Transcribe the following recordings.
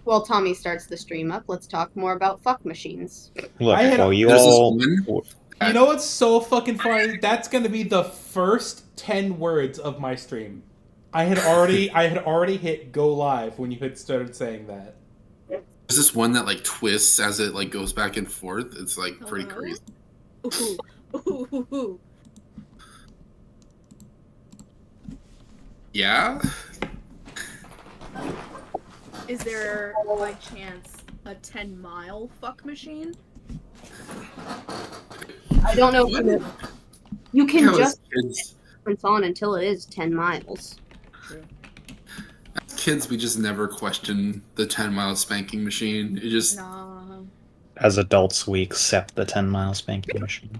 while Tommy starts the stream up, let's talk more about fuck machines. Look, There's this woman. You know what's so fucking funny? That's gonna be the first 10 words of my stream. I had already hit go live when you had started saying that. There's this one that like twists as it like goes back and forth. It's like pretty crazy. Ooh. Yeah. Is there, by chance, a 10-mile fuck machine? I don't know. You can Yeah, just kids, it's on until it is 10 miles. as kids, we just never question the 10-mile spanking machine. It just Nah. As adults, we accept the 10-mile spanking machine.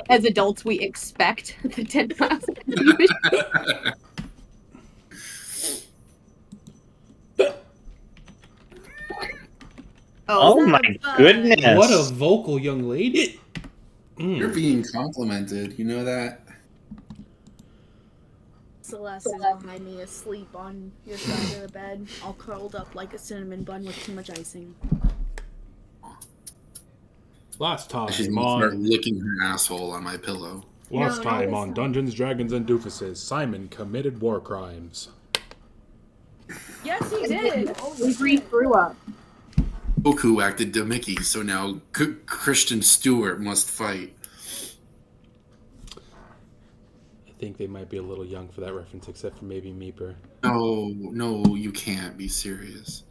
As adults, we expect the 10 miles. Oh my goodness! What a vocal young lady. You're being complimented. You know that. Celeste is behind me asleep on your side of the bed, all curled up like a cinnamon bun with too much icing. Last time She's gonna start licking her asshole on my pillow. Last No, time it's on not. Dungeons, Dragons, and Doofuses, Simon committed war crimes. Yes, he did! We grew up. Goku acted Demickey, so now Christian Stewart must fight. I think they might be a little young for that reference, except for maybe Meeper. No, you can't be serious.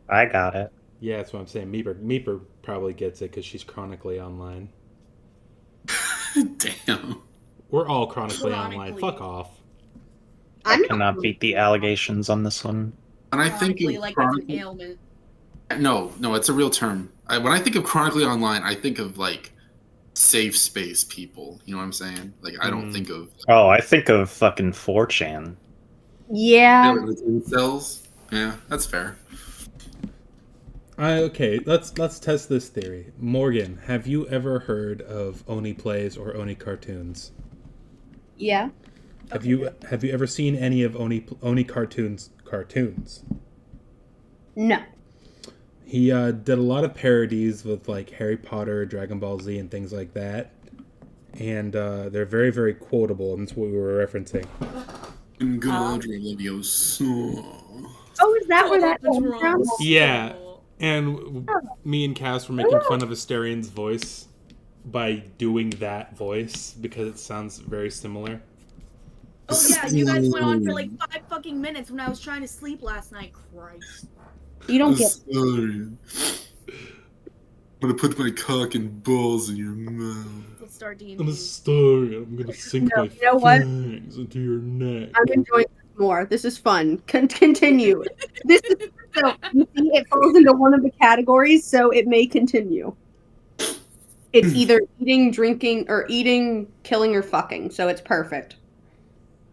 I got it. Yeah, that's what I'm saying. Meeper probably gets it because she's chronically online. Damn. We're all chronically online. Chronically. Fuck off. I'm Cannot beat the allegations on this one. When I think Chronically, of like it's an ailment. no, it's a real term. When I think of chronically online, I think of like safe space people. You know what I'm saying? Like I don't think of Oh, I think of fucking 4chan. Yeah. incels. Yeah, that's fair. Okay, let's test this theory. Morgan, have you ever heard of Oni Plays or Oni Cartoons? Yeah. Have you ever seen any of Oni Cartoons? No. He did a lot of parodies with like Harry Potter, Dragon Ball Z, and things like that. And they're very, very quotable, and that's what we were referencing. Oh, is that where that came from? Yeah, and me and Cass were making fun of Asterian's voice by doing that voice because it sounds very similar. Oh yeah, you guys went on for like 5 fucking minutes when I was trying to sleep last night. Christ. You don't get. I'm gonna put my cock and balls in your mouth. Let's start D&D. I'm a story. I'm gonna sink No, my you know what? fangs into your neck. I'm enjoying this more. This is fun. Continue. This is so you see, it falls into one of the categories, so it may continue. It's either eating, drinking, or eating, killing, or fucking. So it's perfect.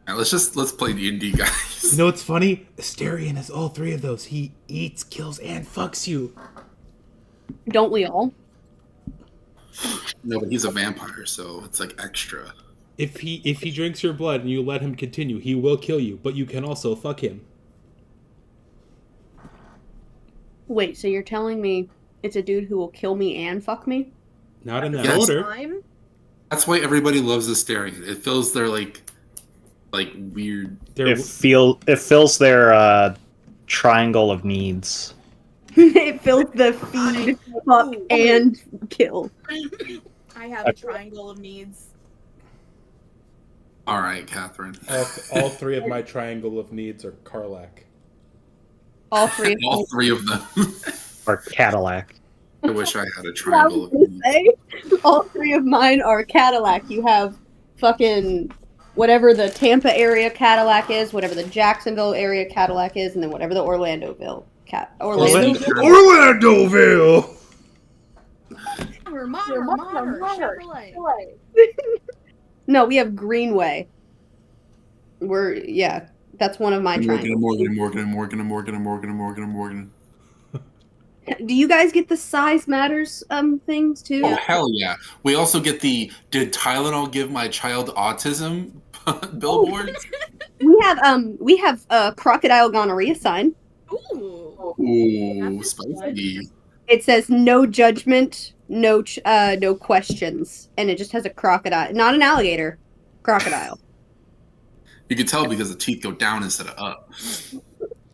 Right, let's play D&D, guys. You know what's funny? Asterian has all 3 of those. He eats, kills, and fucks you. Don't we all? No, but he's a vampire, so it's like extra. If he drinks your blood and you let him continue, he will kill you, but you can also fuck him. Wait, so you're telling me it's a dude who will kill me and fuck me? Not in that Yes. order. Time? That's why everybody loves Asterion. It fills their like weird. It fills their triangle of needs. It fills the feed, fuck, and kill. I have a triangle of needs. All right, Catherine. All 3 of my triangle of needs are Karlak. All 3 of All 3 of them. Or Cadillac. I wish I had a I triangle was of gonna needs. say, all 3 of mine are Cadillac. You have fucking whatever the Tampa area Cadillac is, whatever the Jacksonville area Cadillac is, and then whatever the Orlandoville Orlandoville! We're modern, Chevrolet. No, we have Greenway. That's one of my triangles. Morgan. Do you guys get the size matters things too? Oh, hell yeah. We also get the "Did Tylenol give my child autism?" billboards. We have crocodile gonorrhea sign. Ooh. Ooh, spicy. It says no judgment, no questions, and it just has a crocodile, not an alligator, crocodile. You can tell because the teeth go down instead of up.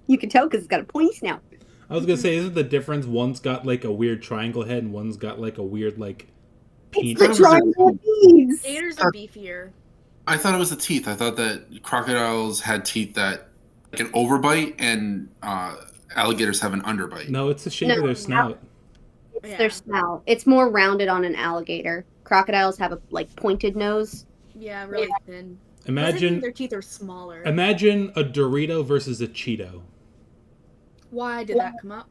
You can tell because it's got a pointy snout. I was gonna say, isn't the difference? One's got like a weird triangle head, and one's got like a weird like. It's Thought the it was triangle of thieves. Gators are beefier. I thought it was the teeth. I thought that crocodiles had teeth that like an overbite, and alligators have an underbite. No, it's the shape of their snout. It's their snout. It's more rounded on an alligator. Crocodiles have a like pointed nose. Yeah, really thin. Imagine their teeth are smaller. Imagine a Dorito versus a Cheeto. Why did that come up?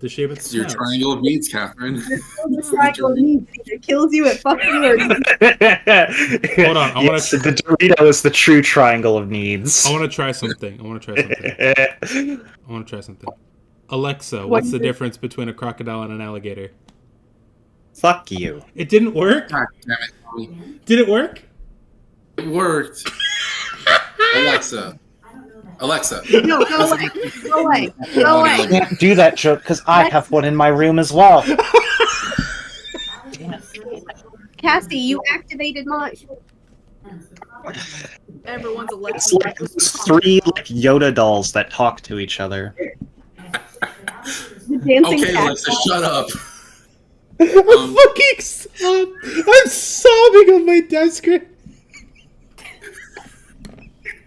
The shape of the It's your snout. triangle of needs, Catherine. The triangle of needs either kills you, it fucks you, or Hold on, I wanna Yes, the Dorito is the true triangle of needs. I want to try something. Alexa, what's the difference between a crocodile and an alligator? Fuck you. It didn't work? God damn it, Tommy. Did it work? It worked. Alexa. no, go away, go away, go away. I can't do that joke because I have one in my room as well. Cassie, you activated mine. Everyone's It's Alexa. like those three like Yoda dolls that talk to each other. The dancing Okay, cat. Alexa, shut up. I'm fucking I'm sobbing on my desk.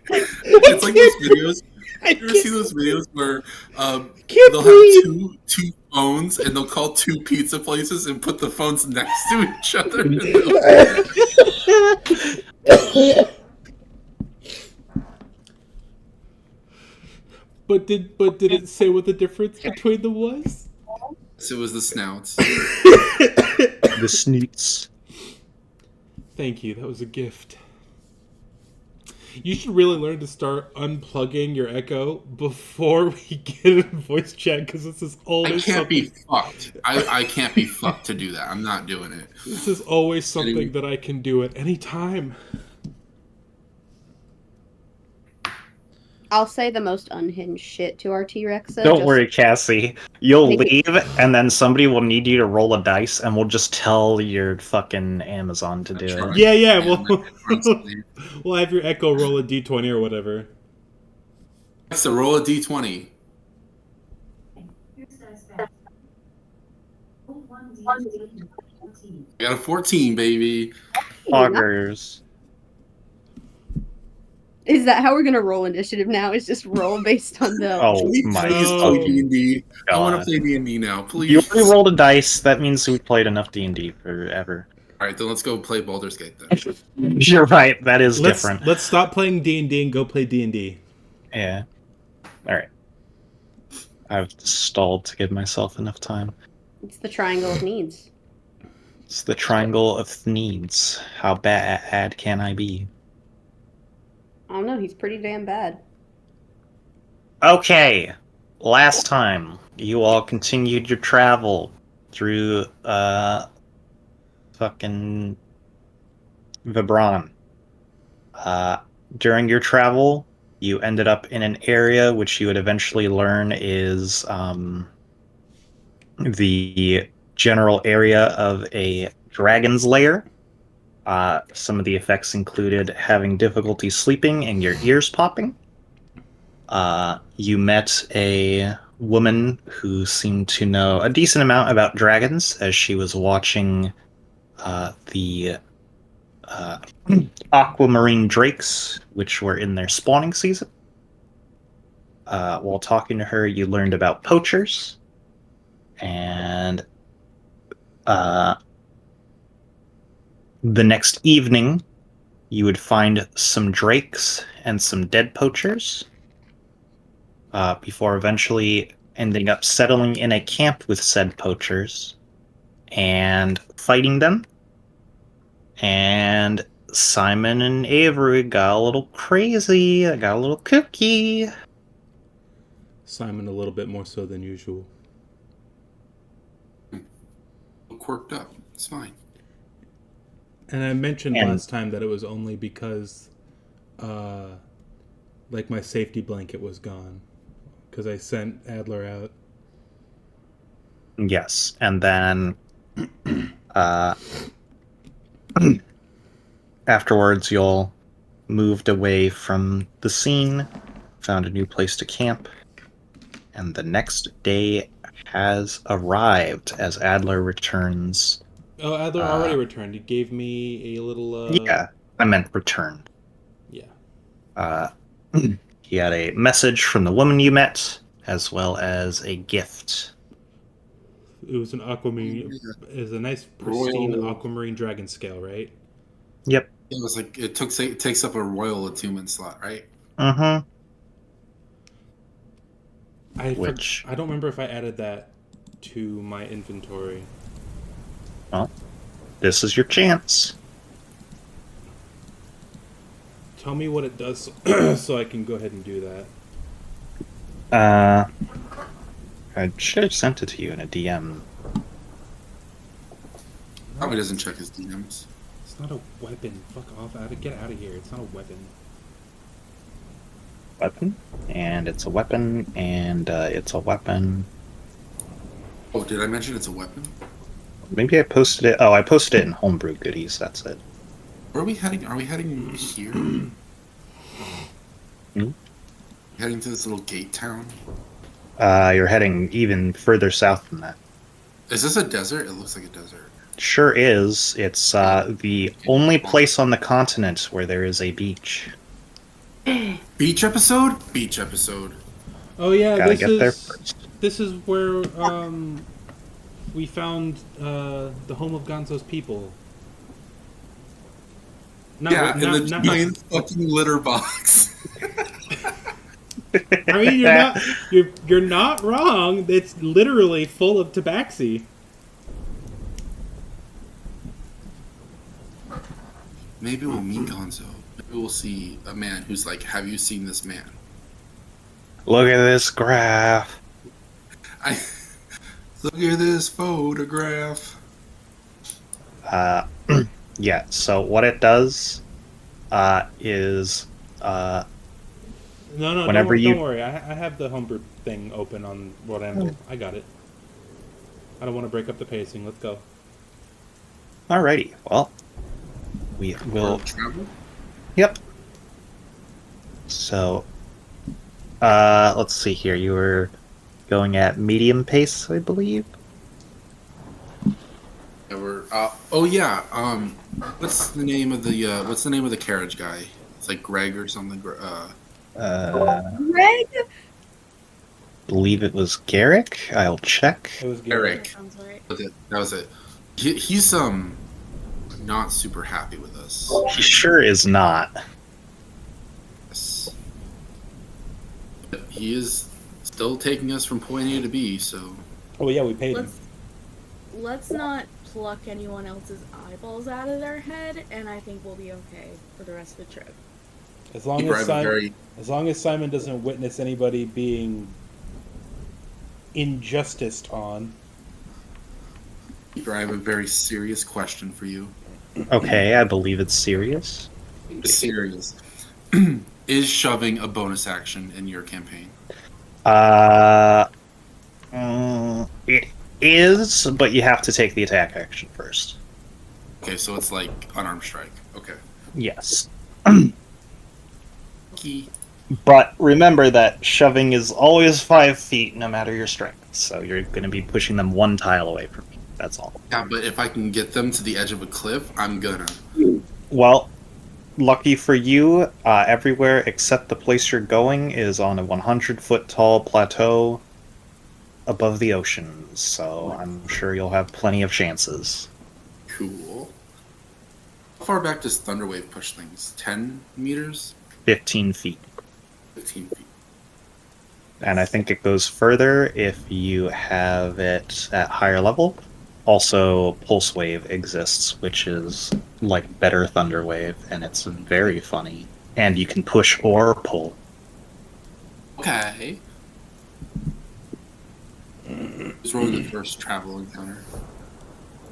It's like those videos. I You ever see those videos where can't they'll breathe. have two phones and they'll call two pizza places and put the phones next to each other? But did it say what the difference between them was? So it was the snouts. The snoots. Thank you. That was a gift. You should really learn to start unplugging your Echo before we get in voice chat, because this is I always can't be fucked. I can't be fucked to do that. I'm not doing it. This is always something that I can do at any time. I'll say the most unhinged shit to our T-Rex. Don't worry, Cassie. You'll Make leave, and then somebody will need you to roll a dice, and we'll just tell your fucking Amazon to do it. Yeah. We'll have your Echo roll a d20 or whatever. So roll a d20. I got a 14, baby. Augers. Is that how we're gonna roll initiative now? Is just roll based on the. Oh Please my play D&D. I want to God. play D&D now, please. You already rolled a dice. That means we played enough D&D forever. All right, then let's go play Baldur's Gate then. You're right. That is different. Let's stop playing D&D and go play D&D. Yeah. All right. I've stalled to give myself enough time. It's the triangle of needs. It's the triangle of needs. How bad can I be? I don't know. He's pretty damn bad. Okay. Last time, you all continued your travel through, fucking Vibron. During your travel, you ended up in an area which you would eventually learn is, the general area of a dragon's lair. Some of the effects included having difficulty sleeping and your ears popping. You met a woman who seemed to know a decent amount about dragons as she was watching the aquamarine drakes, which were in their spawning season. While talking to her, you learned about poachers, and the next evening, you would find some drakes and some dead poachers, before eventually ending up settling in a camp with said poachers and fighting them. And Simon and Avery got a little crazy, got a little kooky. Simon a little bit more so than usual. Quirked up. It's fine. And I mentioned last time that it was only because, like, my safety blanket was gone. because I sent Adler out. Yes, and then afterwards you'll moved away from the scene, found a new place to camp, and the next day has arrived as Adler returns. Oh, Adler already returned. He gave me a little. Yeah, I meant return. Yeah. He had a message from the woman you met, as well as a gift. It was an aquamarine. It was a nice, pristine Royal- aquamarine dragon scale, right? Yep. It was like it takes up a royal attunement slot, right? Mm-hmm. I don't remember if I added that to my inventory. Well, this is your chance. Tell me what it does so I can go ahead and do that. I should have sent it to you in a DM. Probably doesn't check his DMs. It's not a weapon. Fuck off. Get out of here. It's not a weapon. Weapon, and it's a weapon, and it's a weapon. Oh, did I mention it's a weapon? Maybe I posted it. Oh, I posted it in Homebrew Goodies. That's it. Where are we heading? Are we heading here? Heading to this little gate town? You're heading even further south than that. Is this a desert? It looks like a desert. Sure is. It's the only place on the continent where there is a beach. Beach episode? Beach episode. Oh yeah, Gotta get there is first. this is where we found the home of Gonzo's people. Not, Yeah, not, in the not, giant fucking litter box. I mean, you're not wrong. It's literally full of tabaxi. Maybe we'll meet Gonzo. Maybe we'll see a man who's like, have you seen this man? Look at this graph. Look at this photograph. Yeah, so what it does is No, whenever don't worry. I have the homebrew thing open on World Anvil. I got it. I don't want to break up the pacing. Let's go. alrighty. Well, we will. Travel? Yep. So, let's see here. You were going at medium pace, I believe. Yeah, we're. Oh yeah. What's the name of the carriage guy? It's like Greg or something. Greg? Believe it was Garrick. I'll check. It was Eric. Sounds right. That was it. He's not super happy with us. He sure is not. Yes. But he is still taking us from point A to B. So Oh yeah, we paid him. Let's not pluck anyone else's eyeballs out of their head, and I think we'll be okay for the rest of the trip. As long you as drive a very Simon doesn't witness anybody being injusticed on. I have a very serious question for you. Okay, I believe it's serious. Serious. Is shoving a bonus action in your campaign? It is, but you have to take the attack action first. Okay, so it's like unarmed strike. Okay. Yes. Key. But remember that shoving is always 5 feet, no matter your strength. So you're going to be pushing them one tile away from me. That's all. Yeah, but if I can get them to the edge of a cliff, I'm gonna. Well, lucky for you, everywhere except the place you're going is on a 100-foot tall plateau above the ocean. So I'm sure you'll have plenty of chances. Cool. How far back does Thunderwave push things? 10 meters? 15 feet. 15 feet. And I think it goes further if you have it at higher level. Also, Pulse Wave exists, which is like better Thunder Wave, and it's very funny. And you can push or pull. Okay. Who's rolling the first travel encounter?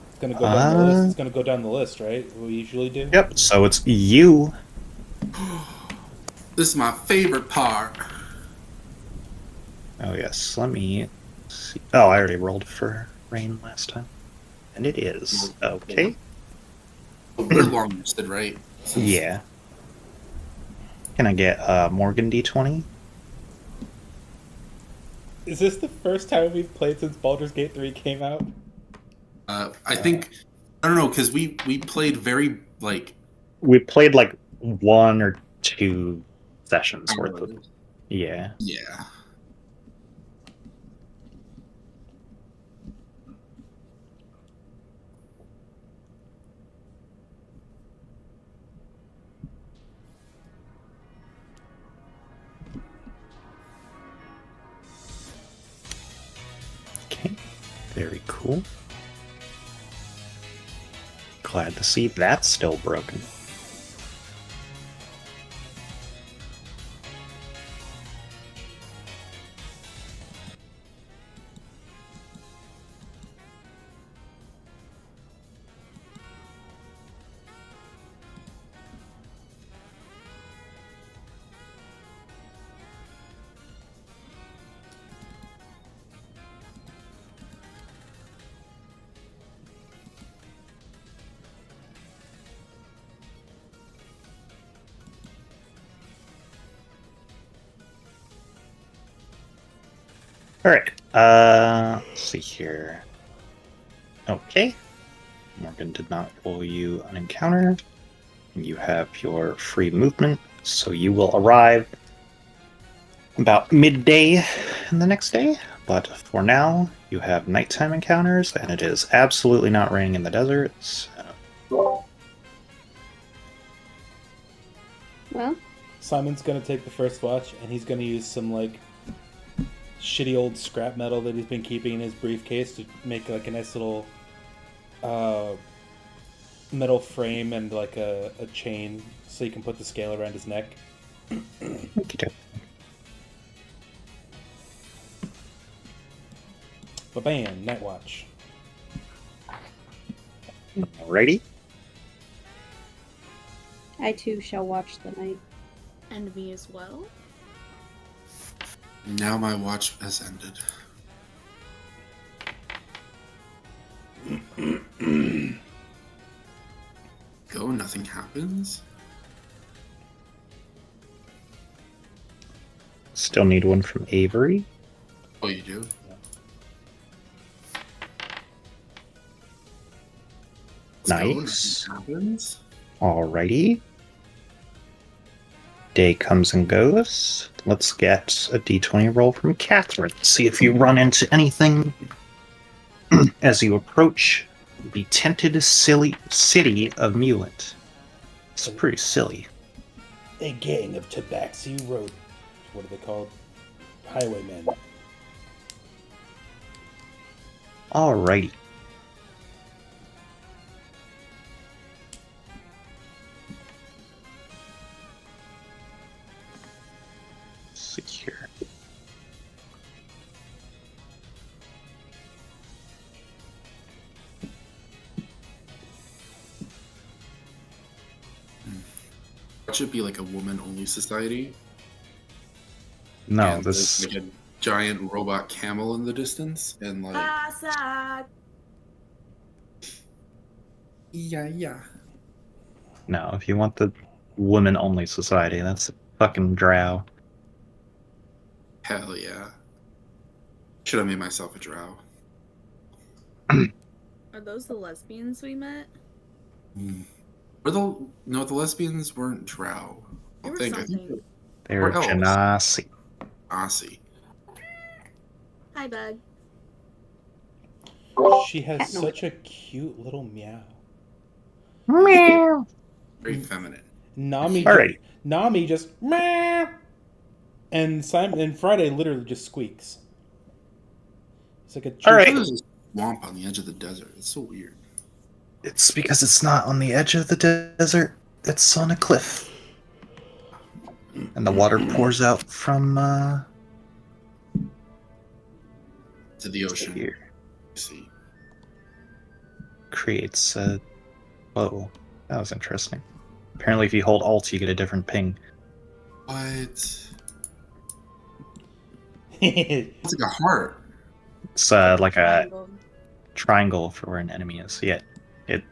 It's gonna go down the list. It's gonna go down the list, right? What we usually do. Yep, so it's you. This is my favorite part. Oh yes, let me see. Oh, I already rolled for rain last time. And it is. Okay. We're long rested, right? Yeah. Can I get Morgan D20? Is this the first time we've played since Baldur's Gate 3 came out? I think I don't know because we played very like We played like 1 or 2 sessions worth of. hours. Yeah. Yeah. Okay. Very cool. Glad to see that's still broken. Alright. Let's see here. Okay. Morgan did not roll you an encounter. You have your free movement, so you will arrive about midday in the next day. But for now, you have nighttime encounters, and it is absolutely not raining in the desert. So... Well, Simon's gonna take the first watch, and he's gonna use some like shitty old scrap metal that he's been keeping in his briefcase to make like a nice little metal frame and like a chain so you can put the scale around his neck. Okay. Ba-bam, night watch. Alrighty. I too shall watch the night. And me as well. Now my watch has ended. Go, nothing happens. Still need one from Avery. Oh, you do? Nice. Go, nothing happens. Alrighty. Day comes and goes. Let's get a d20 roll from Catherine. See if you run into anything as you approach the tented silly city of Mulant. It's pretty silly. A gang of Tabaxi Road. What are they called? Highwaymen. Alrighty. See here. It should be like a woman-only society. No, and this there's like a giant robot camel in the distance, and like Assad! yeah. no. If you want the women-only society, that's a fucking drow. Hell yeah. Should have made myself a drow. Are those the lesbians we met? Or the lesbians weren't drow. They I were think something. They're Or elves. genasi. Aussie. Hi, bud. She has Cat noise. such a cute little meow. Meow. Very feminine. Nami, Alright. Nami just meow, and Simon and Friday literally just squeaks. It's like a All right. There's a swamp on the edge of the desert. It's so weird. It's because it's not on the edge of the desert. It's on a cliff. And the water pours out from To the ocean. here. See. Creates a... Whoa. That was interesting. Apparently if you hold Alt, you get a different ping. What? It's like a heart. It's like a Triangle. triangle for where an enemy is. Yeah, it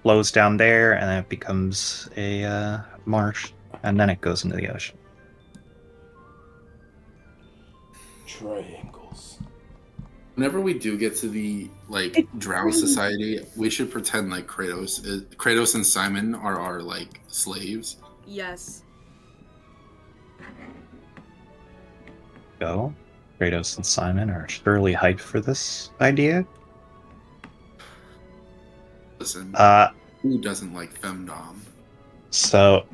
flows down there, and then it becomes a marsh, and then it goes into the ocean. Triangles. Whenever we do get to the like Drow society, we should pretend like Kratos and Simon are our like slaves. Yes. Go. Kratos and Simon are surely hyped for this idea. Listen, Uh, who doesn't like femdom? So,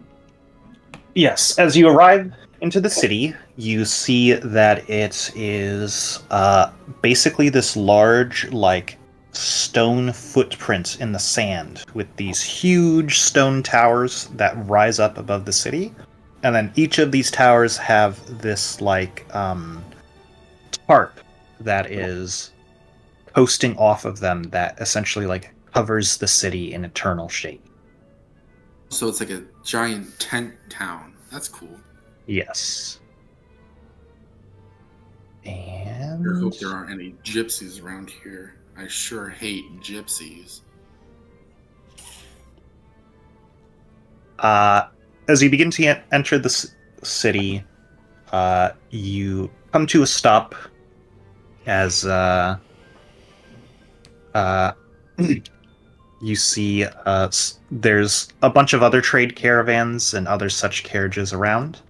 yes, as you arrive into the city, you see that it is basically this large, like, stone footprint in the sand with these huge stone towers that rise up above the city. And then each of these towers have this, like, tarp that is coasting off of them that essentially, like, covers the city in eternal shade. So it's like a giant tent town. That's cool. Yes. I And hope there aren't any gypsies around here. I sure hate gypsies. As you begin to enter the city, you come to a stop as you see there's a bunch of other trade caravans and other such carriages around.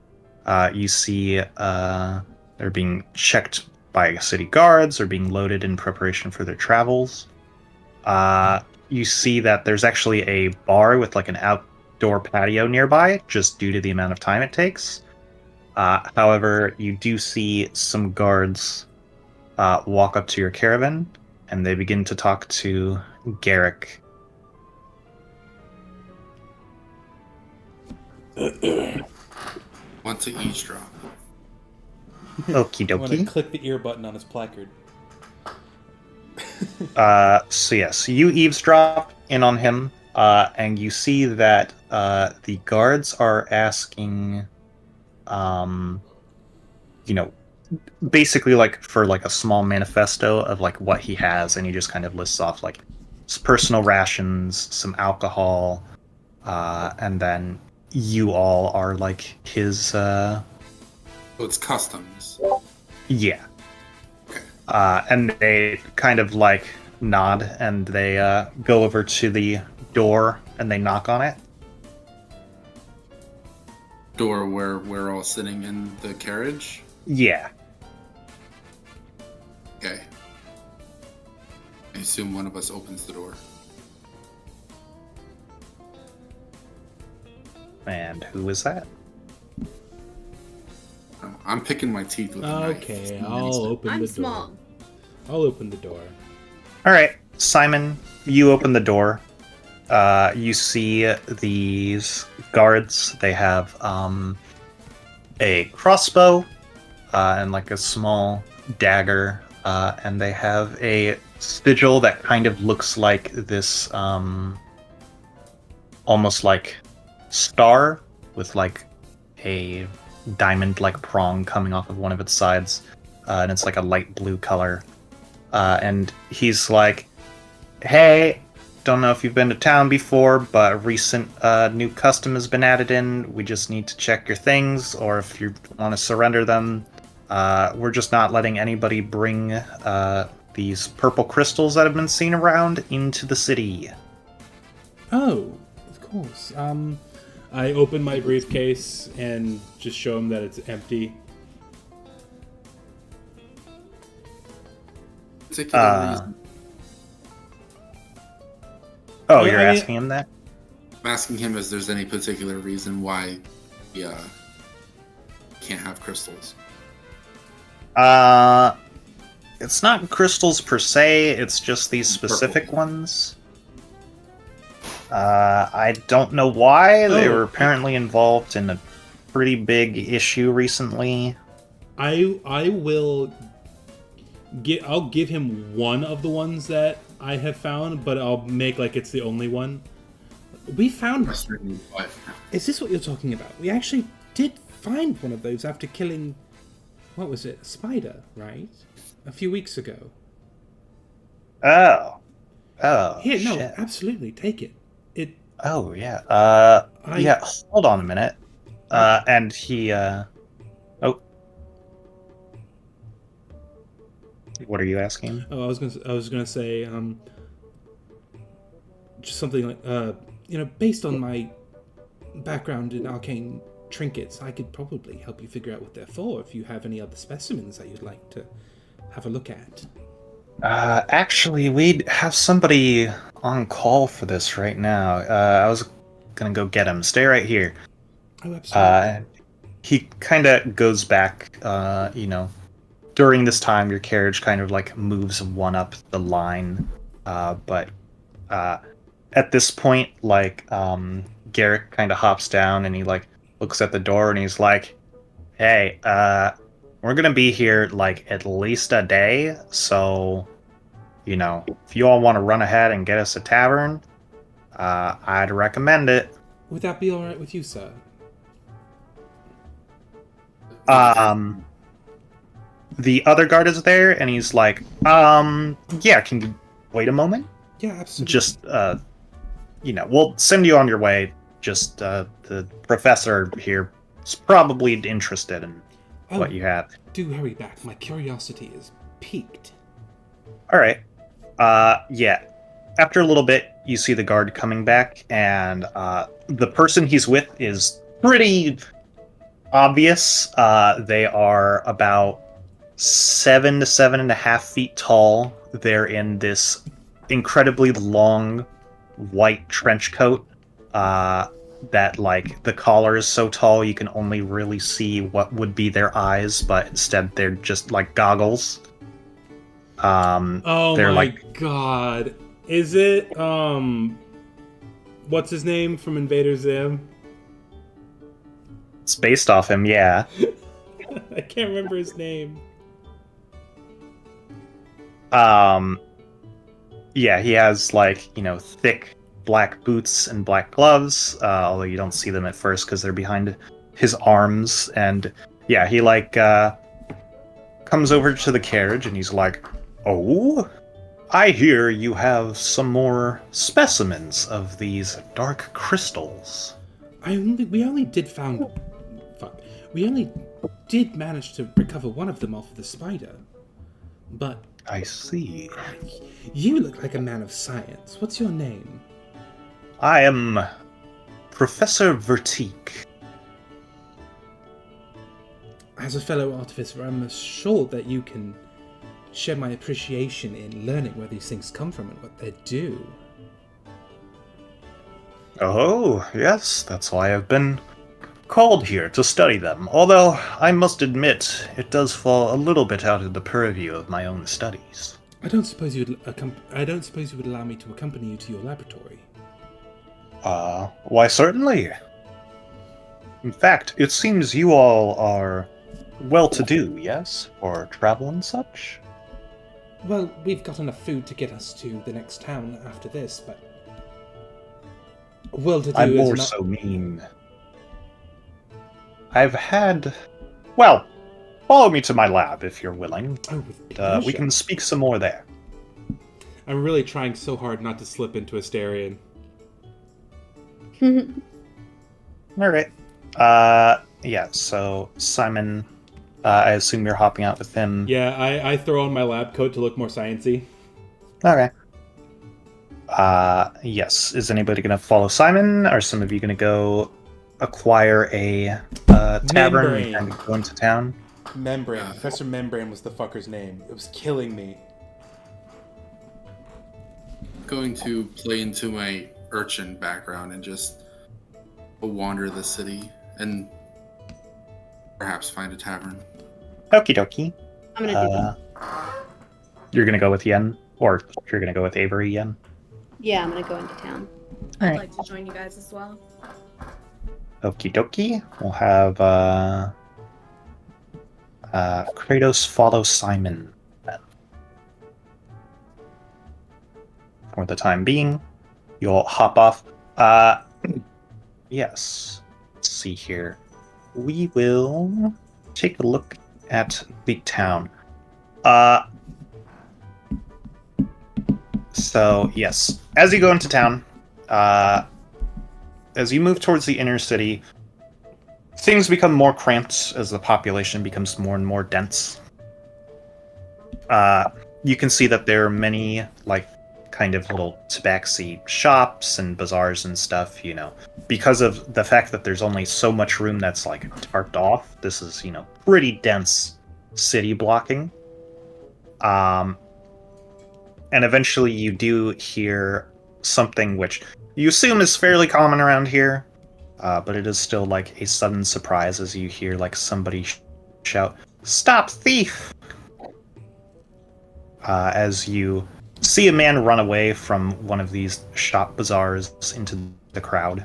You see they're being checked by city guards or being loaded in preparation for their travels. You see that there's actually a bar with like an outdoor patio nearby, just due to the amount of time it takes. However, you do see some guards walk up to your caravan, and they begin to talk to Garrick. Want to eavesdrop? Okie I'm gonna dokie. click the ear button on his placard. So yes, you eavesdrop in on him, and you see that the guards are asking, basically like for like a small manifesto of like what he has, and he just kind of lists off like his personal rations, some alcohol, and then you all are like his. So it's customs. Yeah. Okay. And they kind of like nod, and they go over to the door and they knock on it. Door where we're all sitting in the carriage. Yeah. Okay. I assume one of us opens the door. And who is that? Oh, I'm picking my teeth with a knife. Okay, I'll open I'm the door. small. I'll open the door. All right, Simon, you open the door. You see these guards. They have a crossbow and like a small dagger, and they have a sigil that kind of looks like this, almost like star with like a diamond-like prong coming off of one of its sides, and it's like a light blue color. And he's like, "Hey, don't know if you've been to town before, but a recent new custom has been added in. We just need to check your things, or if you want to surrender them. We're just not letting anybody bring these purple crystals that have been seen around into the city." Oh, of course. I open my briefcase and just show him that it's empty. Particular reason. Oh, Yeah, you're I mean- asking him that? I'm asking him if there's any particular reason why we can't have crystals. It's not crystals per se, it's just these specific Purple. ones. I don't know why. They Oh. were apparently involved in a pretty big issue recently. I will I'll give him one of the ones that I have found, but I'll make like it's the only one. We found. Frustrating, but Is this what you're talking about? We actually did find one of those after killing what was it? A spider, right? A few weeks ago. Oh. Oh, Here, no, shit. absolutely, take it. It. Oh, yeah. I. Yeah, hold on a minute. And he, Oh. What are you asking? Oh, I was gonna say, just something like, based on my background in arcane trinkets, I could probably help you figure out what they're for if you have any other specimens that you'd like to have a look at. Actually, we'd have somebody on call for this right now. I was gonna go get him. Stay right here. Oh, absolutely. He kind of goes back, during this time, your carriage kind of like moves one up the line. But at this point, like, Garrick kind of hops down and he like looks at the door and he's like, hey, we're gonna be here like at least a day, so, if you all want to run ahead and get us a tavern, I'd recommend it. Would that be alright with you, sir? The other guard is there, and he's like, yeah, can you wait a moment? Yeah, absolutely. Just, we'll send you on your way. Just, the professor here is probably interested in what you have. Do hurry back. My curiosity is piqued. Alright. Yeah. After a little bit, you see the guard coming back, and, the person he's with is pretty obvious. They are about 7 to 7.5 feet tall. They're in this incredibly long white trench coat that, like, the collar is so tall you can only really see what would be their eyes, but instead they're just like goggles. Oh they're my god. Is it, what's his name from Invader Zim? It's based off him, yeah. I can't remember his name. Yeah, he has, like, thick black boots and black gloves, although you don't see them at first because they're behind his arms, and yeah, he, like, comes over to the carriage and he's like, oh, I hear you have some more specimens of these dark crystals. We only did manage to recover one of them off of the spider. But I see. You look like a man of science. What's your name? I am Professor Vertique. As a fellow artificer, I'm assured that you can share my appreciation in learning where these things come from and what they do. Oh, yes, that's why I've been called here to study them, although I must admit it does fall a little bit out of the purview of my own studies. I don't suppose you would allow me to accompany you to your laboratory. Why certainly. In fact, it seems you all are well-to-do, yes, for travel and such? Well, we've got enough food to get us to the next town after this, but well-to-do I is more not... so mean... I've had... Well, follow me to my lab if you're willing. Oh, with pleasure. We can speak some more there. I'm really trying so hard not to slip into Asterian. Alright. Yeah, so Simon, I assume you're hopping out with him. Yeah, I throw on my lab coat to look more sciencey. Okay. Yes. Is anybody gonna follow Simon? Are some of you gonna go acquire a tavern Membrane. and go into town? Membrane. Professor Membrane was the fucker's name. It was killing me. Going to play into my urchin background and just wander the city and perhaps find a tavern. Okie dokie. I'm gonna do that. You're gonna go with Yen? Or you're gonna go with Avery, Yen? Yeah, I'm gonna go into town. I'd like to join you guys as well. Okie dokie. We'll have Kratos follow Simon then. For the time being, you'll hop off. Yes. Let's see here. We will take a look at the town. So, yes. As you go into town, as you move towards the inner city, things become more cramped as the population becomes more and more dense. You can see that there are many, like, kind of little tabaxi shops and bazaars and stuff, because of the fact that there's only so much room that's, like, tarped off. This is, pretty dense city blocking. And eventually you do hear something which you assume is fairly common around here, but it is still, like, a sudden surprise as you hear, like, somebody shout, "Stop, thief!" As you see a man run away from one of these shop bazaars into the crowd.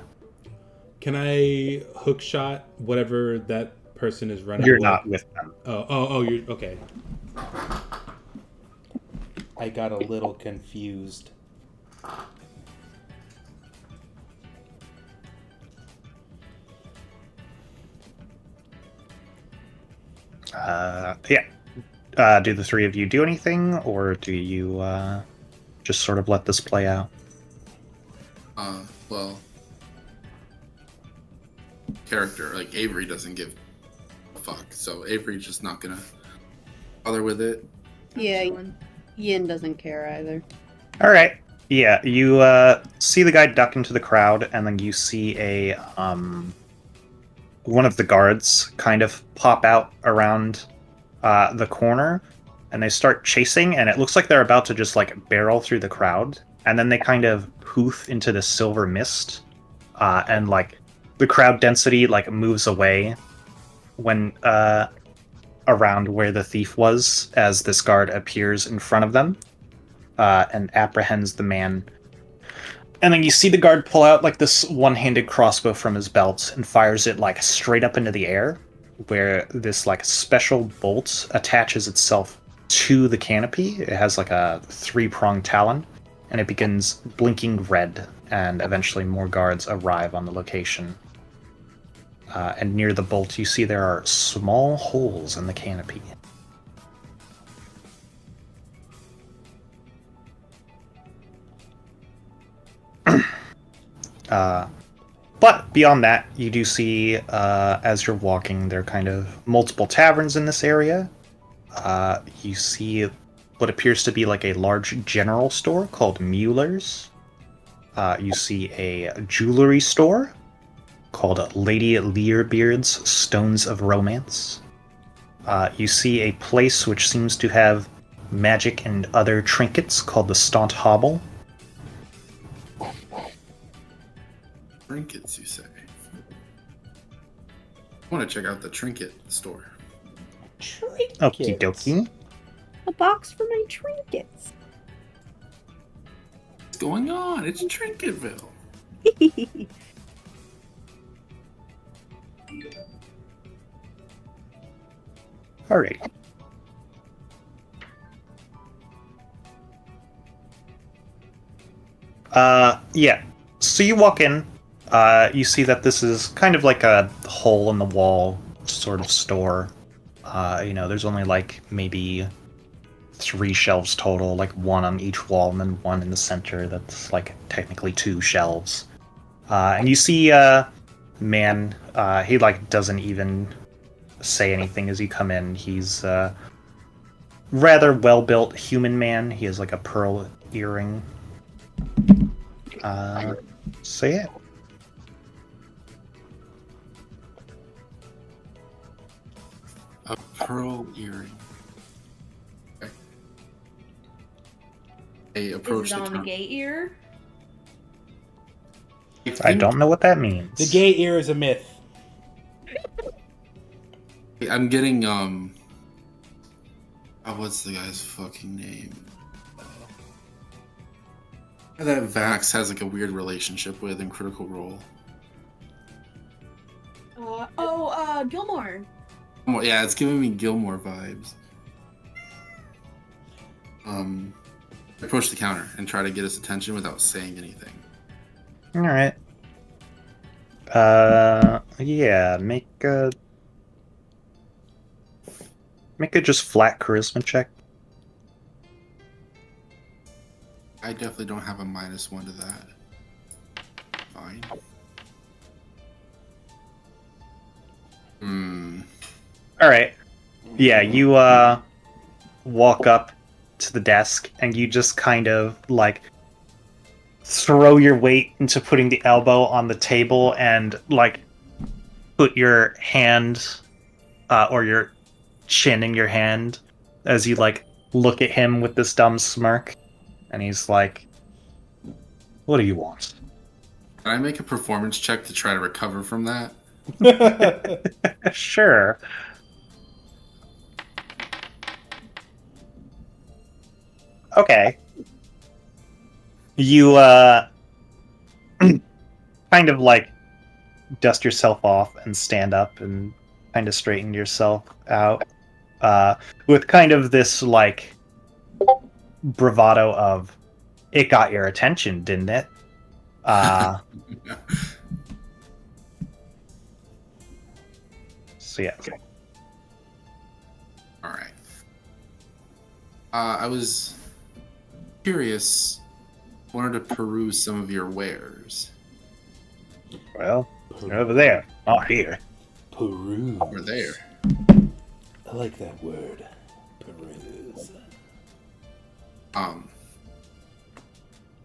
Can I hook shot whatever that person is running You're away? not with them. Oh, you're okay. I got a little confused. Yeah. Do the three of you do anything, or do you just sort of let this play out? Well, character, like Avery doesn't give a fuck, so Avery's just not gonna bother with it. Yeah, Chilling. Yin doesn't care either. All right. Yeah, you see the guy duck into the crowd, and then you see a one of the guards kind of pop out around the corner, and they start chasing, and it looks like they're about to just, like, barrel through the crowd, and then they kind of poof into the silver mist, and, like, the crowd density, like, moves away when around where the thief was, as this guard appears in front of them and apprehends the man. And then you see the guard pull out, like, this one-handed crossbow from his belt and fires it, like, straight up into the air, where this, like, special bolt attaches itself to the canopy. It has, like, a 3-pronged talon, and it begins blinking red, and eventually more guards arrive on the location. And near the bolt, you see there are small holes in the canopy. But beyond that, you do see, as you're walking, there are kind of multiple taverns in this area. You see what appears to be like a large general store called Mueller's. You see a jewelry store called Lady Learbeard's Stones of Romance. You see a place which seems to have magic and other trinkets called the Staunt Hobble. Trinkets, you say? I want to check out the trinket store. Okie dokie. A box for my trinkets. What's going on? It's Trinketville. Alright. Yeah. So you walk in, you see that this is kind of like a hole in the wall sort of store. There's only like maybe 3 shelves total, like 1 on each wall and then 1 in the center that's like technically 2 shelves. And you see man, he like doesn't even say anything as you come in. He's rather well-built human man. He has like a pearl earring. So yeah. A pearl earring. Okay. I approach Is it the on the counter. gate ear? I don't know what that means. The gay ear is a myth. I'm getting what's the guy's fucking name? That Vax has like a weird relationship with in Critical Role. Gilmore. Oh, yeah, it's giving me Gilmore vibes. I approach the counter and try to get his attention without saying anything. Alright. Yeah, make a Make a just flat charisma check. I definitely don't have a -1 to that. Fine. All right. Yeah, you walk up to the desk and you just kind of like throw your weight into putting the elbow on the table and like put your hand or your chin in your hand as you like look at him with this dumb smirk, and he's like, "What do you want?" Can I make a performance check to try to recover from that? Sure. Okay. You kind of like dust yourself off and stand up and kind of straighten yourself out with kind of this like bravado of, it got your attention, didn't it? So yeah. All right. I was curious, wanted to peruse some of your wares. Well, they're over there, not here. Peruse. Over there. I like that word. Peruse.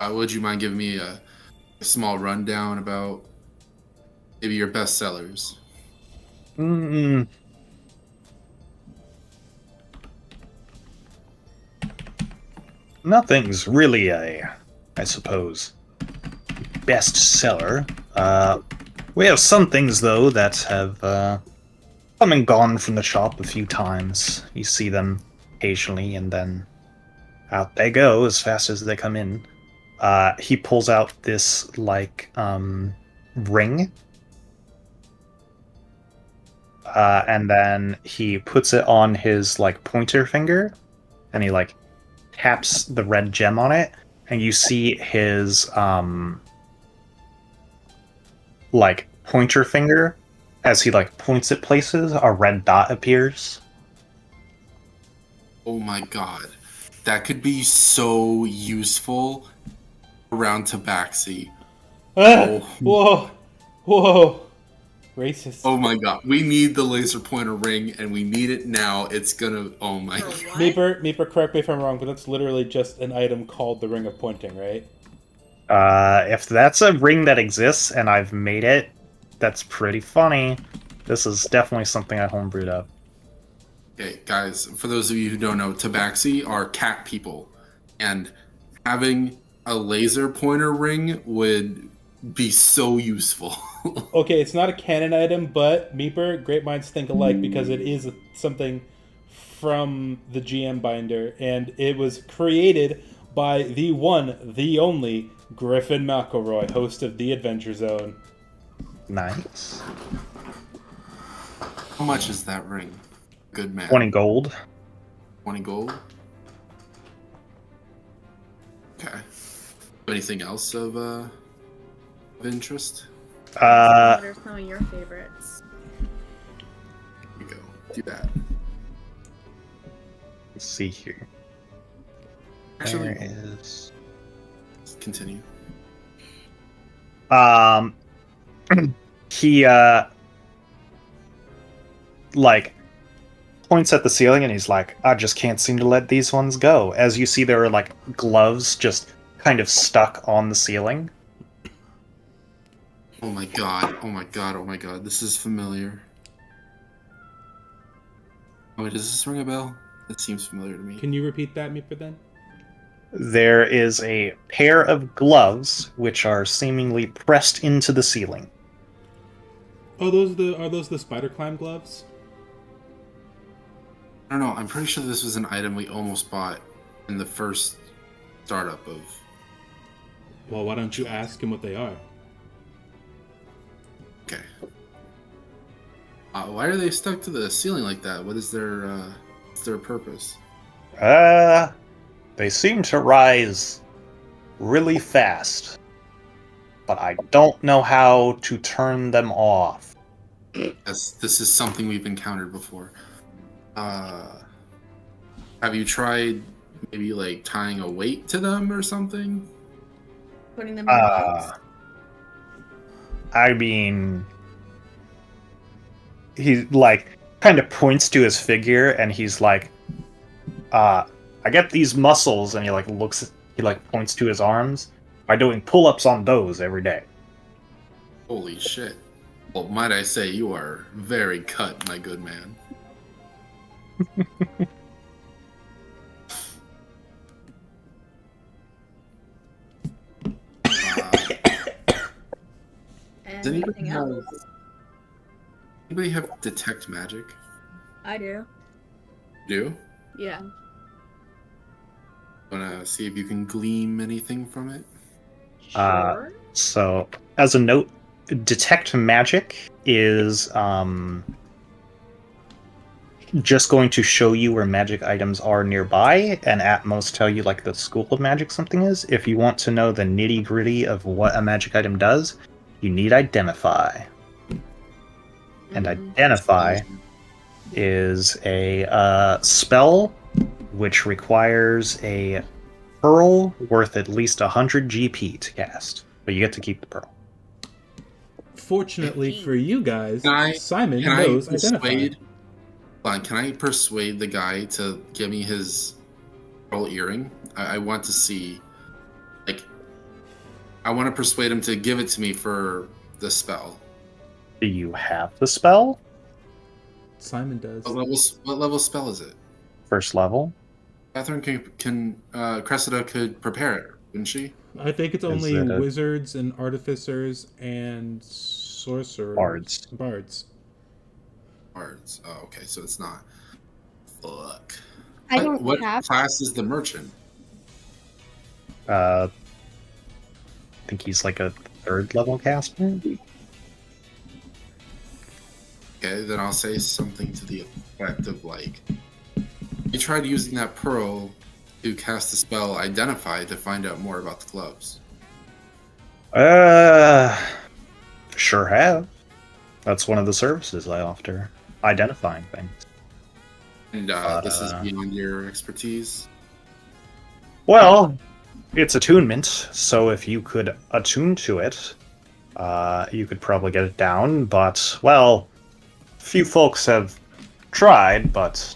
Would you mind giving me a small rundown about maybe your best sellers? Nothing's really I suppose, best seller. We have some things though that have come and gone from the shop a few times. You see them occasionally, and then out they go as fast as they come in. He pulls out this like ring, and then he puts it on his like pointer finger, and he like taps the red gem on it, and you see his like pointer finger, as he like points at places, a red dot appears. Oh my god. That could be so useful around Tabaxi. Ah, whoa. Whoa. Racist. Oh my god. We need the laser pointer ring and we need it now. It's gonna. Oh my god. Meeper, correct me if I'm wrong, but that's literally just an item called the Ring of Pointing, right? If that's a ring that exists and I've made it, that's pretty funny. This is definitely something I homebrewed up. Okay, guys, for those of you who don't know, Tabaxi are cat people. And having a laser pointer ring would be so useful. Okay, it's not a canon item, but Meeper, great minds think alike because it is something from the GM binder, and it was created by the one, the only Griffin McElroy, host of The Adventure Zone. Nice. How much is that ring? Good man. 20 gold. 20 gold? Okay. Anything else of interest? What are some of your favorites? Here you go. Do that. Let's see here. Actually, There is... continue. He like points at the ceiling and he's like, I just can't seem to let these ones go. As you see, there are like gloves just kind of stuck on the ceiling. Oh my god. Oh my god. Oh my god. This is familiar. Oh, wait, does this ring a bell? It seems familiar to me. Can you repeat that, Meeper, then? There is a pair of gloves which are seemingly pressed into the ceiling. Oh, are those the spider climb gloves? I don't know. I'm pretty sure this was an item we almost bought in the first startup of... Well, why don't you ask him what they are? Okay. Why are they stuck to the ceiling like that? What is their purpose? They seem to rise really fast, but I don't know how to turn them off. This is something we've encountered before. Have you tried maybe like tying a weight to them or something? Putting them in a box. I mean, he like kind of points to his figure, and he's like, I get these muscles, and he like points to his arms by doing pull-ups on those every day. Holy shit. Well, might I say, you are very cut, my good man. Does Anything else? Anybody have detect magic? I do. Do? Yeah. Wanna see if you can glean anything from it? Sure. So, as a note, detect magic is just going to show you where magic items are nearby, and at most tell you like the school of magic something is. If you want to know the nitty gritty of what a magic item does, you need identify. And identify is a spell which requires a pearl worth at least 100 GP to cast, but you get to keep the pearl. Fortunately for you guys, Can Simon Can knows I identify. persuade? Hold on, can I persuade the guy to give me his pearl earring? I want to see, like, I want to persuade him to give it to me for the spell. Do you have the spell? Simon does. What level spell is it? First level? Catherine Cressida could prepare it, wouldn't she? I think it's Is only it a- wizards and artificers and sorcerers. Bards. Bards. Bards. Oh, okay, so it's not. Fuck. I don't What have. class is the merchant? I think he's like a third level caster. Okay, then I'll say something to the effect of like, you tried using that pearl to cast the spell Identify to find out more about the gloves. Sure have. That's one of the services I offer. Identifying things. And this is beyond your expertise. Well, it's attunement, so if you could attune to it, you could probably get it down, but, well, few folks have tried, but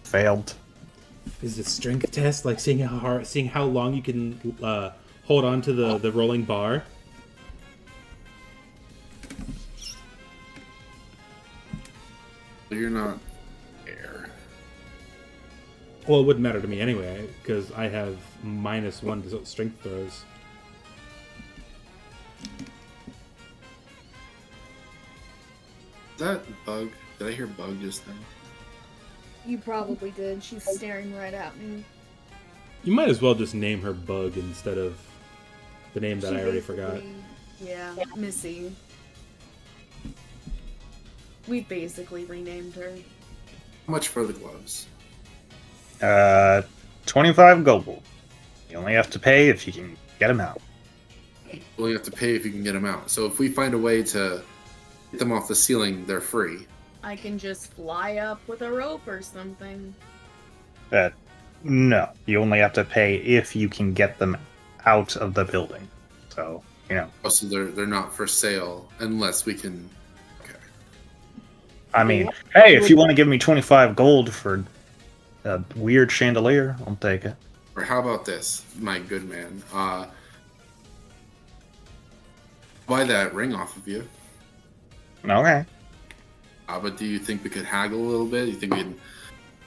failed. Is it strength test, like seeing how long you can hold on to the rolling bar? You're not air. Well, it wouldn't matter to me anyway, because I have -1 to strength throws. Is that Bug? Did I hear Bug just now? You probably did. She's staring right at me. You might as well just name her Bug instead of the name that I already forgot. Yeah, Missy. We basically renamed her. How much for the gloves? 25 gold. You only have to pay if you can get them out. Well, you have to pay if you can get them out. So if we find a way to get them off the ceiling, they're free. I can just fly up with a rope or something. No, you only have to pay if you can get them out of the building. So, you know. Oh, so they're not for sale unless we can. Okay. I mean, hey, if you want to give me 25 gold for a weird chandelier, I'll take it. Or how about this, my good man? Buy that ring off of you. Okay. But do you think we could haggle a little bit? You think we could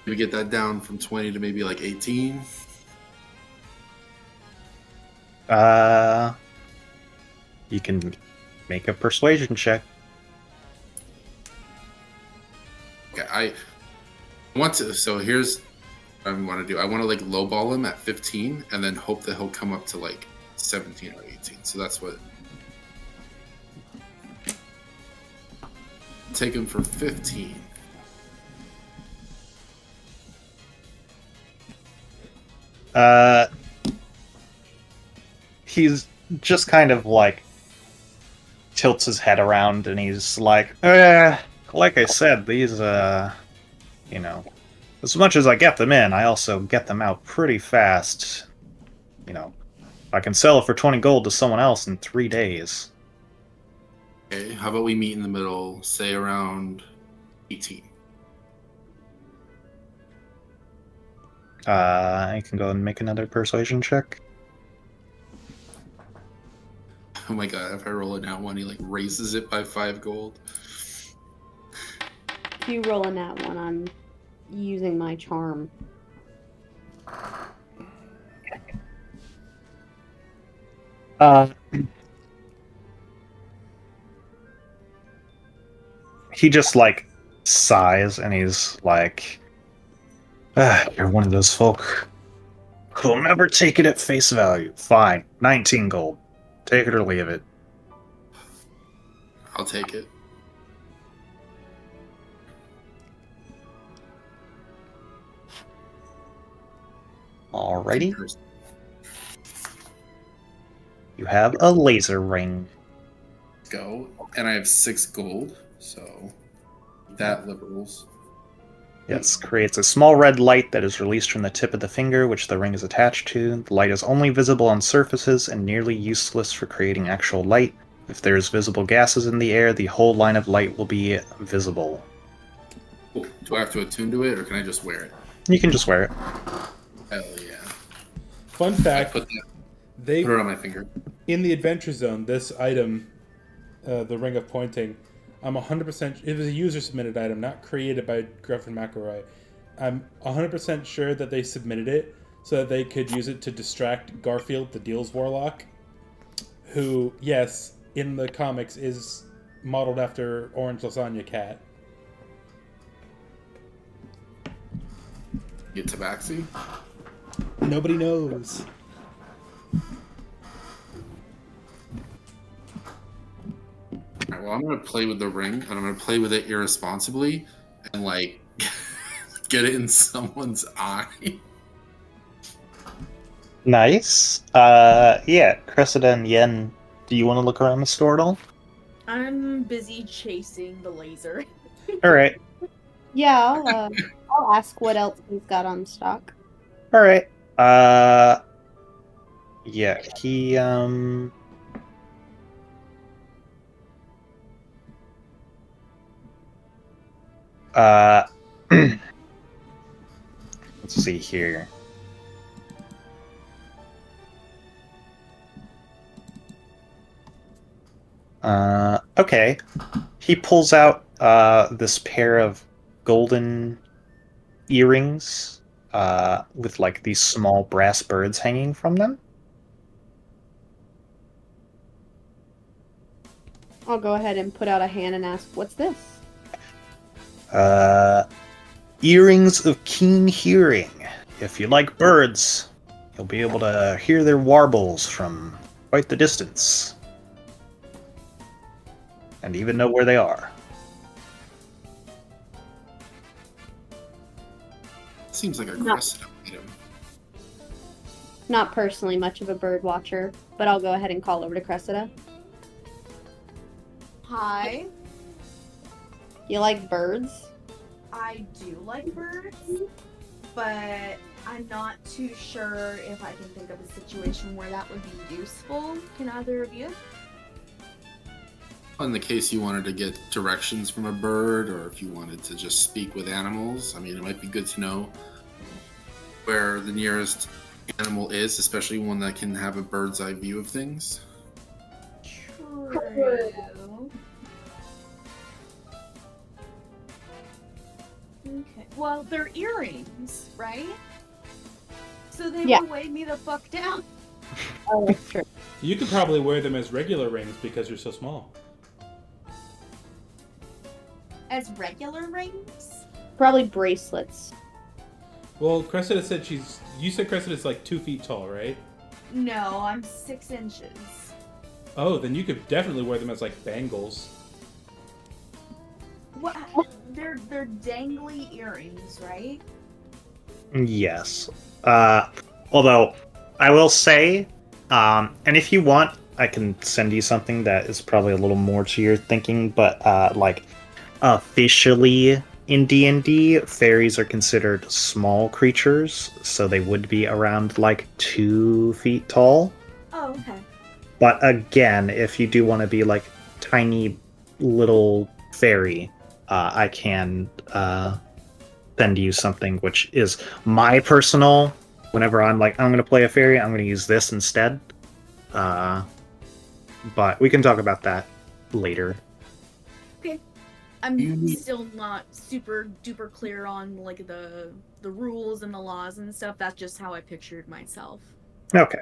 maybe get that down from 20 to maybe like 18? You can make a persuasion check. Okay, I want to. So here's what I want to do. I want to like lowball him at 15, and then hope that he'll come up to like 17 or 18. So that's what. Take him for 15. He's just kind of like tilts his head around and he's like, like I said, these, you know, as much as I get them in, I also get them out pretty fast. You know, I can sell it for 20 gold to someone else in 3 days. Okay, how about we meet in the middle, say around 18? I can go and make another persuasion check. Oh my god, if I roll it now one, he like raises it by 5 gold. If you roll in that one, I'm using my charm. He just like sighs and he's like, you're one of those folk who'll never take it at face value. Fine, 19 gold. Take it or leave it. I'll take it. Alrighty. You have a laser ring. Go. And I have 6 gold, so that liberals. Yes, creates a small red light that is released from the tip of the finger, which the ring is attached to. The light is only visible on surfaces and nearly useless for creating actual light. If there is visible gases in the air, the whole line of light will be visible. Cool. Do I have to attune to it, or can I just wear it? You can just wear it. Hell yeah. Fun I fact: put they it on my finger. in the Adventure Zone, this item, the Ring of Pointing, I'm 100%. It was a user submitted item, not created by Griffin McElroy. I'm 100% sure that they submitted it so that they could use it to distract Garfield, the Deals Warlock, who, yes, in the comics is modeled after Orange Lasagna Cat. Get Tabaxi. Nobody knows. Alright, well, I'm gonna play with the ring, and I'm gonna play with it irresponsibly, and like get it in someone's eye. Nice. Yeah, Cressida and Yen, do you want to look around the store at all? I'm busy chasing the laser. Alright. Yeah, I'll ask what else he's got on stock. Alright. Yeah, he, let's see here. Okay. He pulls out this pair of golden earrings with like these small brass birds hanging from them. I'll go ahead and put out a hand and ask, what's this? Earrings of keen hearing. If you like birds, you'll be able to hear their warbles from quite the distance. And even know where they are. Seems like a No. Cressida item. Not personally much of a bird watcher, but I'll go ahead and call over to Cressida. Hi, You like birds? I do like birds, but I'm not too sure if I can think of a situation where that would be useful. Can either of you? In the case you wanted to get directions from a bird, or if you wanted to just speak with animals, I mean, it might be good to know where the nearest animal is, especially one that can have a bird's eye view of things. True. Okay. Well, they're earrings, right? So they Yeah. will weigh me the fuck down. Oh, that's true. You could probably wear them as regular rings because you're so small. As regular rings? Probably bracelets. Well, Cressida said you said Cressida's like 2 feet tall, right? No, I'm 6 inches. Oh, then you could definitely wear them as like bangles. What? They're dangly earrings, right? Yes. Although, I will say, and if you want, I can send you something that is probably a little more to your thinking, but, like, Officially in D&D, fairies are considered small creatures, so they would be around like 2 feet tall. Oh, okay. But again, if you do want to be like tiny little fairy, I can send you something which is my personal. Whenever I'm like, I'm going to play a fairy, I'm going to use this instead. But we can talk about that later. I'm You- still not super duper clear on like the rules and the laws and stuff. That's just how I pictured myself. Okay.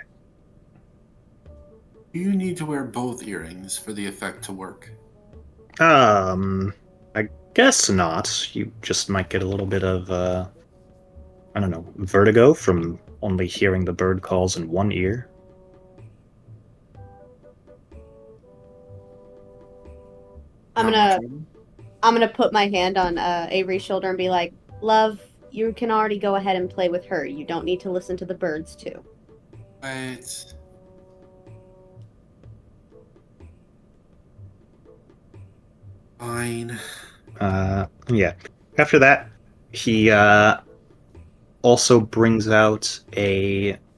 You need to wear both earrings for the effect to work. I guess not. You just might get a little bit of, I don't know, vertigo from only hearing the bird calls in one ear. I'm Not gonna much more. I'm gonna put my hand on Avery's shoulder and be like, "Love, you can already go ahead and play with her. You don't need to listen to the birds too." But fine. Yeah. After that, he also brings out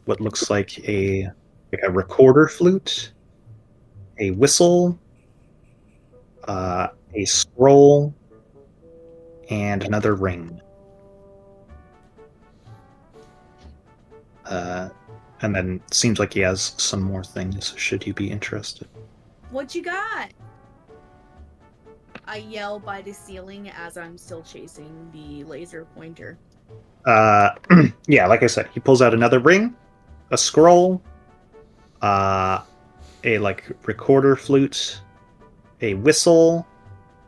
what looks like a recorder flute, a whistle, a scroll, and another ring. And then it seems like he has some more things, should you be interested. What you got? I yell by the ceiling as I'm still chasing the laser pointer. Yeah, like I said, he pulls out another ring, a scroll, a like recorder flute, a whistle,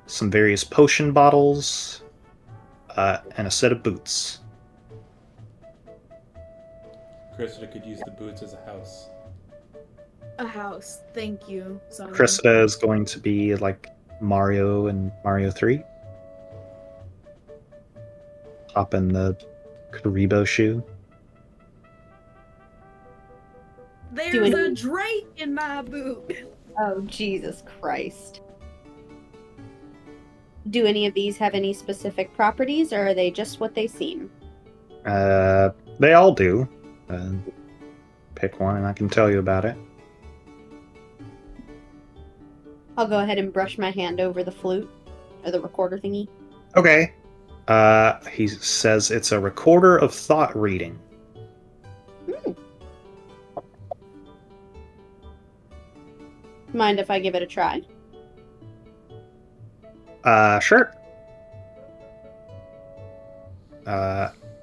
some various potion bottles, and a set of boots. Cressida could use the boots as a house. A house. Thank you. Sorry. Cressida is going to be like Mario and Mario 3. Hop in the Karibo shoe. There's a drake in my boot. Oh, Jesus Christ. Do any of these have any specific properties, or are they just what they seem? They all do. Pick one and I can tell you about it. I'll go ahead and brush my hand over the flute, or the recorder thingy. Okay. He says it's a recorder of thought reading. Mind if I give it a try? Sure.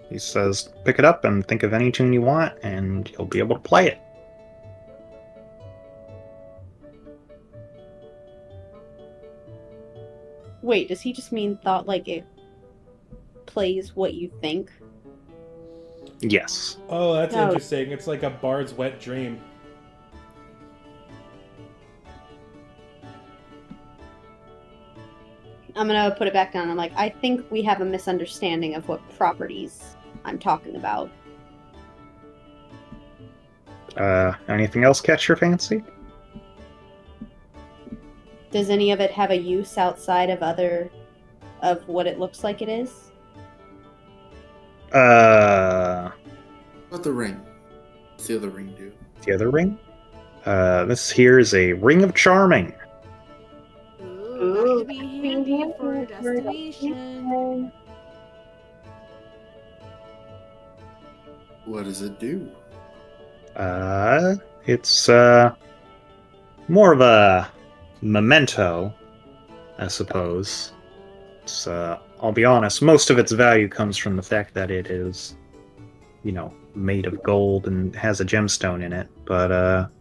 He says, pick it up and think of any tune you want, and you'll be able to play it. Wait, does he just mean thought like it plays what you think? Yes. Oh, that's No. interesting. It's like a bard's wet dream. I'm gonna put it back down. I'm like, I think we have a misunderstanding of what properties I'm talking about. Anything else catch your fancy? Does any of it have a use outside of what it looks like it is? What about the ring? What's the other ring do? The other ring? This here is a ring of charming. Ooh, that could be handy for a destination. What does it do? It's more of a memento, I suppose. It's, I'll be honest, most of its value comes from the fact that it is, made of gold and has a gemstone in it. But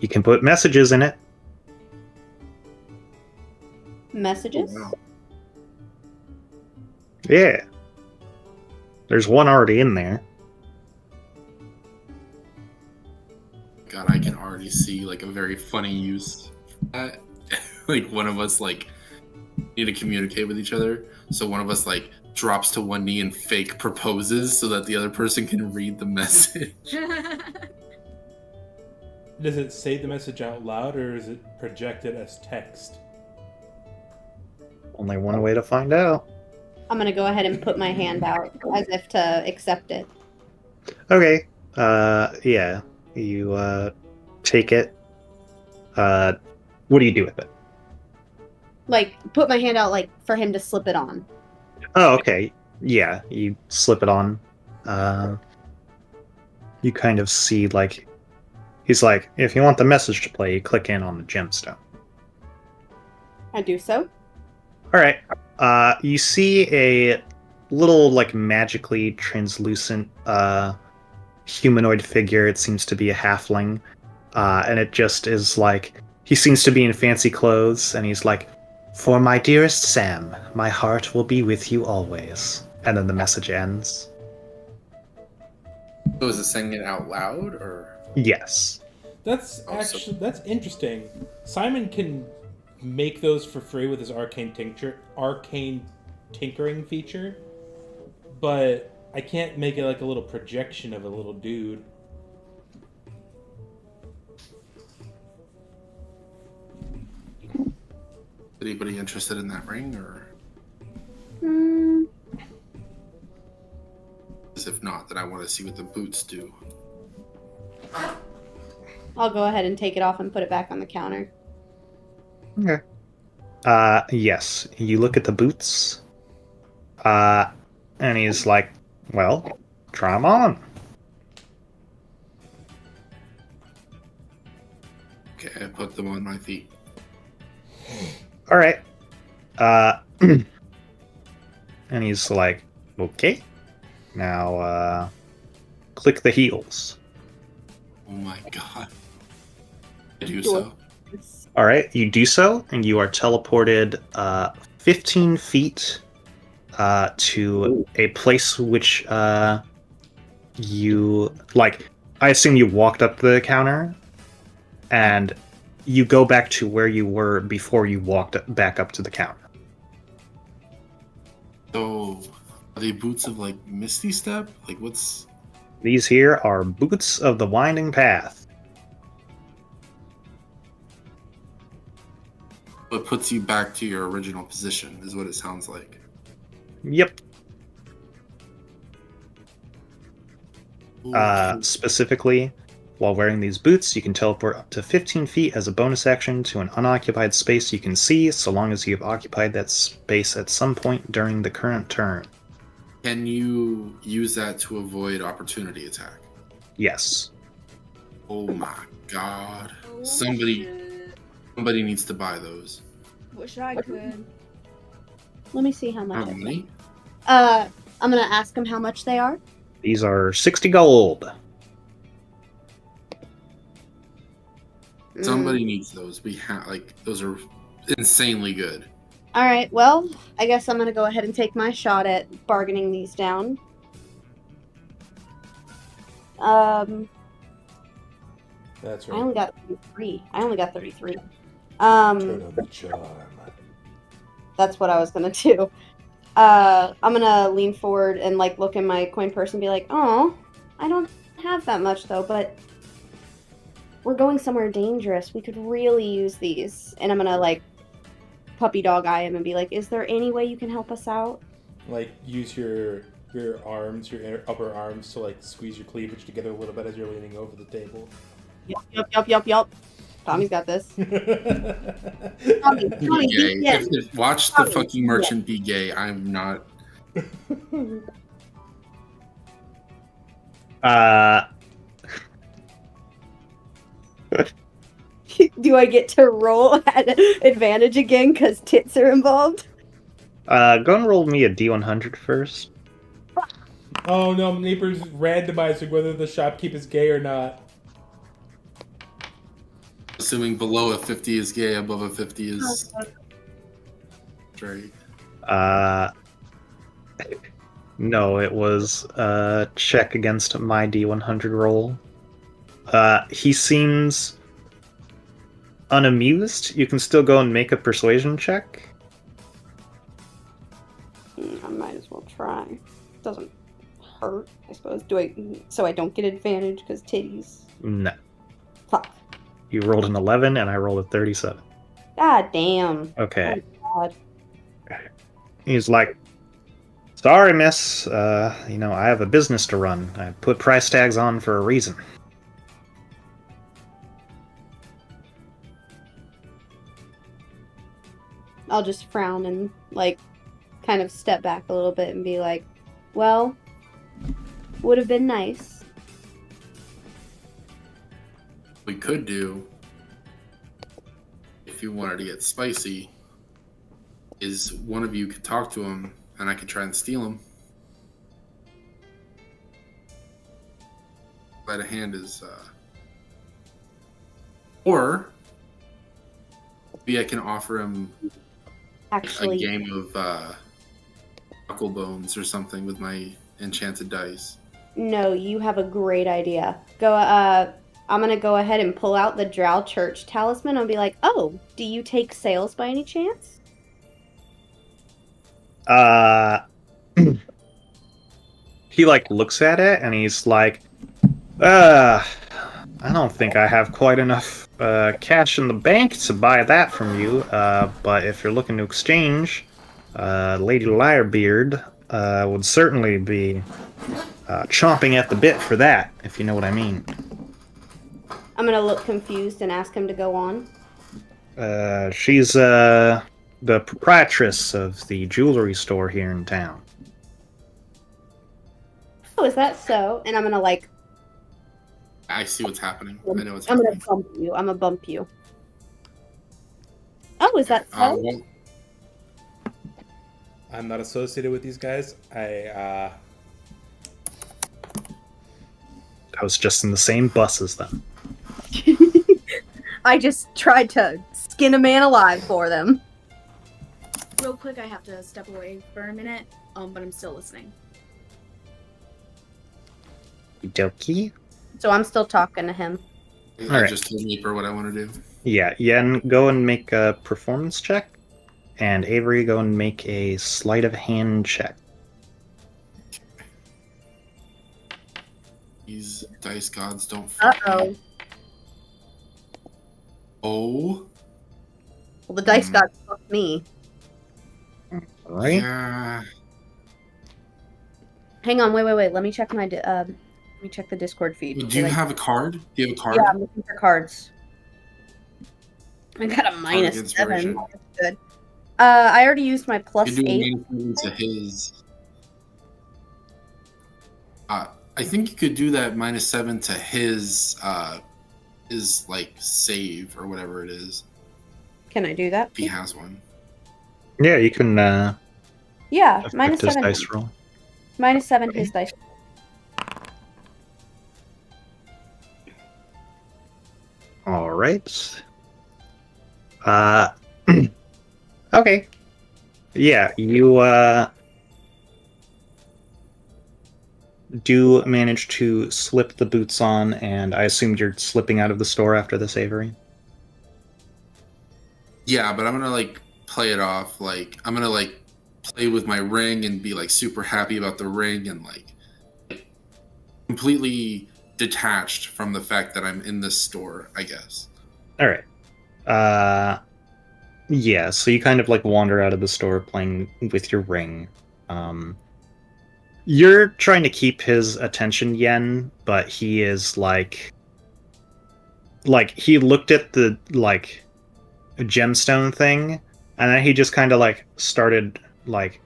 you can put messages in it. Messages? Wow. Yeah. There's one already in there. God, I can already see like a very funny use for that. Like one of us like need to communicate with each other, so one of us like drops to one knee and fake proposes so that the other person can read the message. Does it say the message out loud, or is it projected as text? Only one way to find out. I'm gonna go ahead and put my hand out as if to accept it. Okay. Yeah. You take it. What do you do with it? Like, put my hand out, like, for him to slip it on. Oh, okay. Yeah, you slip it on. You kind of see, like, he's like, if you want the message to play, you click in on the gemstone. I do so. Alright. You see a little, like, magically translucent, humanoid figure. It seems to be a halfling. And it just is like, he seems to be in fancy clothes, and he's like, "For my dearest Sam, my heart will be with you always." And then the message ends. So is it saying it out loud, or? Yes. That's actually that's interesting. Simon can make those for free with his arcane tinkering feature, but I can't make it like a little projection of a little dude. Anybody interested in that ring, or? Because if not, then I want to see what the boots do. I'll go ahead and take it off and put it back on the counter. Okay. Yes. You look at the boots. And he's like, "Well, try them on." Okay, I put them on my feet. Alright. And he's like, "Okay. Now, click the heels." Oh my god. I do so. Alright, you do so, and you are teleported 15 feet to a place which you, like, I assume you walked up the counter, and you go back to where you were before you walked back up to the counter. So, are they boots of, like, Misty Step? Like, what's... These here are boots of the winding path. What puts you back to your original position, is what it sounds like. Yep. Okay. Specifically, while wearing these boots, you can teleport up to 15 feet as a bonus action to an unoccupied space you can see, so long as you have occupied that space at some point during the current turn. Can you use that to avoid opportunity attack? Yes. Oh my god. Oh, Somebody shit. needs to buy those. Wish I could. Let me see how How much. many? I'm gonna ask him how much they are. These are 60 gold. Somebody needs those. We have, like, those are insanely good. All right. Well, I guess I'm gonna go ahead and take my shot at bargaining these down. That's I right. only got 33. Turn on the charm. That's what I was gonna do. I'm gonna lean forward and like look in my coin purse and be like, "Oh, I don't have that much though, but we're going somewhere dangerous. We could really use these." And I'm gonna like puppy dog eye him and be like, "Is there any way you can help us out?" Like use your arms, your upper arms to like squeeze your cleavage together a little bit as you're leaning over the table. Yup. Tommy's got this. Tommy, Be gay. yes. Watch the fucking merchant be gay. I'm not. Do I get to roll at advantage again because tits are involved? Go and roll me a D100 first. Oh no, neighbors randomizing whether the shopkeep is gay or not. Assuming below a 50 is gay, above a 50 is straight. No, it was a check against my D100 roll. He seems unamused. You can still go and make a persuasion check. I might as well try. Doesn't hurt, I suppose. So I don't get advantage because titties? No. Fuck. You rolled an 11 and I rolled a 37. God damn. Okay. Oh, God. He's like, sorry, miss. I have a business to run. I put price tags on for a reason. I'll just frown and, like, kind of step back a little bit and be like, well, would have been nice. We could do, if you wanted to get spicy, is one of you could talk to him and I could try and steal him. Sleight of hand is, or maybe I can offer him Actually, a game of knuckle bones or something with my enchanted dice. no, you have a great idea. I'm gonna go ahead and pull out the Drow Church talisman and be like, oh, do you take sales by any chance? He like looks at it and he's like, I don't think I have quite enough cash in the bank to buy that from you. But if you're looking to exchange, Lady Lyrebeard would certainly be chomping at the bit for that, if you know what I mean. I'm gonna look confused and ask him to go on. She's the proprietress of the jewelry store here in town. Oh, is that so? And I'm gonna like, I see what's happening. I know what's I'm gonna happening. bump you. I'm gonna bump you. Oh, is that so? Well, I'm not associated with these guys. I was just in the same bus as them. I just tried to skin a man alive for them. Real quick, I have to step away for a minute, but I'm still listening. Dokie. So I'm still talking to him. I Alright. just told Reaper what I want to do. Yeah, Yen, go and make a performance check. And Avery, go and make a sleight of hand check. These dice gods don't fuck Uh-oh. me. Oh? Well, the dice got fucked me. Alright. Yeah. Hang on, wait. Let me check my let me check the Discord feed. Do you have a card? Do you have a card? Yeah, I'm looking for cards. I got a minus inspiration. 7. That's good. I already used my plus You do 8. a minus to his. I think you could do that -7 to his like save or whatever it is. Can I do that? If he has one. Yeah, you can Yeah, affect minus his 7. dice roll. Minus 7 his dice. Alright. Okay. Yeah, you do manage to slip the boots on, and I assumed you're slipping out of the store after this, Avery. Yeah, but I'm gonna like play it off. Like I'm gonna like play with my ring and be like super happy about the ring and like completely detached from the fact that I'm in this store, I guess. Alright. Yeah, so you kind of like wander out of the store playing with your ring. You're trying to keep his attention, Yen, but he is like he looked at the like gemstone thing, and then he just kind of like started like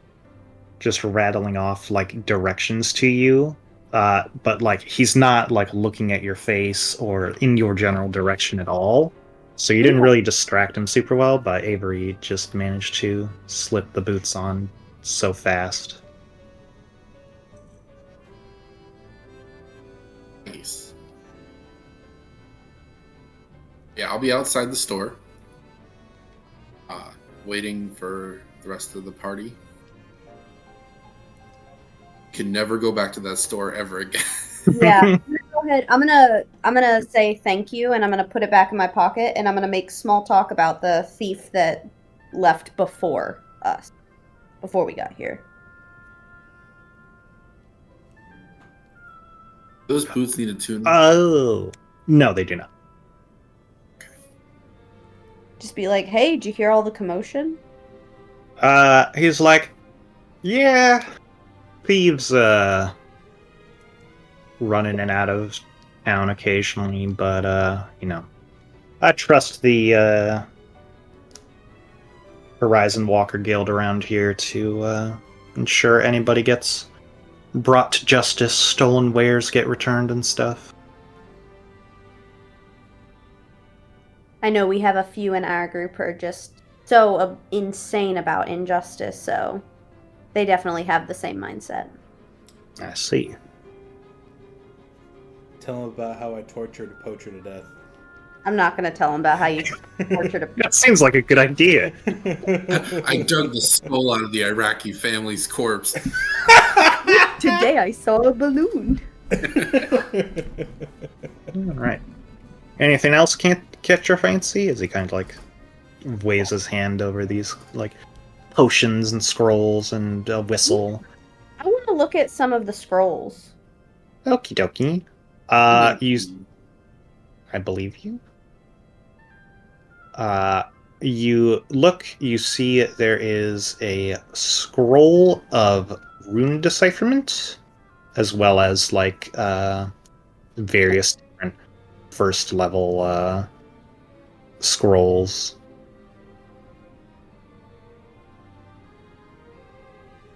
just rattling off like directions to you. But like he's not like looking at your face or in your general direction at all. So you didn't really distract him super well, but Avery just managed to slip the boots on so fast. Nice. Yeah, I'll be outside the store, waiting for the rest of the party. Can never go back to that store ever again. Yeah. Go ahead. I'm gonna say thank you, and I'm gonna put it back in my pocket, and I'm gonna make small talk about the thief that left before us, before we got here. Those boots need a tune. Oh, no, they do not. Just be like, hey, did you hear all the commotion? He's like, Yeah, thieves run in and out of town occasionally, but I trust the Horizon Walker Guild around here to ensure anybody gets brought to justice, stolen wares get returned and stuff. I know we have a few in our group who are just so insane about injustice, so they definitely have the same mindset. I see. Tell him about how I tortured a poacher to death. I'm not going to tell them about how you tortured a That seems like a good idea. I dug the skull out of the Iraqi family's corpse. Today I saw a balloon. All right. Anything else can't catch your fancy? As he kind of like waves his hand over these like potions and scrolls and a whistle. I want to look at some of the scrolls. Okie dokie. I believe you. You look, you see there is a scroll of rune decipherment, as well as like various different first level scrolls.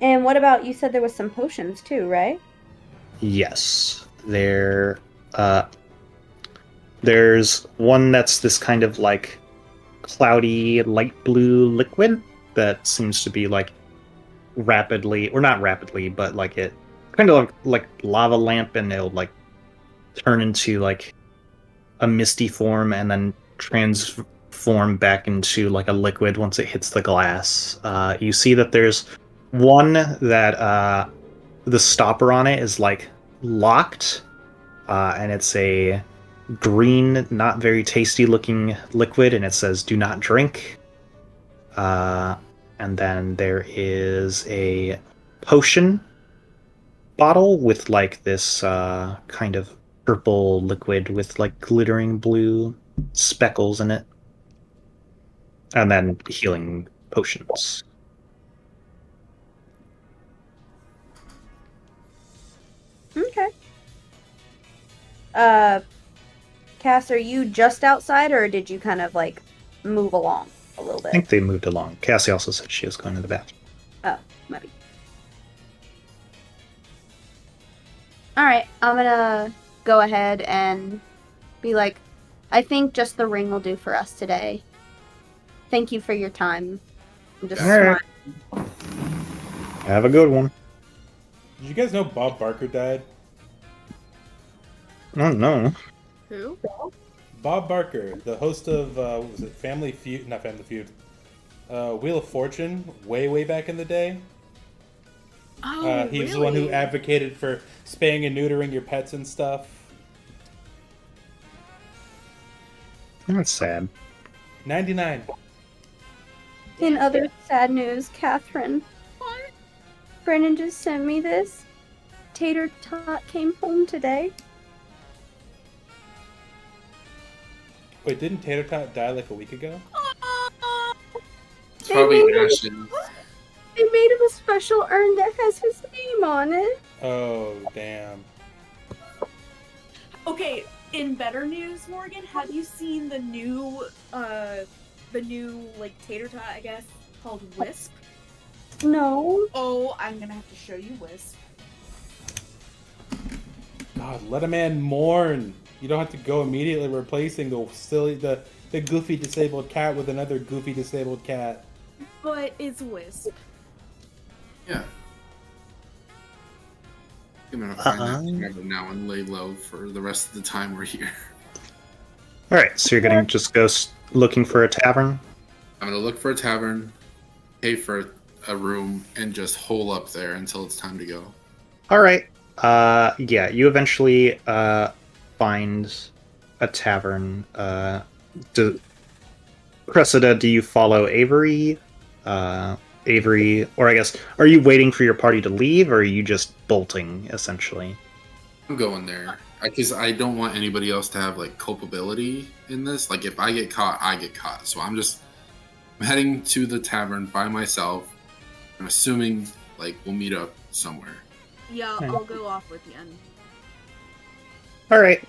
And what about, you said there was some potions too, right? Yes, there's one that's this kind of like cloudy light blue liquid that seems to be like rapidly, or not rapidly, but like it kind of like lava lamp, and it'll like turn into like a misty form and then transform back into like a liquid once it hits the glass. You see that there's one that the stopper on it is like locked, and it's a green, not very tasty looking liquid, and it says do not drink. And then there is a potion bottle with like this kind of purple liquid with like glittering blue speckles in it, and then healing potions. Okay. Cass, are you just outside, or did you kind of like move along a little I bit? think they moved along. Cassie also said she was going to the bathroom. Oh, maybe. Alright, I'm gonna go ahead and be like, I think just the ring will do for us today. Thank you for your time. I'm just All right. smart. Have a good one. Did you guys know Bob Barker died? Oh no. Who? Bob Barker, the host of what was it, Family Feud? Not Family Feud. Wheel of Fortune, way back in the day. Oh, He was the one who advocated for spaying and neutering your pets and stuff. That's sad. 99. In other sad news, Catherine. What? Brennan just sent me this. Tater Tot came home today. Wait, didn't Tater Tot die like a week ago? It's probably They made him- Ashton. They made him a special urn that has his name on it. Oh, damn. Okay, in better news, Morgan, have you seen the new like tater tot, I guess, called Wisp? No. Oh, I'm gonna have to show you Wisp. God, let a man mourn. You don't have to go immediately replacing the goofy disabled cat with another goofy disabled cat. But it's Wisp. Yeah. I'm gonna find that together now and lay low for the rest of the time we're here. All right, so you're gonna just go looking for a tavern. I'm gonna look for a tavern, pay for a room, and just hole up there until it's time to go. All right. Yeah, you eventually find a tavern. Cressida, do you follow Avery? Avery, or I guess, are you waiting for your party to leave, or are you just bolting, essentially? I'm going there because I don't want anybody else to have like culpability in this. Like if I get caught, I get caught. So I'm heading to the tavern by myself. I'm assuming Like, we'll meet up somewhere. Yeah, Okay. I'll go off with you. All right.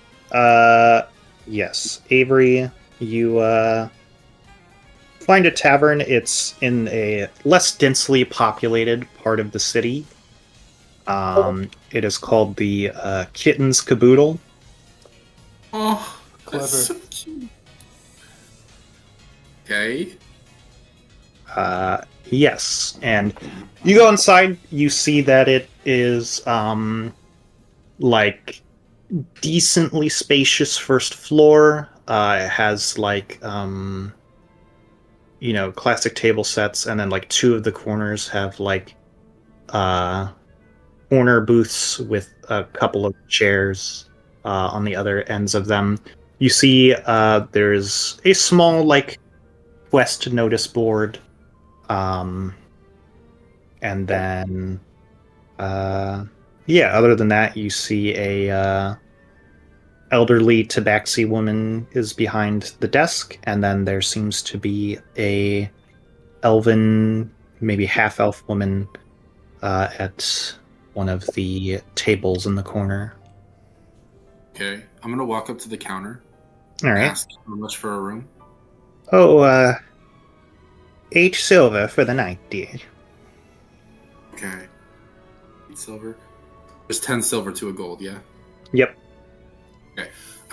Yes, Avery, you find a tavern. It's in a less densely populated part of the city. It is called the Kitten's Caboodle. Oh, Clever. that's so cute. Okay. Yes, and you go inside. You see that it is like decently spacious first floor. It has like classic table sets, and then like two of the corners have like uh corner booths with a couple of chairs on the other ends of them. You see there's a small like quest notice board, um and then yeah, other than that you see a elderly tabaxi woman is behind the desk, and then there seems to be a elven, maybe half elf woman at one of the tables in the corner. Okay. I'm gonna walk up to the counter. All right. Ask how much for a room. Oh, 8 silver for the night, dear. Okay. 8 silver. There's 10 silver to a gold, yeah? Yep. Okay.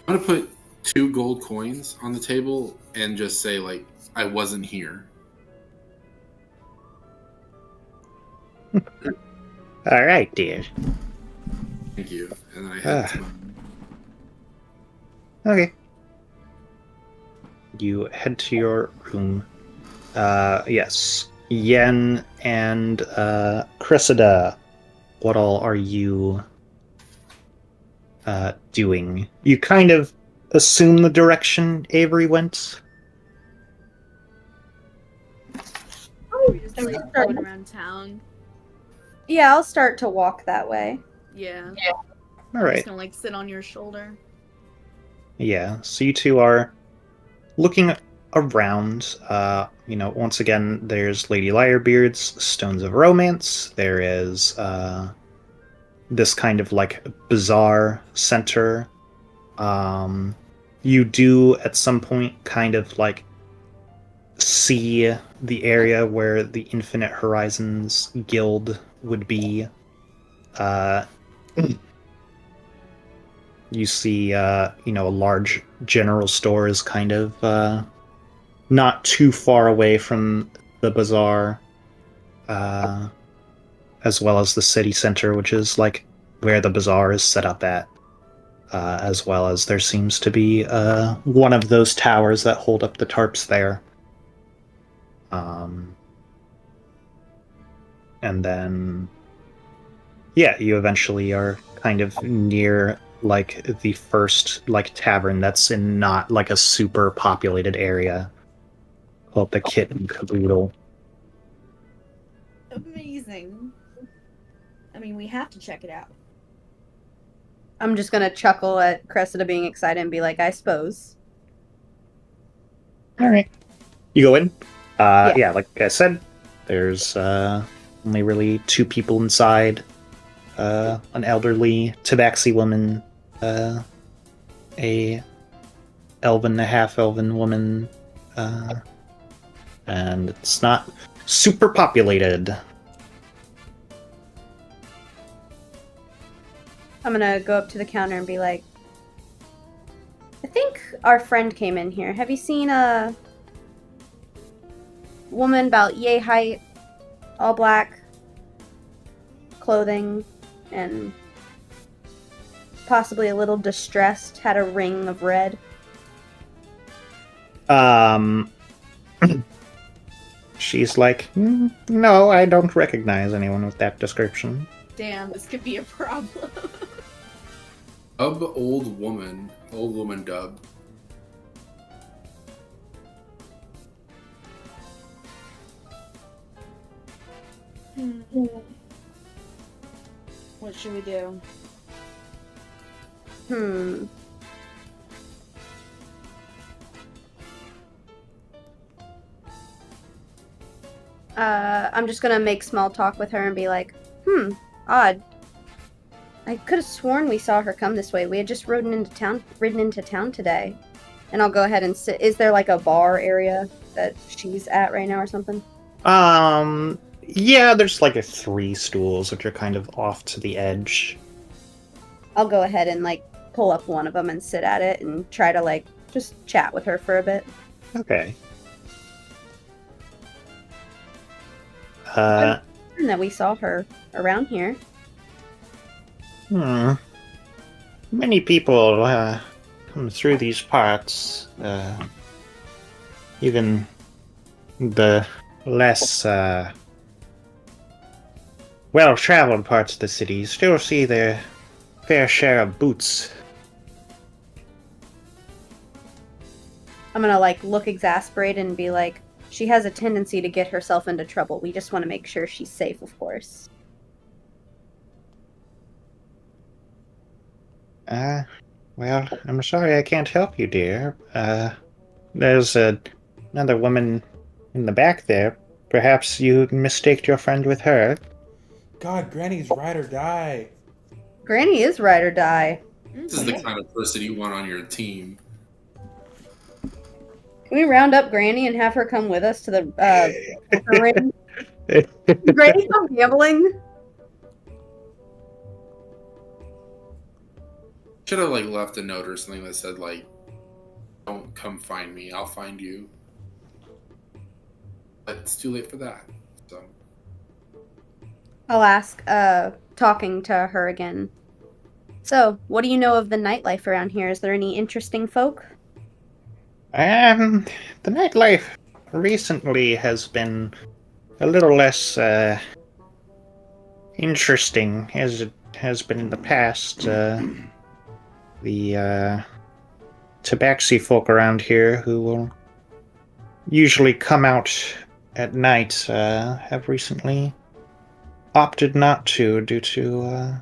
I'm gonna put 2 gold coins on the table and just say, like, I wasn't here. All right, dear. Thank you. And then I head to my... Okay. You head to your room. Yes. Yen and Cressida, what all are you doing? You kind of assume the direction Avery went. We just like going around town. Yeah, I'll start to walk that way. Yeah. All I'm right. just gonna like sit on your shoulder. Yeah, so you two are looking around. Once again, there's Lady Lyrebeard's Stones of Romance. There is this kind of like bizarre center. You do at some point kind of like see the area where the Infinite Horizons Guild would be. You see, a large general store is kind of not too far away from the bazaar, as well as the city center, which is like where the bazaar is set up at, as well as there seems to be one of those towers that hold up the tarps there. And then, yeah, you eventually are kind of near like the first like tavern that's in not like a super populated area, called the Kitten Caboodle. Amazing. I mean, we have to check it out. I'm just gonna chuckle at Cressida being excited and be like, I suppose. All right, you go in. Yeah. Yeah, like I said, there's only really 2 people inside. An elderly tabaxi woman, a elven, a half-elven woman, and it's not super populated. I'm gonna go up to the counter and be like, I think our friend came in here. Have you seen a woman about yay height, all black clothing, and possibly a little distressed, had a ring of red? She's like, no, I don't recognize anyone with that description. Damn, this could be a problem. Dub old woman dub. What should we do? I'm just gonna make small talk with her and be like, odd. I could have sworn we saw her come this way. We had just ridden into town today. And I'll go ahead and sit. Is there like a bar area that she's at right now or something? Yeah, there's like 3 stools which are kind of off to the edge. I'll go ahead and like pull up one of them and sit at it and try to like just chat with her for a bit. Okay. And that we saw her around here. Many people come through these parts. Even the less well-traveled parts of the city still see their fair share of boots. I'm gonna like look exasperated and be like, she has a tendency to get herself into trouble. We just want to make sure she's safe, of course. Well, I'm sorry I can't help you, dear. There's another woman in the back there. Perhaps you mistaked your friend with her. God, Granny's ride or die. Granny is ride or die. This is the kind of person you want on your team. Can we round up Granny and have her come with us to the poker ring? Granny come gambling? Should have like left a note or something that said like, "Don't come find me. I'll find you." But it's too late for that. So I'll ask, talking to her again. So, what do you know of the nightlife around here? Is there any interesting folk? The nightlife recently has been a little less interesting as it has been in the past. The tabaxi folk around here who will usually come out at night have recently opted not to due to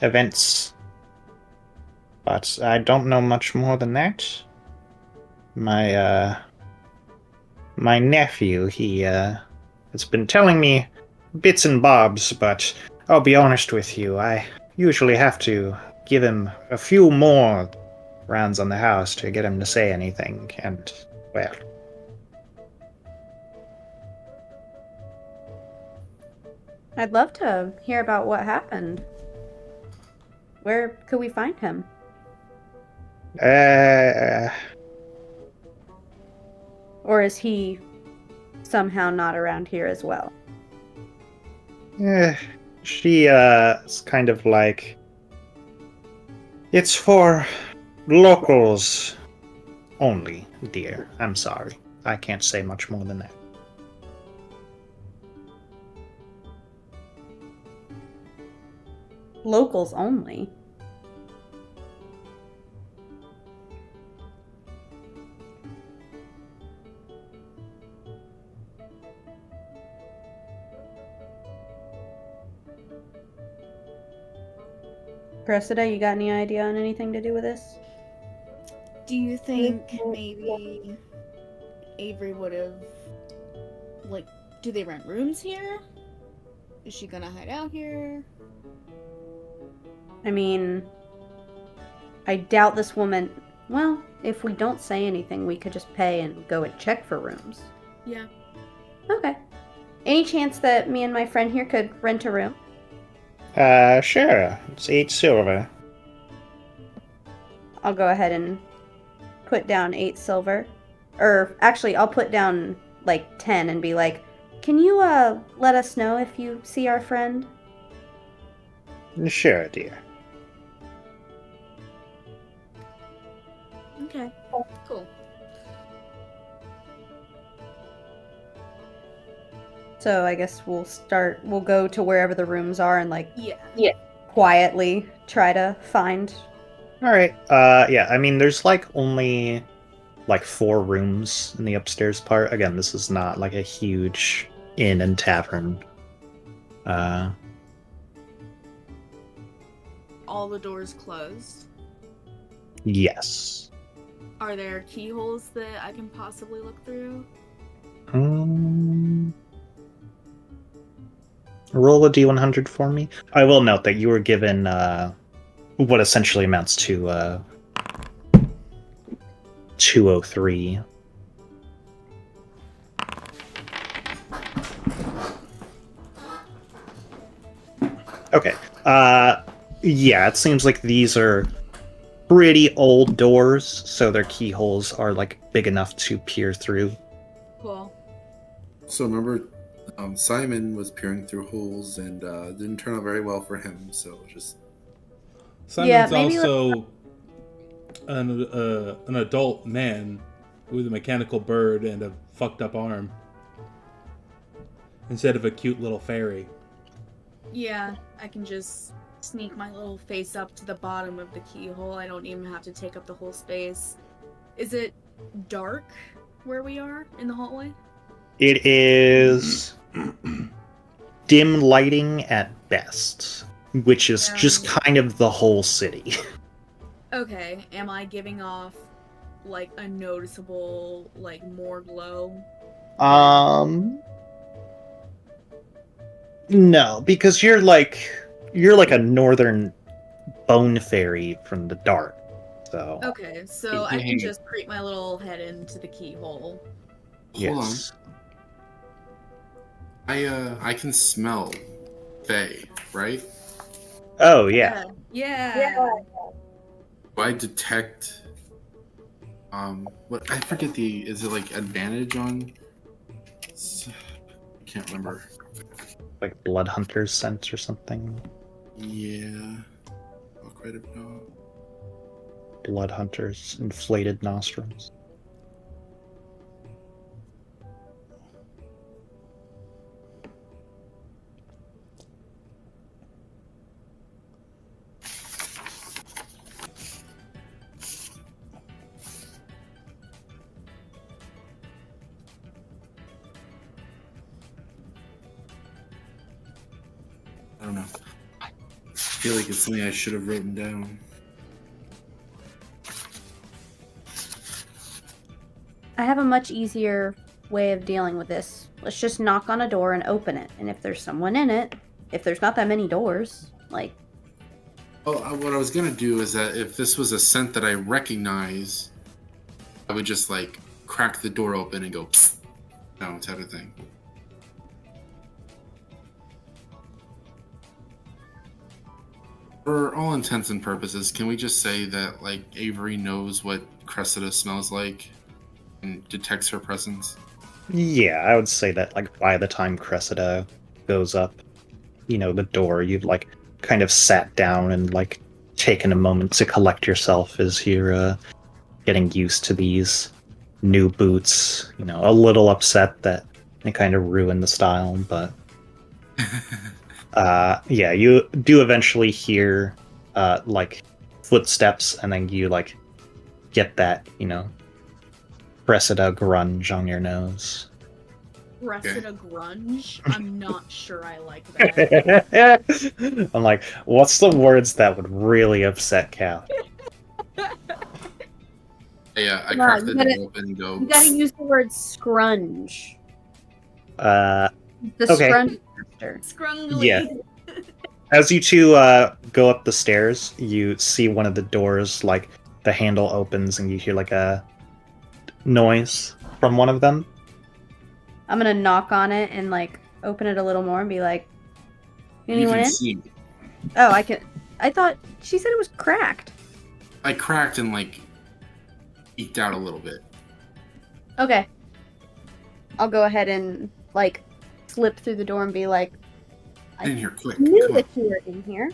events. But I don't know much more than that. My nephew, he has been telling me bits and bobs, but I'll be honest with you, I usually have to give him a few more rounds on the house to get him to say anything, and, well... I'd love to hear about what happened. Where could we find him? Or is he somehow not around here as well? She is kind of like... It's for locals only, dear. I'm sorry. I can't say much more than that. Locals only? Cressida, you got any idea on anything to do with this? Do you think maybe Avery would have, like, do they rent rooms here? Is she gonna hide out here? I mean, I doubt this woman... Well, if we don't say anything, we could just pay and go and check for rooms. Yeah. Okay. Any chance that me and my friend here could rent a room? Sure. It's 8 silver. I'll go ahead and put down 8 silver. Or, actually, I'll put down, like, 10 and be like, can you, let us know if you see our friend? Sure, dear. Okay. Cool. So I guess we'll go to wherever the rooms are and, like, Yeah. quietly try to find... Alright, yeah, I mean, there's, like, only, like, 4 rooms in the upstairs part. Again, this is not, like, a huge inn and tavern. All the doors closed. Yes. Are there keyholes that I can possibly look through? roll a d100 for me. I will note that you were given what essentially amounts to 203. Okay. Yeah, it seems like these are pretty old doors, so their keyholes are like big enough to peer through. Cool. So remember, Simon was peering through holes and didn't turn out very well for him. So just Simon's maybe also an adult man with a mechanical bird and a fucked up arm instead of a cute little fairy. Yeah, I can just sneak my little face up to the bottom of the keyhole. I don't even have to take up the whole space. Is it dark where we are in the hallway? It is dim lighting at best, which is just kind of the whole city. Okay, am I giving off like a noticeable, like more glow? No, because you're like a northern bone fairy from the dark. So Okay, so I can just creep my little head into the keyhole. yes. I can smell Faye, right? Oh yeah. Yeah. Do I detect what I forget is it like advantage on? I can't remember. Like blood hunter's scent or something. Yeah. Oh, quite a no. Blood hunter's inflated nostrils. I don't know. I feel like it's something I should have written down. I have a much easier way of dealing with this. Let's just knock on a door and open it. And if there's someone in it, if there's not that many doors, like... Oh, what I was gonna do is that if this was a scent that I recognize, I would just like crack the door open and go down type of thing. For all intents and purposes, can we just say that like Avery knows what Cressida smells like and detects her presence? Yeah, I would say that like by the time Cressida goes up, the door, you've like kind of sat down and like taken a moment to collect yourself as you're getting used to these new boots. A little upset that they kind of ruined the style, but yeah, you do eventually hear like footsteps, and then you like get that Cressida grunge on your nose. Cressida grunge? I'm not sure I like that. I'm like, what's the words that would really upset Cal? Yeah, I No, crack you the gotta- door open and go. You gotta use the word scrunge. Uh, The Okay. scrunge master. Scrungly. Yeah. As you two go up the stairs, you see one of the doors, like the handle opens, and you hear like a noise from one of them. I'm gonna knock on it and like open it a little more and be like, You anyone can in? see. Oh, I thought she said it was cracked. I cracked and like eked out a little bit. Okay. I'll go ahead and like slip through the door and be like, In here, quick. knew Come on. that you were in here.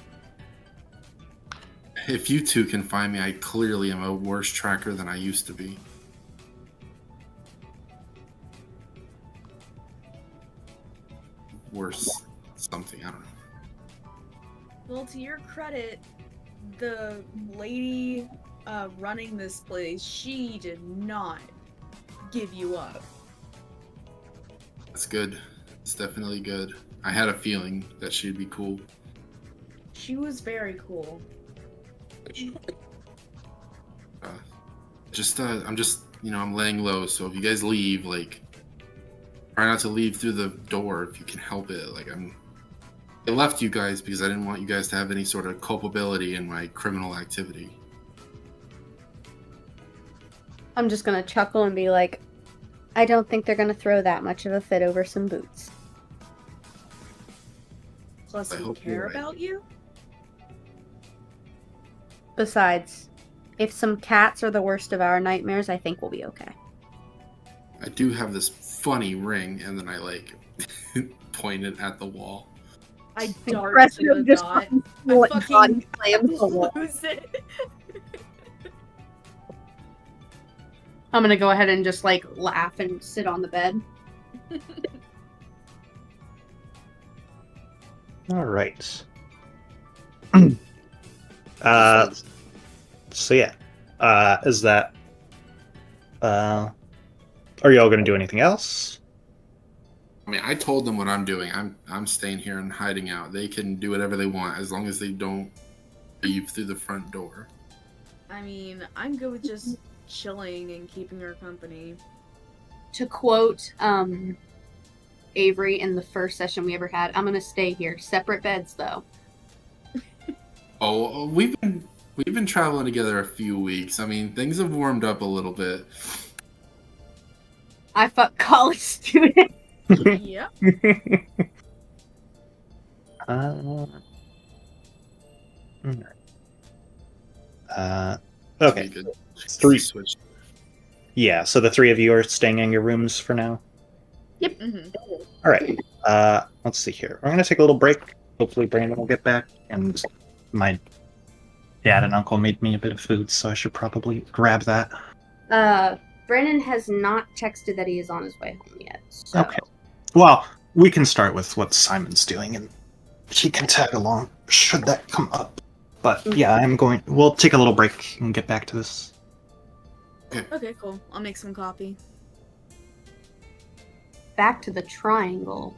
If you two can find me, I clearly am a worse tracker than I used to be. Worse something, I don't know. Well, to your credit, the lady running this place, she did not give you up. That's good. It's definitely good. I had a feeling that she'd be cool. She was very cool. I'm just, I'm laying low. So if you guys leave, like, try not to leave through the door if you can help it. Like, I'm I left you guys because I didn't want you guys to have any sort of culpability in my criminal activity. I'm just gonna chuckle and be like, I don't think they're gonna throw that much of a fit over some boots. Plus, I we hope you're care right. about you. Besides, if some cats are the worst of our nightmares, I think we'll be okay. I do have this funny ring, and then I like point it at the wall. I dart Rest to of the just dot. what I fucking body slams the wall. lose it. I'm gonna go ahead and just like laugh and sit on the bed. All right. So yeah, is that? Are you all gonna do anything else? I mean, I told them what I'm doing. I'm staying here and hiding out. They can do whatever they want as long as they don't leave through the front door. I mean, I'm good with just chilling and keeping her company. To quote Avery in the first session we ever had, I'm gonna stay here. Separate beds though. Oh, we've been traveling together a few weeks. I mean, things have warmed up a little bit. I fuck college student. Yep. Okay. We could Three. switch. Yeah, so the three of you are staying in your rooms for now. Mm-hmm. All right. Let's see here. I'm gonna take a little break. Hopefully, Brandon will get back, and my dad and uncle made me a bit of food, so I should probably grab that. Brandon has not texted that he is on his way home yet. So. Okay. Well, we can start with what Simon's doing, and he can tag along should that come up. But yeah, we'll take a little break and get back to this. Okay, cool. I'll make some coffee. Back to the triangle.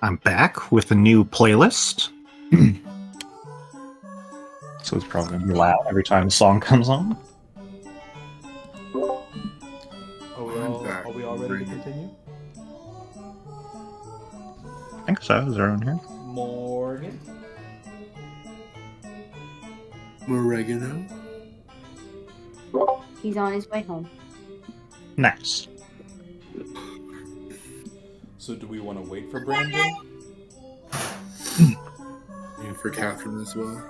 I'm back with a new playlist. So it's probably going to be loud every time the song comes on. Are we all ready to continue? I think so. Is everyone here? Morgan? Oregano. He's on his way home. Nice. So do we want to wait for Brandon? And for Catherine as well.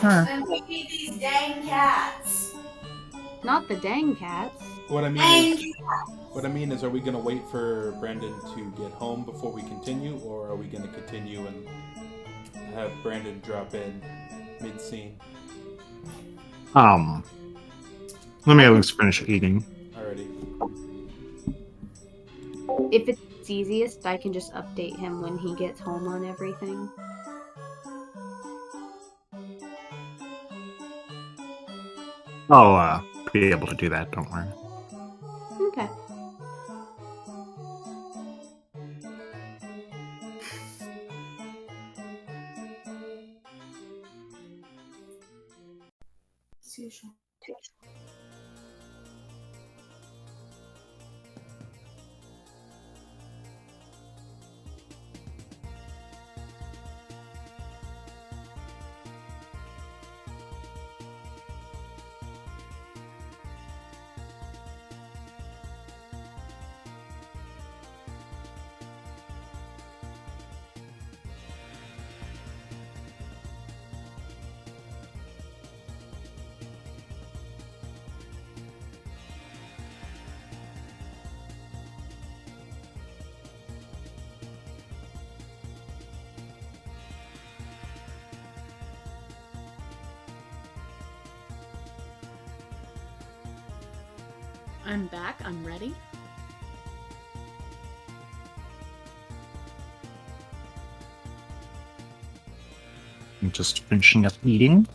And we need these dang cats. Not the dang cats. What I mean is, are we gonna wait for Brandon to get home before we continue, or are we gonna continue and have Brandon drop in mid-scene? Let me at least finish eating. Alrighty. If it's easiest, I can just update him when he gets home on everything. I'll be able to do that, don't worry. Okay. I'm back. I'm ready. I'm just finishing up eating.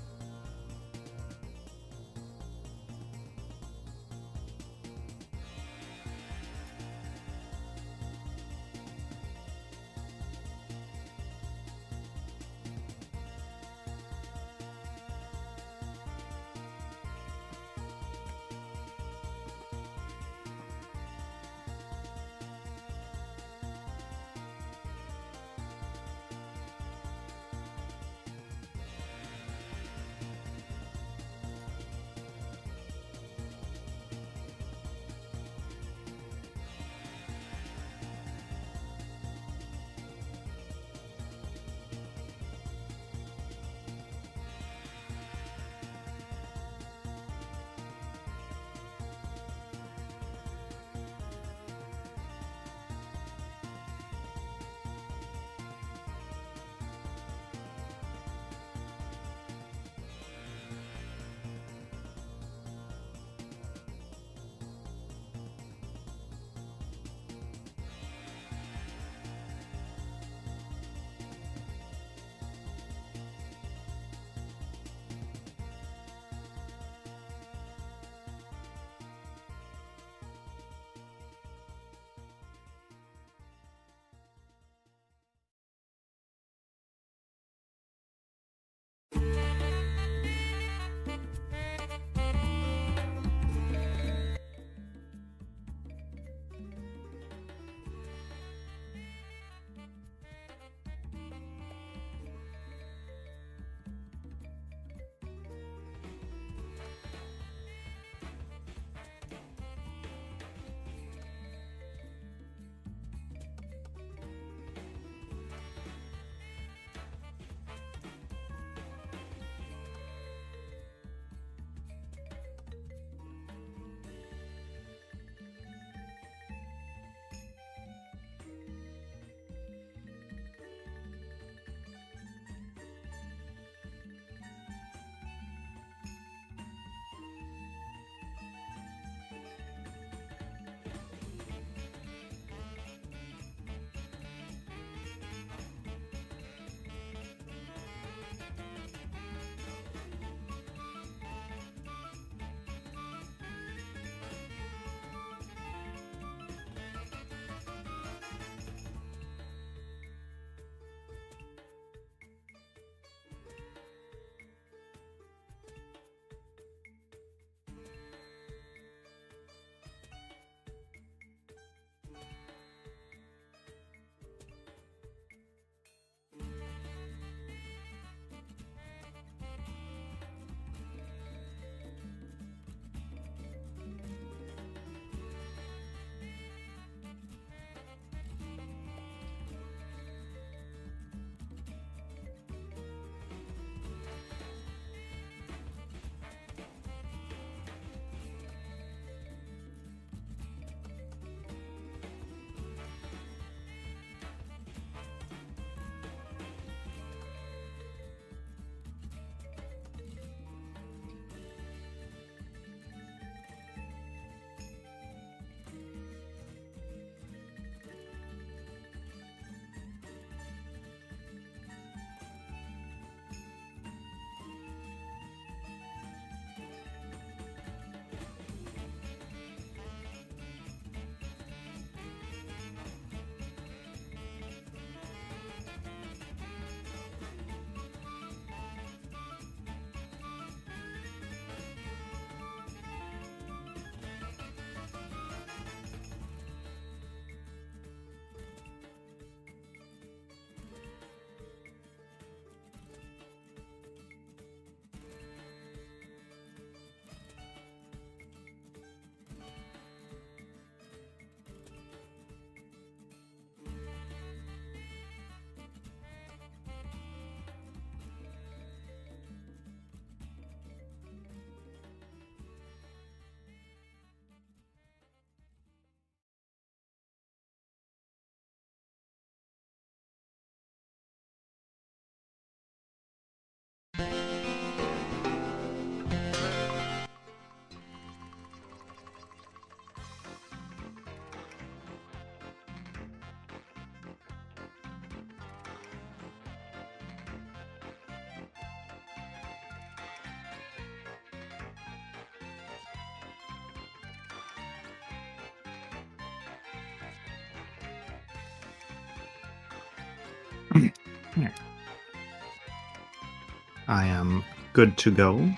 I am good to go.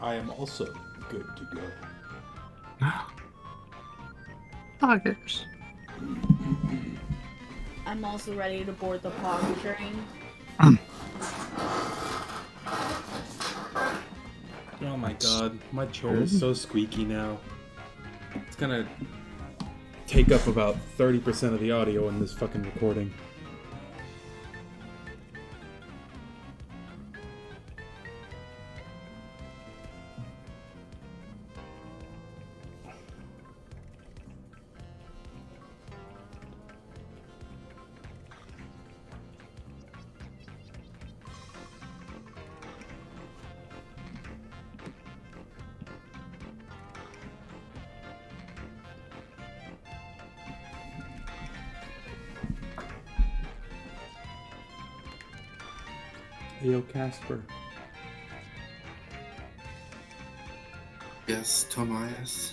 I am also good to go. Tigers. I'm also ready to board the pog train. Oh my god, my chair is so squeaky now. It's gonna take up about 30% of the audio in this fucking recording. Hey, yo, Casper. Yes, Tomias.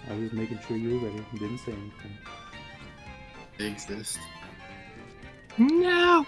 I was making sure you were ready and didn't say anything. They exist. No.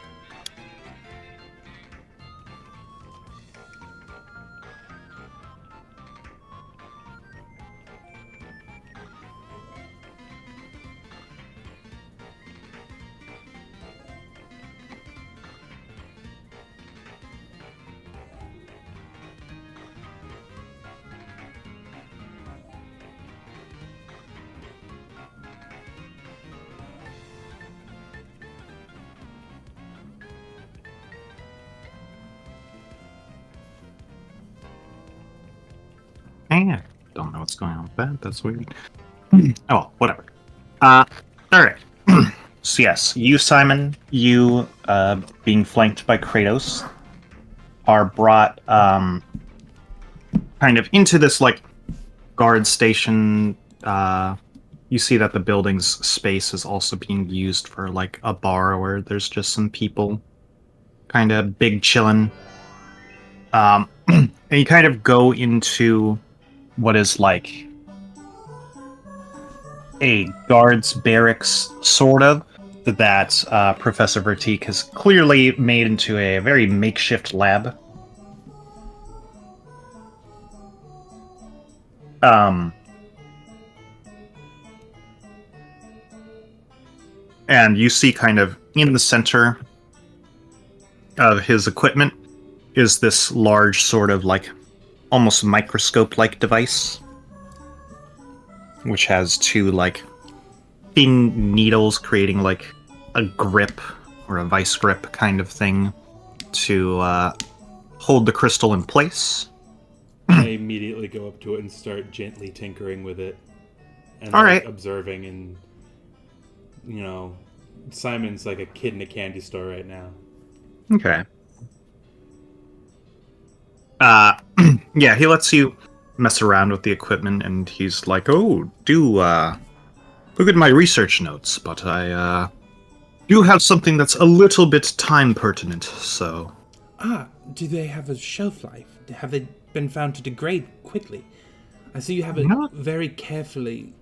I don't know what's going on with that. That's weird. Oh, whatever. Alright. So yes, you, Simon, you, being flanked by Kratos, are brought, kind of into this, like, guard station. You see that the building's space is also being used for, like, a bar where there's just some people kind of big chillin'. And you kind of go into what is like a guard's barracks, sort of, that Professor Vertique has clearly made into a very makeshift lab. And you see kind of in the center of his equipment is this large sort of like almost microscope-like device, which has two like thin needles creating like a grip or a vice grip kind of thing to hold the crystal in place. I immediately go up to it and start gently tinkering with it. And All like, right. observing, and you know, Simon's like a kid in a candy store right now. Okay. Yeah, he lets you mess around with the equipment, and he's like, "Oh, do look at my research notes, but I do have something that's a little bit time pertinent, so." Ah, do they have a shelf life? Have they been found to degrade quickly? I see you have it Not- very carefully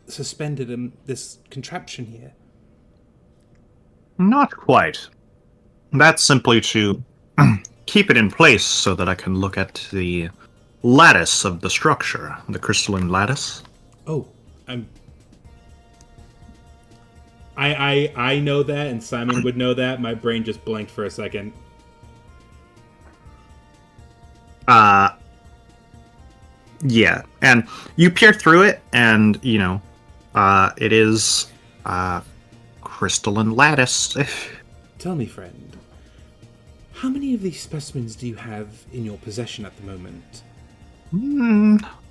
suspended in this contraption here. Not quite. That's simply to keep it in place so that I can look at the lattice of the structure, the crystalline lattice. Oh, I know that, and Simon would know that. My brain just blanked for a second. Yeah, and you peer through it, and, you know, it is, crystalline lattice. Tell me, friend, how many of these specimens do you have in your possession at the moment?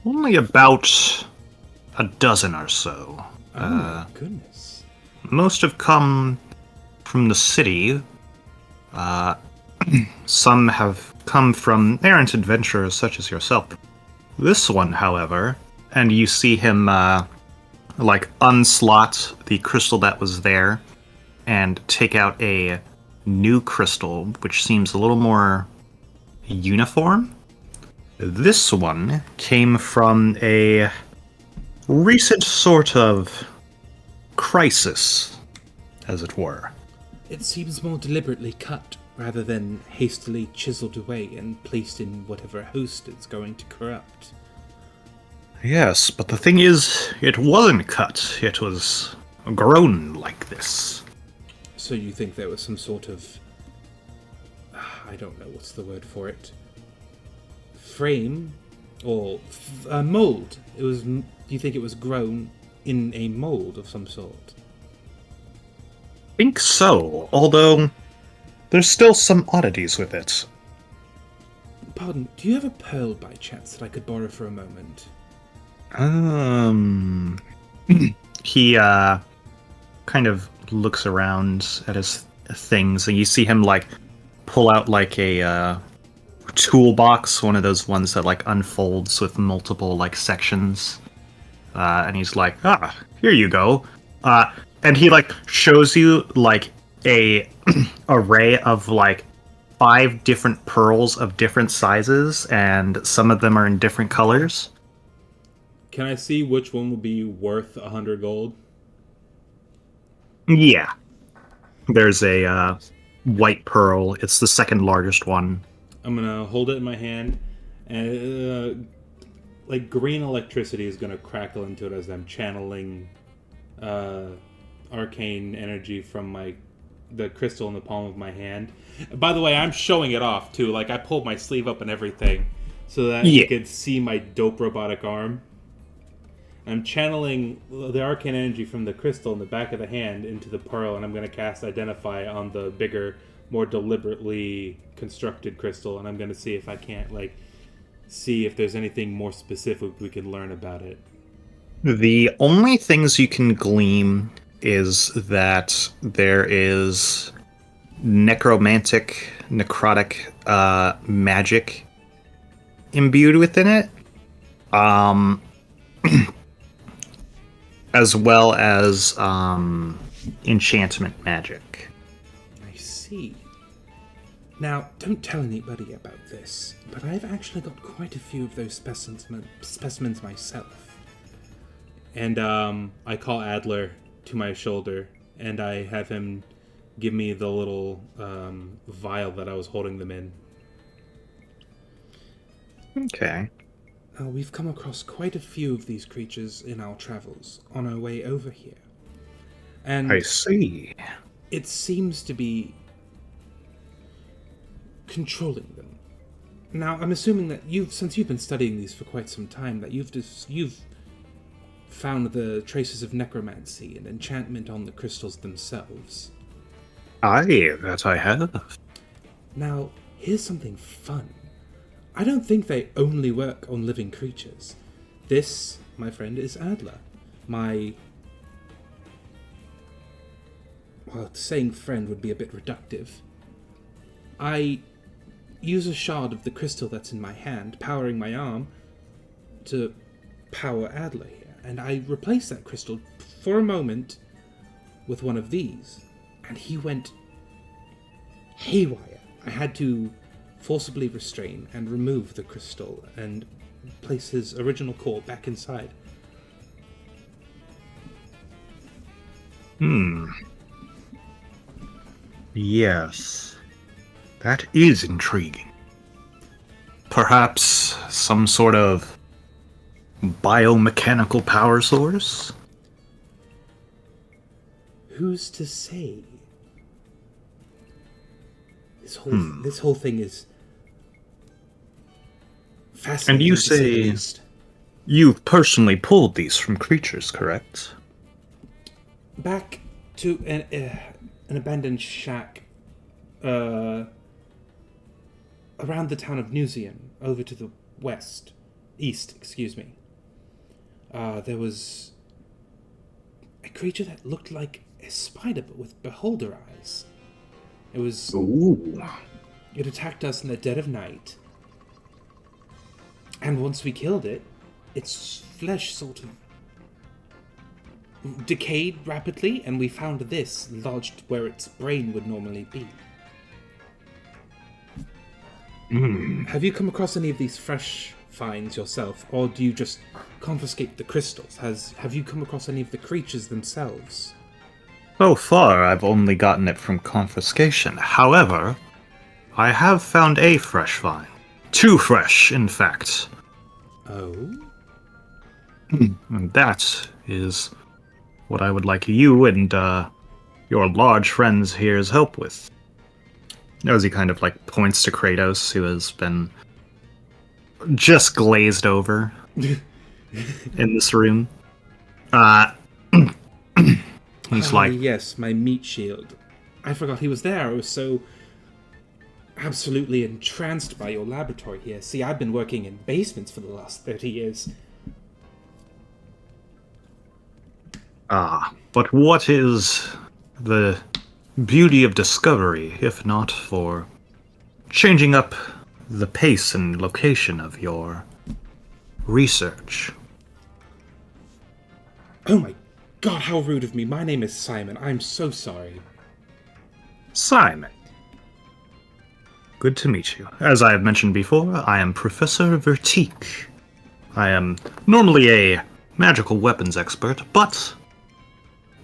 Only about a dozen or so. Oh, my goodness. Most have come from the city. Some have come from errant adventurers such as yourself. This one, however, and you see him, like, unslot the crystal that was there and take out a new crystal, which seems a little more uniform. This one came from a recent sort of crisis, as it were. It seems more deliberately cut rather than hastily chiseled away and placed in whatever host it's going to corrupt. Yes, but the thing is, it wasn't cut. It was grown like this. So you think there was some sort of... I don't know what's the word for it. Frame? Or mold? Do you think it was grown in a mold of some sort? I think so, although there's still some oddities with it. Pardon, do you have a pearl by chance that I could borrow for a moment? He kind of looks around at his things, and you see him like pull out like a toolbox, one of those ones that like unfolds with multiple like sections, and he's like, here you go, and he like shows you like a array of like 5 different pearls of different sizes, and some of them are in different colors. Can I see which one will be worth 100 gold? Yeah. There's a white pearl. It's the second largest one. I'm gonna hold it in my hand, and like green electricity is gonna crackle into it as I'm channeling arcane energy from the crystal in the palm of my hand. By the way, I'm showing it off too. Like I pulled my sleeve up and everything, so that you could see my dope robotic arm. I'm channeling the arcane energy from the crystal in the back of the hand into the pearl, and I'm going to cast Identify on the bigger, more deliberately constructed crystal, and I'm going to see if I can't, see if there's anything more specific we can learn about it. The only things you can glean is that there is necrotic magic imbued within it. As well as enchantment magic. I see. Now, don't tell anybody about this, but I've actually got quite a few of those specimens myself. And I call Adler to my shoulder, and I have him give me the little vial that I was holding them in. Okay. We've come across quite a few of these creatures in our travels on our way over here. And I see. It seems to be controlling them. Now, I'm assuming that since you've been studying these for quite some time, that you've found the traces of necromancy and enchantment on the crystals themselves. Aye, that I have. Now, here's something fun. I don't think they only work on living creatures. This, my friend, is Adler. Well, saying friend would be a bit reductive. I use a shard of the crystal that's in my hand, powering my arm, to power Adler here. And I replaced that crystal for a moment with one of these. And he went haywire. I had to forcibly restrain and remove the crystal and place his original core back inside. Yes. That is intriguing. Perhaps some sort of biomechanical power source? Who's to say? This whole thing is fascinating. And you say you've personally pulled these from creatures, correct? Back to an abandoned shack around the town of Newsian, over to the east, there was a creature that looked like a spider, but with beholder eyes. It was... Ooh. It attacked us in the dead of night. And once we killed it, its flesh sort of decayed rapidly, and we found this lodged where its brain would normally be. Have you come across any of these fresh finds yourself, or do you just confiscate the crystals? Have you come across any of the creatures themselves? So far, I've only gotten it from confiscation. However, I have found a fresh find. 2 fresh, in fact. Oh? And that is what I would like you and your large friends here's help with. As he kind of like points to Kratos, who has been just glazed over in this room. He's like, yes, my meat shield. I forgot he was there. I was so absolutely entranced by your laboratory here. See, I've been working in basements for the last 30 years. but what is the beauty of discovery, if not for changing up the pace and location of your research? Oh my god, how rude of me. My name is Simon. I'm so sorry. Simon. Good to meet you. As I have mentioned before, I am Professor Vertique. I am normally a magical weapons expert, but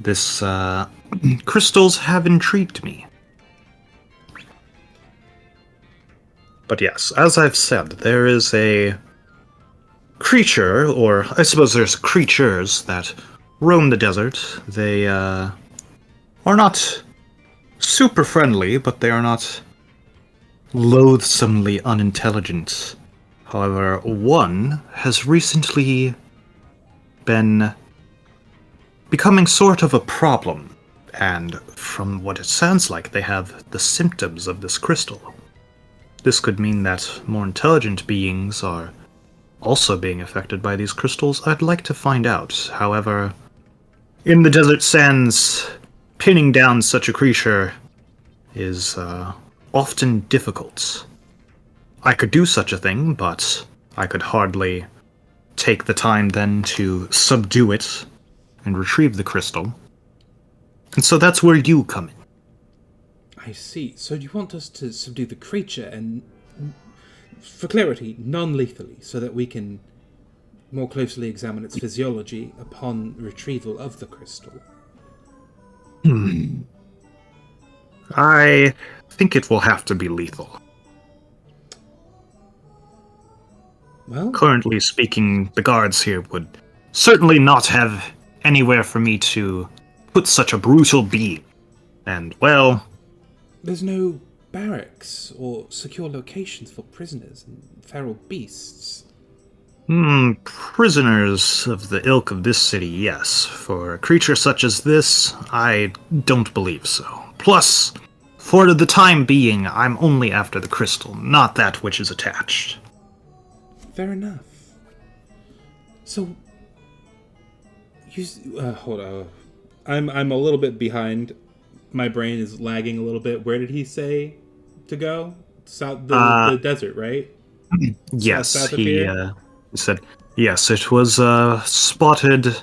this crystals have intrigued me. But yes, as I've said, there is a creature, or I suppose there's creatures that roam the desert. They are not super friendly, but they are not loathsomely unintelligent. However, one has recently been becoming sort of a problem, and from what it sounds like, they have the symptoms of this crystal. This could mean that more intelligent beings are also being affected by these crystals. I'd like to find out. However, in the desert sands, pinning down such a creature is often difficult. I could do such a thing, but I could hardly take the time then to subdue it and retrieve the crystal. And so that's where you come in. I see. So you want us to subdue the creature and, for clarity, non-lethally, so that we can more closely examine its physiology upon retrieval of the crystal? I think it will have to be lethal. Well, Currently speaking, the guards here would certainly not have anywhere for me to put such a brutal being. And, well, there's no barracks or secure locations for prisoners and feral beasts. Prisoners of the ilk of this city, yes. For a creature such as this, I don't believe so. Plus, for the time being, I'm only after the crystal, not that which is attached. Fair enough. So, hold on. I'm a little bit behind. My brain is lagging a little bit. Where did he say to go? South, the desert, right? Yes, south of he here? said, yes, it was spotted in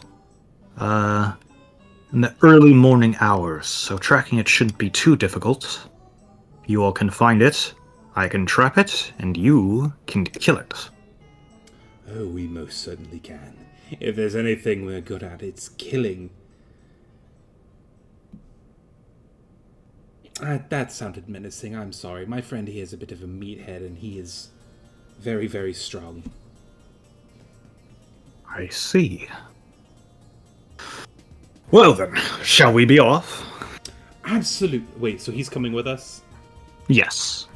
the early morning hours, so tracking it shouldn't be too difficult. You all can find it, I can trap it, and you can kill it. Oh, we most certainly can. If there's anything we're good at, it's killing. That sounded menacing. I'm sorry. My friend here is a bit of a meathead, and he is very, very strong. I see. Well then, shall we be off? Absolutely. Wait, so he's coming with us? Yes.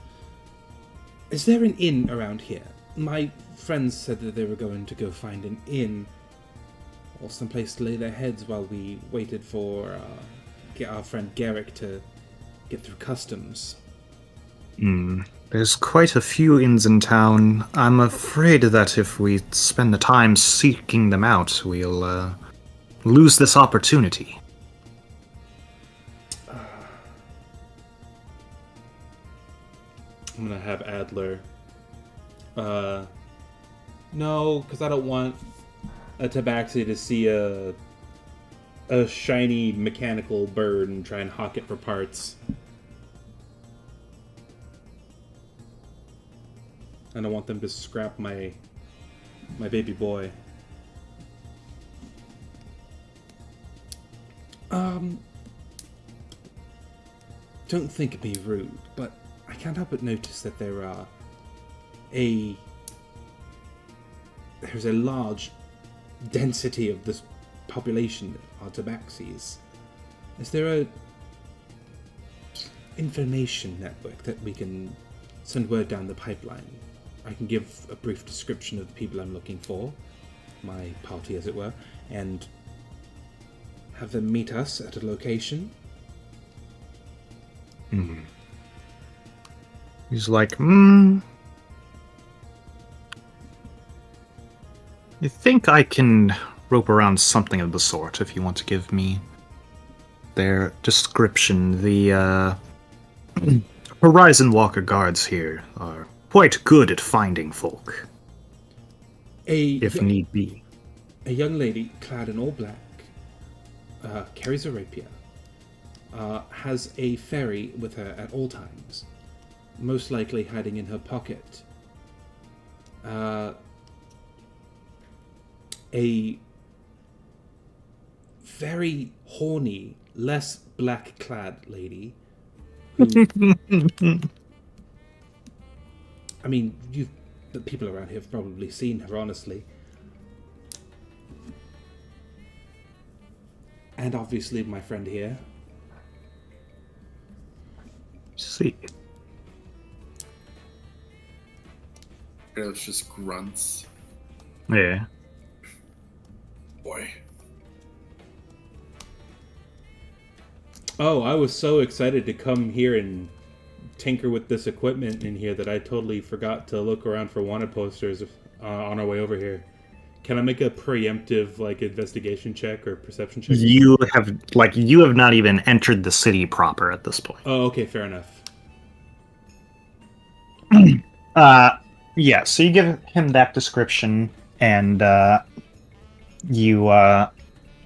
Is there an inn around here? My friends said that they were going to go find an inn or someplace to lay their heads while we waited for our friend Garrick to get through customs. There's quite a few inns in town. I'm afraid that if we spend the time seeking them out, we'll lose this opportunity. I'm gonna have Adler. No, because I don't want a tabaxi to see a shiny mechanical bird and try and hawk it for parts. I don't want them to scrap my baby boy. don't think me rude, but I can't help but notice that there's a large density of this population are tabaxis. Is there a information network that we can send word down the pipeline? I can give a brief description of the people I'm looking for, my party as it were, and have them meet us at a location. He's like, I think I can rope around something of the sort if you want to give me their description. The Horizon Walker guards here are quite good at finding folk, if need be. A young lady clad in all black, carries a rapier, has a fairy with her at all times, most likely hiding in her pocket. A very horny, less black-clad lady who... I mean, the people around here have probably seen her, honestly. And obviously my friend here. See. It's just grunts. Yeah. Boy. Oh, I was so excited to come here and tinker with this equipment in here that I totally forgot to look around for wanted posters on our way over here. Can I make a preemptive, investigation check or perception check? You have not even entered the city proper at this point. Oh, okay, fair enough. Yeah, so you give him that description, and you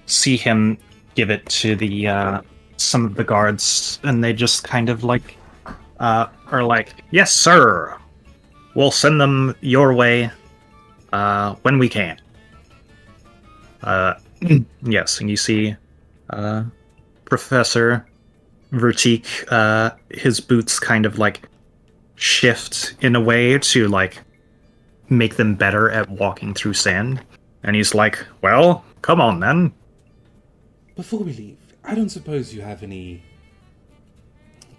see him give it to the some of the guards, and they just kind of are like, yes, sir. We'll send them your way when we can. Yes, and you see Professor Vertique, his boots kind of shift in a way to make them better at walking through sand. And he's like, well, come on then. Before we leave, I don't suppose you have any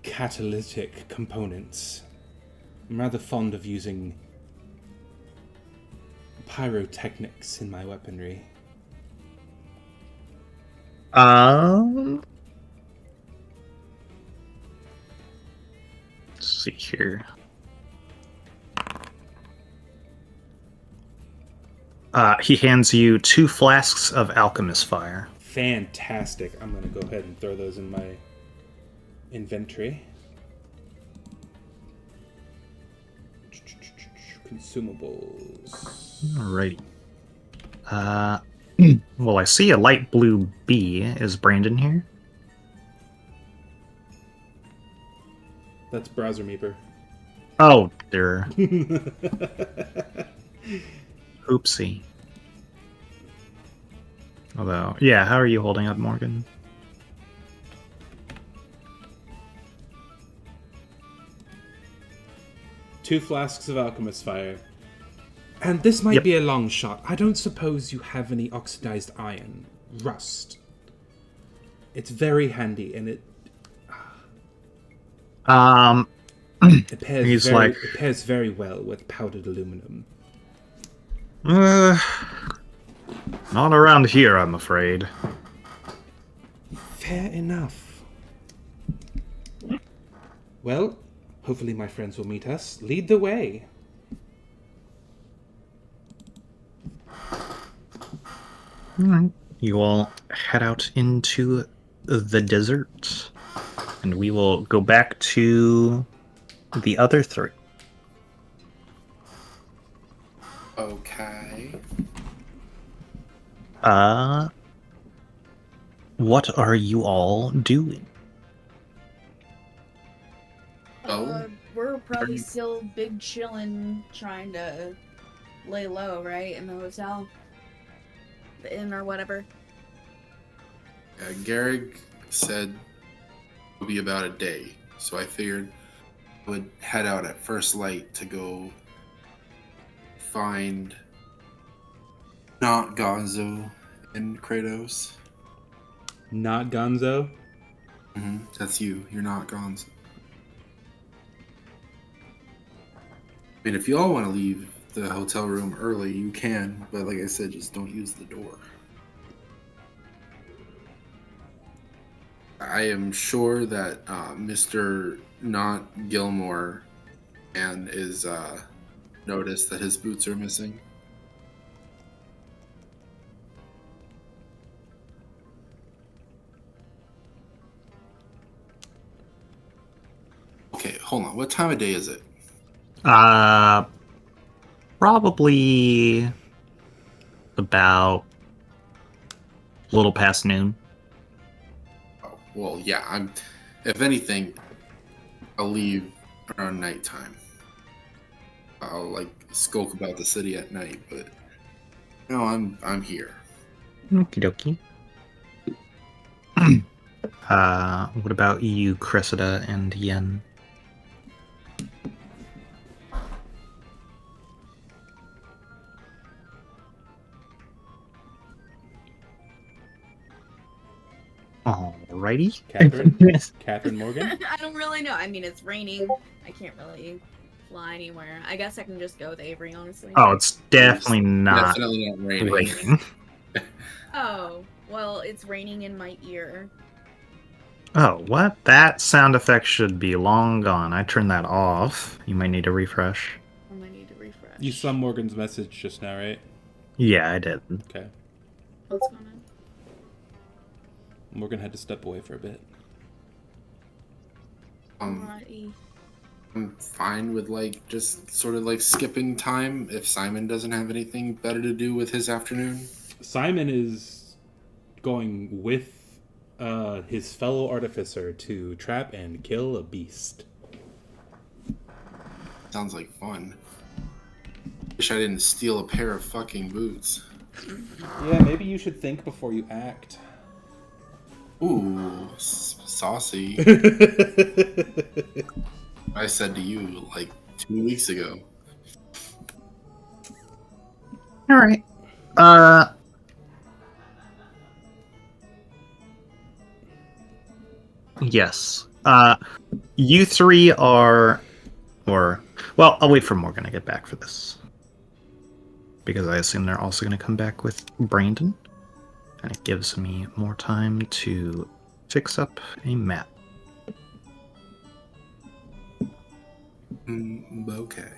catalytic components. I'm rather fond of using pyrotechnics in my weaponry. Let's see here. He hands you 2 flasks of alchemist fire. Fantastic. I'm going to go ahead and throw those in my inventory. Consumables. Alrighty. Well, I see a light blue bee. Is Brandon here? That's Browser Meeper. Oh, there. Oopsie. Although, yeah, how are you holding up, Morgan? Two flasks of alchemist fire. And this might be a long shot. I don't suppose you have any oxidized iron. Rust. It's very handy, and it pairs very well with powdered aluminum. Not around here, I'm afraid. Fair enough. Well, hopefully my friends will meet us. Lead the way. Alright. You all head out into the desert, and we will go back to the other 3. Okay. What are you all doing? We're probably still big chillin', trying to lay low, right? In the hotel? The inn or whatever. Garrick said it'll be about a day. so I figured I would head out at first light to go find not Gonzo and Kratos. Not Gonzo. That's you. You're not Gonzo. I mean, if you all want to leave the hotel room early, you can. But like I said, just don't use the door. I am sure that Mr. Not Gilmore and is noticed that his boots are missing. Okay, hold on. What time of day is it? Probably about a little past noon. Oh, well, yeah. If anything, I'll leave around nighttime. I'll like skulk about the city at night, but no, I'm here. Okie dokie. What about you, Cressida and Yen? Alrighty. Catherine Morgan. I don't really know. I mean, it's raining. I can't really fly anywhere. I guess I can just go with Avery, honestly. Oh, it's definitely not Definitely not raining. raining. Oh, well, it's raining in my ear. Oh, what? That sound effect should be long gone. I turned that off. You might need to refresh. I might need to refresh. You saw Morgan's message just now, right? Yeah, I did. Okay. What's going on? Morgan had to step away for a bit. Alrighty. I'm fine with like just sort of like skipping time if Simon doesn't have anything better to do with his afternoon. Simon is going with his fellow artificer to trap and kill a beast. Sounds like fun. Wish I didn't steal a pair of fucking boots. Yeah, maybe you should think before you act. Ooh, saucy. I said to you like 2 weeks ago. All right. Yes. You three are, well, I'll wait for Morgan to get back for this. Because I assume they're also going to come back with Brandon. And it gives me more time to fix up a map. Okay.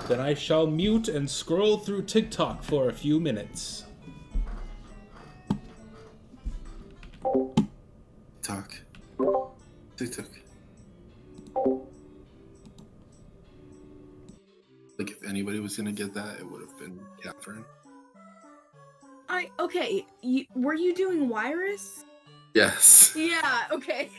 Then I shall mute and scroll through TikTok for a few minutes. TikTok. Like if anybody was gonna get that, it would have been Catherine. Okay. Were you doing Wirus? Yes. Yeah. Okay.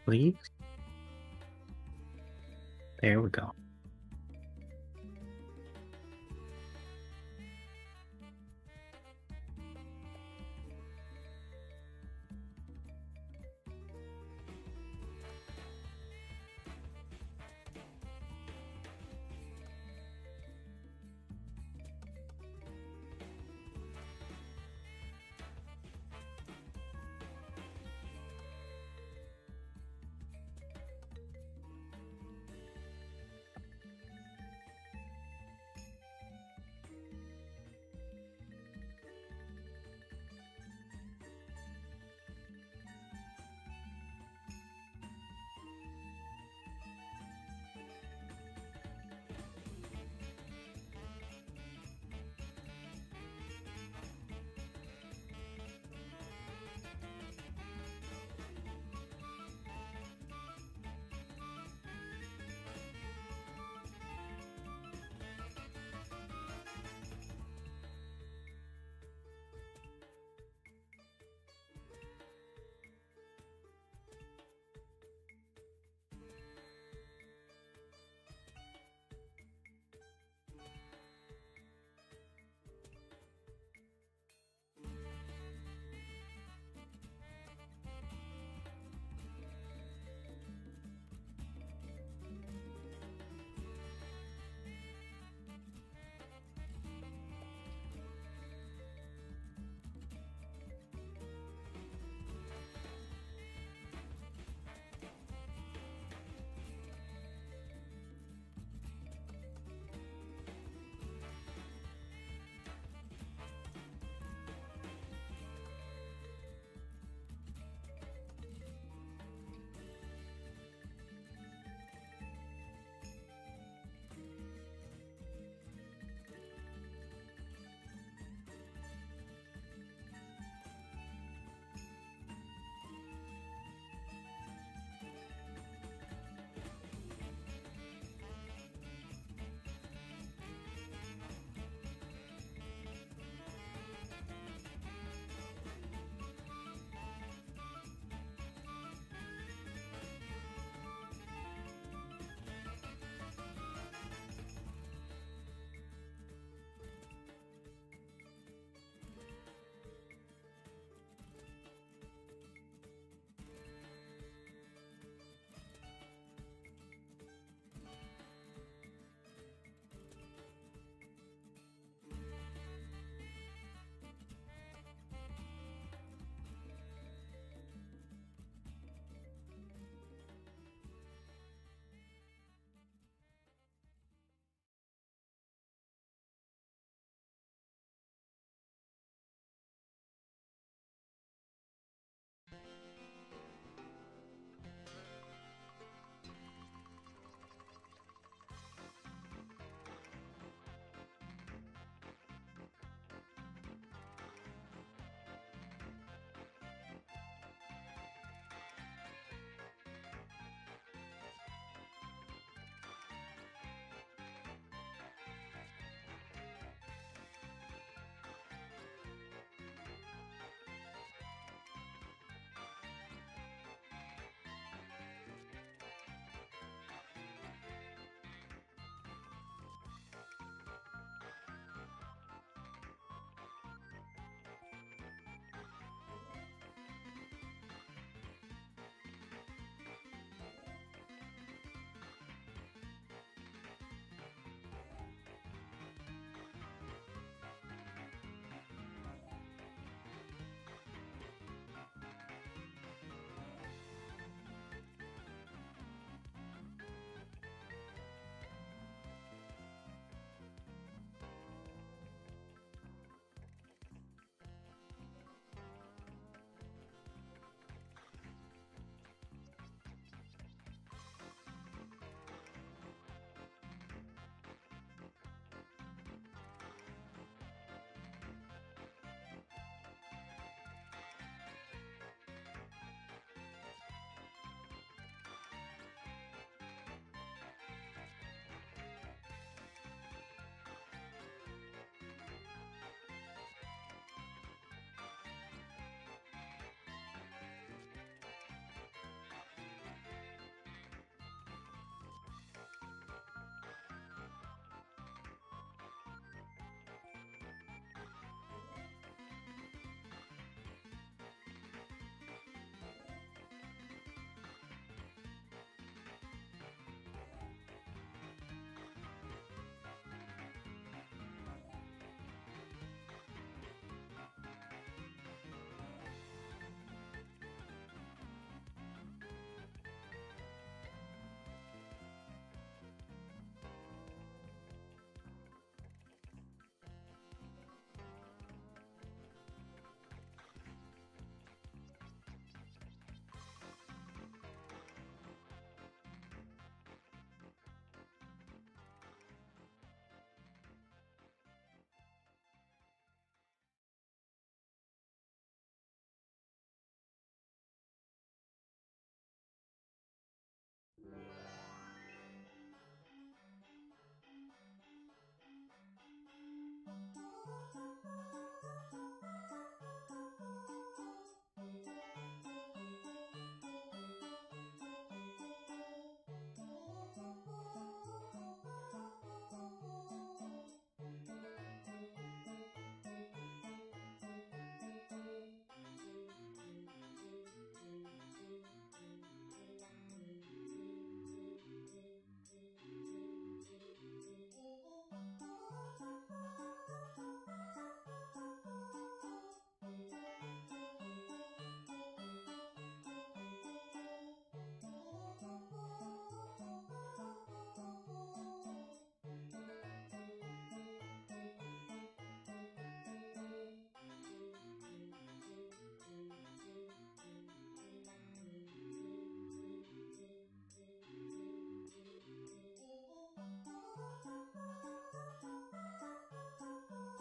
please. There we go.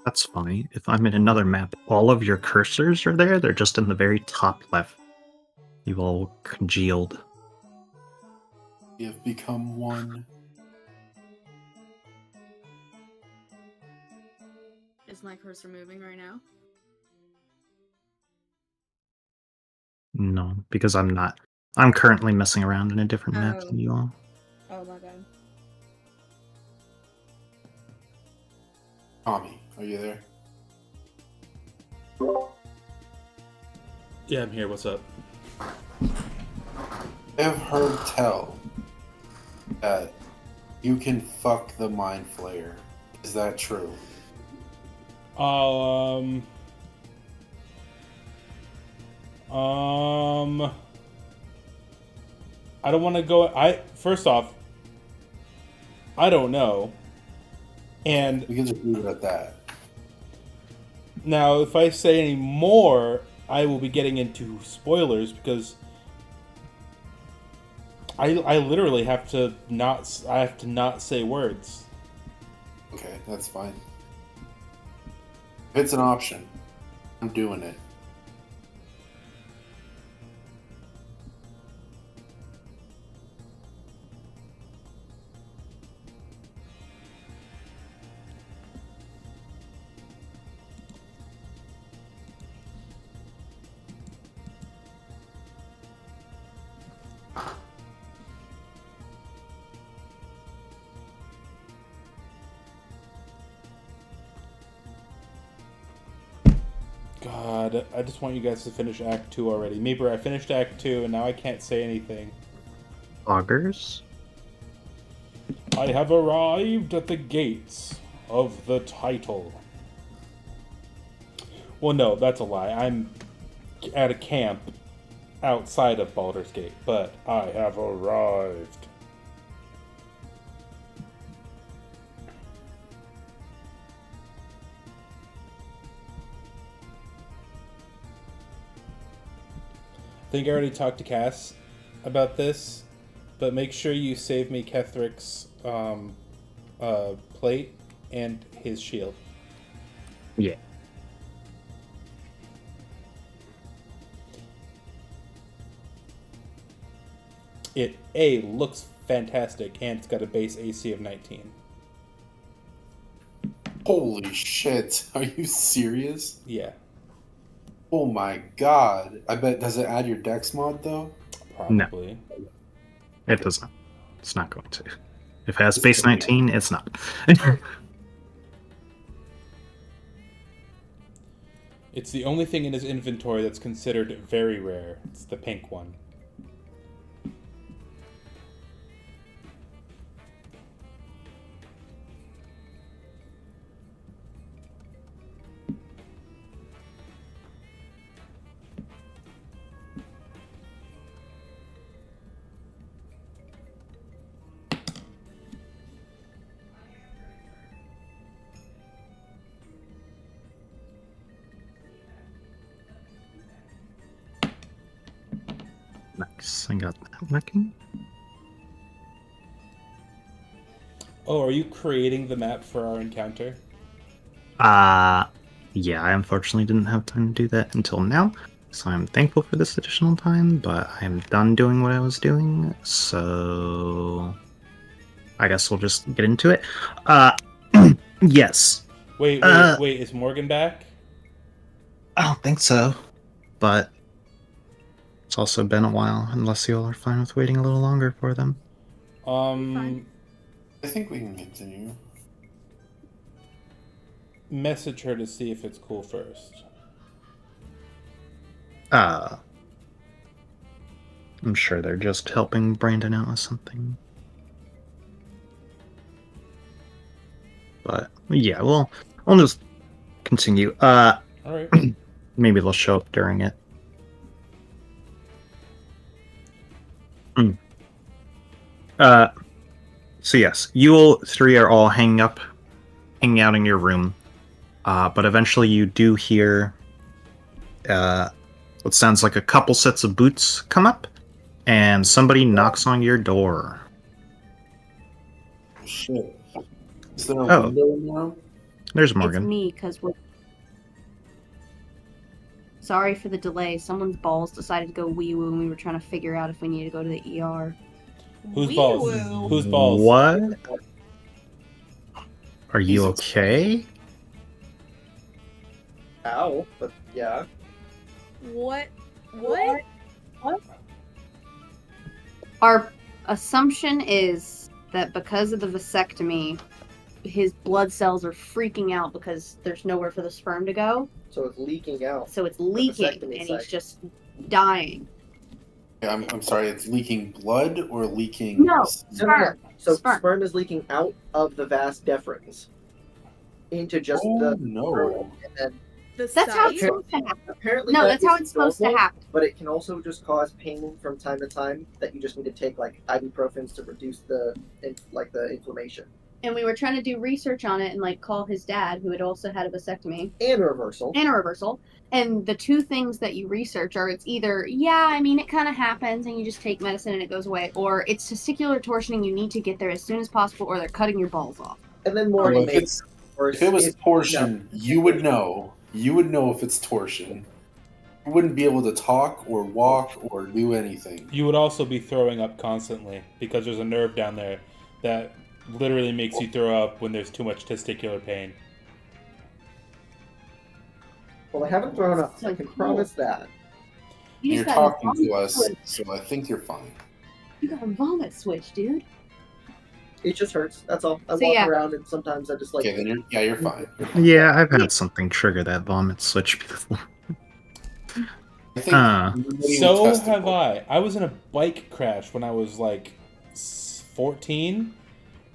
That's funny. If I'm in another map, all of your cursors are there. They're just in the very top left. You've all congealed. We have become one. Is my cursor moving right now? No, because I'm not. I'm currently messing around in a different map Oh. than you all. Oh my god. Tommy, are you there? Yeah, I'm here. What's up? I have heard tell that you can fuck the Mind Flayer. Is that true? I don't want to go. First off, I don't know. And We can just leave it at that. now, if I say any more, I will be getting into spoilers because I literally have to not say words. Okay, that's fine. If it's an option, I'm doing it. God, I just want you guys to finish Act 2 already. Meeper, I finished Act 2 and now I can't say anything. Augers? I have arrived at the gates of the title. Well, no, that's a lie. I'm at a camp outside of Baldur's Gate, but I have arrived. I think I already talked to Cass about this, but make sure you save me Kethric's plate and his shield. Yeah. It A, looks fantastic, and it's got a base AC of 19. Holy shit. Are you serious? Yeah, Oh my god. I bet, does it add your dex mod though? probably. It does not. It's not going to. If it has base 19, it's not. It's the only thing in his inventory that's considered very rare. It's the pink one. Nice. I got that working. Oh, are you creating the map for our encounter? Yeah, I unfortunately didn't have time to do that until now. So I'm thankful for this additional time, but I'm done doing what I was doing, so I guess we'll just get into it. Yes. Wait, is Morgan back? I don't think so, but it's also been a while, unless you all are fine with waiting a little longer for them. Fine. I think we can continue. Message her to see if it's cool first. I'm sure they're just helping Brandon out with something. But yeah, well, I'll just continue. Alright. Maybe they'll show up during it. So yes, you all three are all hanging out in your room. But eventually you do hear what sounds like a couple sets of boots come up, and somebody knocks on your door. Shit. Is there a Oh. window in the room? There's It's Morgan. me, because we're... Sorry for the delay. Someone's balls decided to go wee-woo, and we were trying to figure out if we needed to go to the ER. Whose balls? Wee-woo. Whose balls? What? Are you okay? Ow, but yeah. What? What? Our assumption is that because of the vasectomy, his blood cells are freaking out because there's nowhere for the sperm to go. So it's leaking out. So it's leaking, vasectomy and site. he's just dying. I'm sorry, it's leaking blood or leaking... No. No. Sperm. So Sperm. sperm is leaking out of the vas deferens into just Oh, the no. and then That's how it's site? supposed to happen. apparently No, that that's how is it's supposed to normal, happen. But it can also just cause pain from time to time that you just need to take like ibuprofens to reduce the inflammation. And we were trying to do research on it and like call his dad, who had also had a vasectomy And reversal. and a reversal. And the two things that you research are it's either, yeah, I mean, it kind of happens and you just take medicine and it goes away, or it's testicular torsioning, you need to get there as soon as possible, or they're cutting your balls off. And then Morgan Well, made worse. If it was torsion, you would know. You would know if it's torsion. You wouldn't be able to talk or walk or do anything. You would also be throwing up constantly because there's a nerve down there that literally makes you throw up when there's too much testicular pain. Well, I haven't thrown up. So I can cool. promise that. You You're just got a talking to vomit us, switch. so I think you're fine. You got a vomit switch, dude. It just hurts. That's all. I So, walk yeah. around and sometimes I just like. Okay, then you're fine. Yeah, I've had something trigger that vomit switch before. I think everybody So would test have it. I. I was in a bike crash when I was like 14,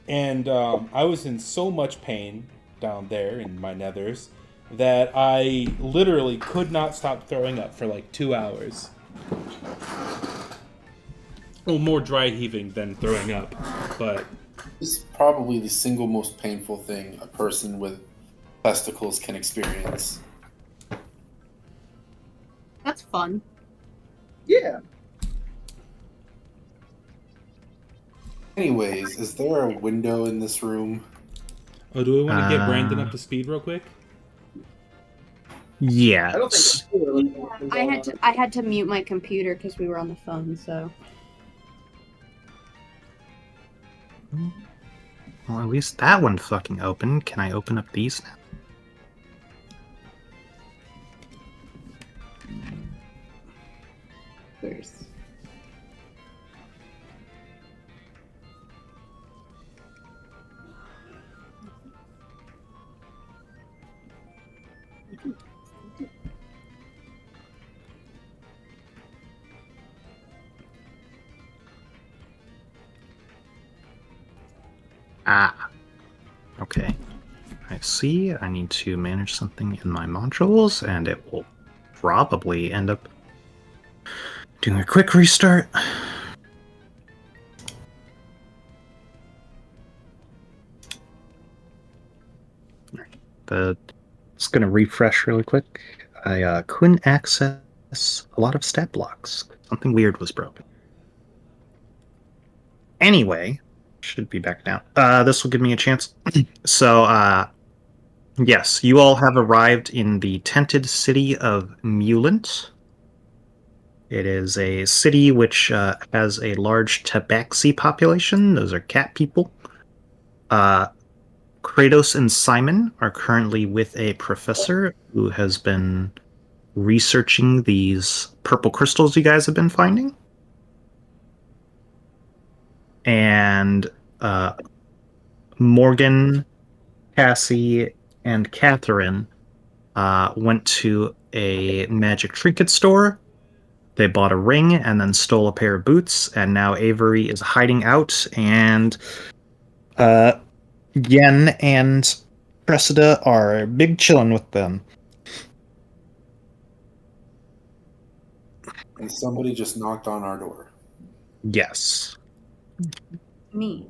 and I was in so much pain down there in my nethers that I literally could not stop throwing up for like 2 hours. Well, more dry heaving than throwing up, but It's probably the single most painful thing a person with testicles can experience. That's fun. Yeah. Anyways, is there a window in this room? oh, do we want to get Brandon up to speed real quick? Yeah. I don't think. I had to mute my computer because we were on the phone, so. Well, at least that one fucking opened. Can I open up these now? First. Ah. Okay. I see. I need to manage something in my modules, and it will probably end up doing a quick restart. It's going to refresh really quick. I couldn't access a lot of stat blocks. Something weird was broken. Anyway, should be back now. This will give me a chance. So, yes, you all have arrived in the tented city of Mulant. It is a city which has a large tabaxi population. Those are cat people. Kratos and Simon are currently with a professor who has been researching these purple crystals you guys have been finding. And Morgan, Cassie, and Catherine went to a magic trinket store. They bought a ring and then stole a pair of boots, and now Avery is hiding out, and Yen and Cressida are big chillin' with them. And somebody just knocked on our door. Yes. Me.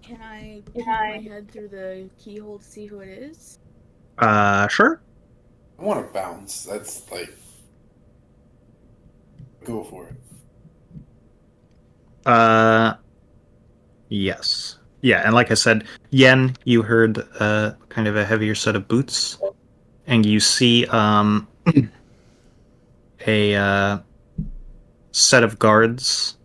Can I peek my head through the keyhole to see who it is? Sure. I want to bounce. That's like... Go for it. Yes. Yeah, and like I said, Yen, you heard kind of a heavier set of boots, and you see a set of guards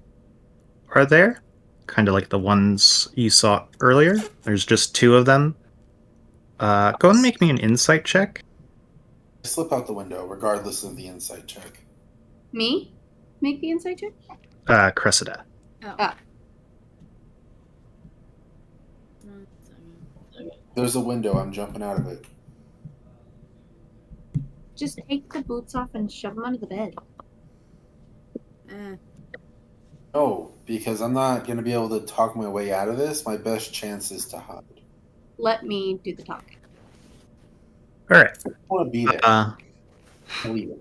are there, kind of like the ones you saw earlier. There's just two of them. Go and make me an insight check. I slip out the window, regardless of the insight check. Me? Make the insight check? Cressida. Oh. Ah. One second. There's a window. I'm jumping out of it. Just take the boots off and shove them under the bed. Eh. No, because I'm not going to be able to talk my way out of this. My best chance is to hide. Let me do the talking. All right. I want to be there. Leave it.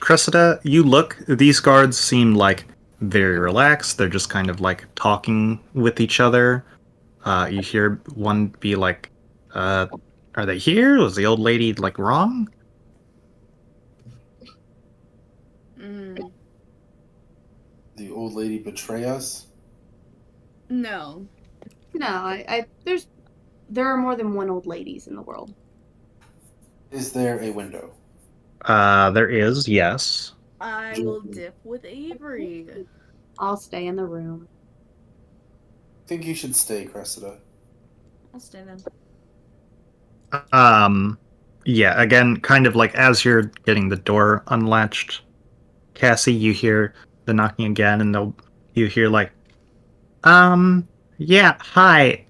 Cressida, you look. These guards seem like very relaxed. They're just kind of like talking with each other. You hear one be like, "Are they here? Was the old lady like wrong?" Mm. The old lady betray us? No. No, there are more than one old ladies in the world. Is there a window? There is, yes. I will dip with Avery. I'll stay in the room. I think you should stay, Cressida. I'll stay then. Yeah, again, kind of like as you're getting the door unlatched, Cassie, you hear the knocking again, and you hear like, yeah, hi.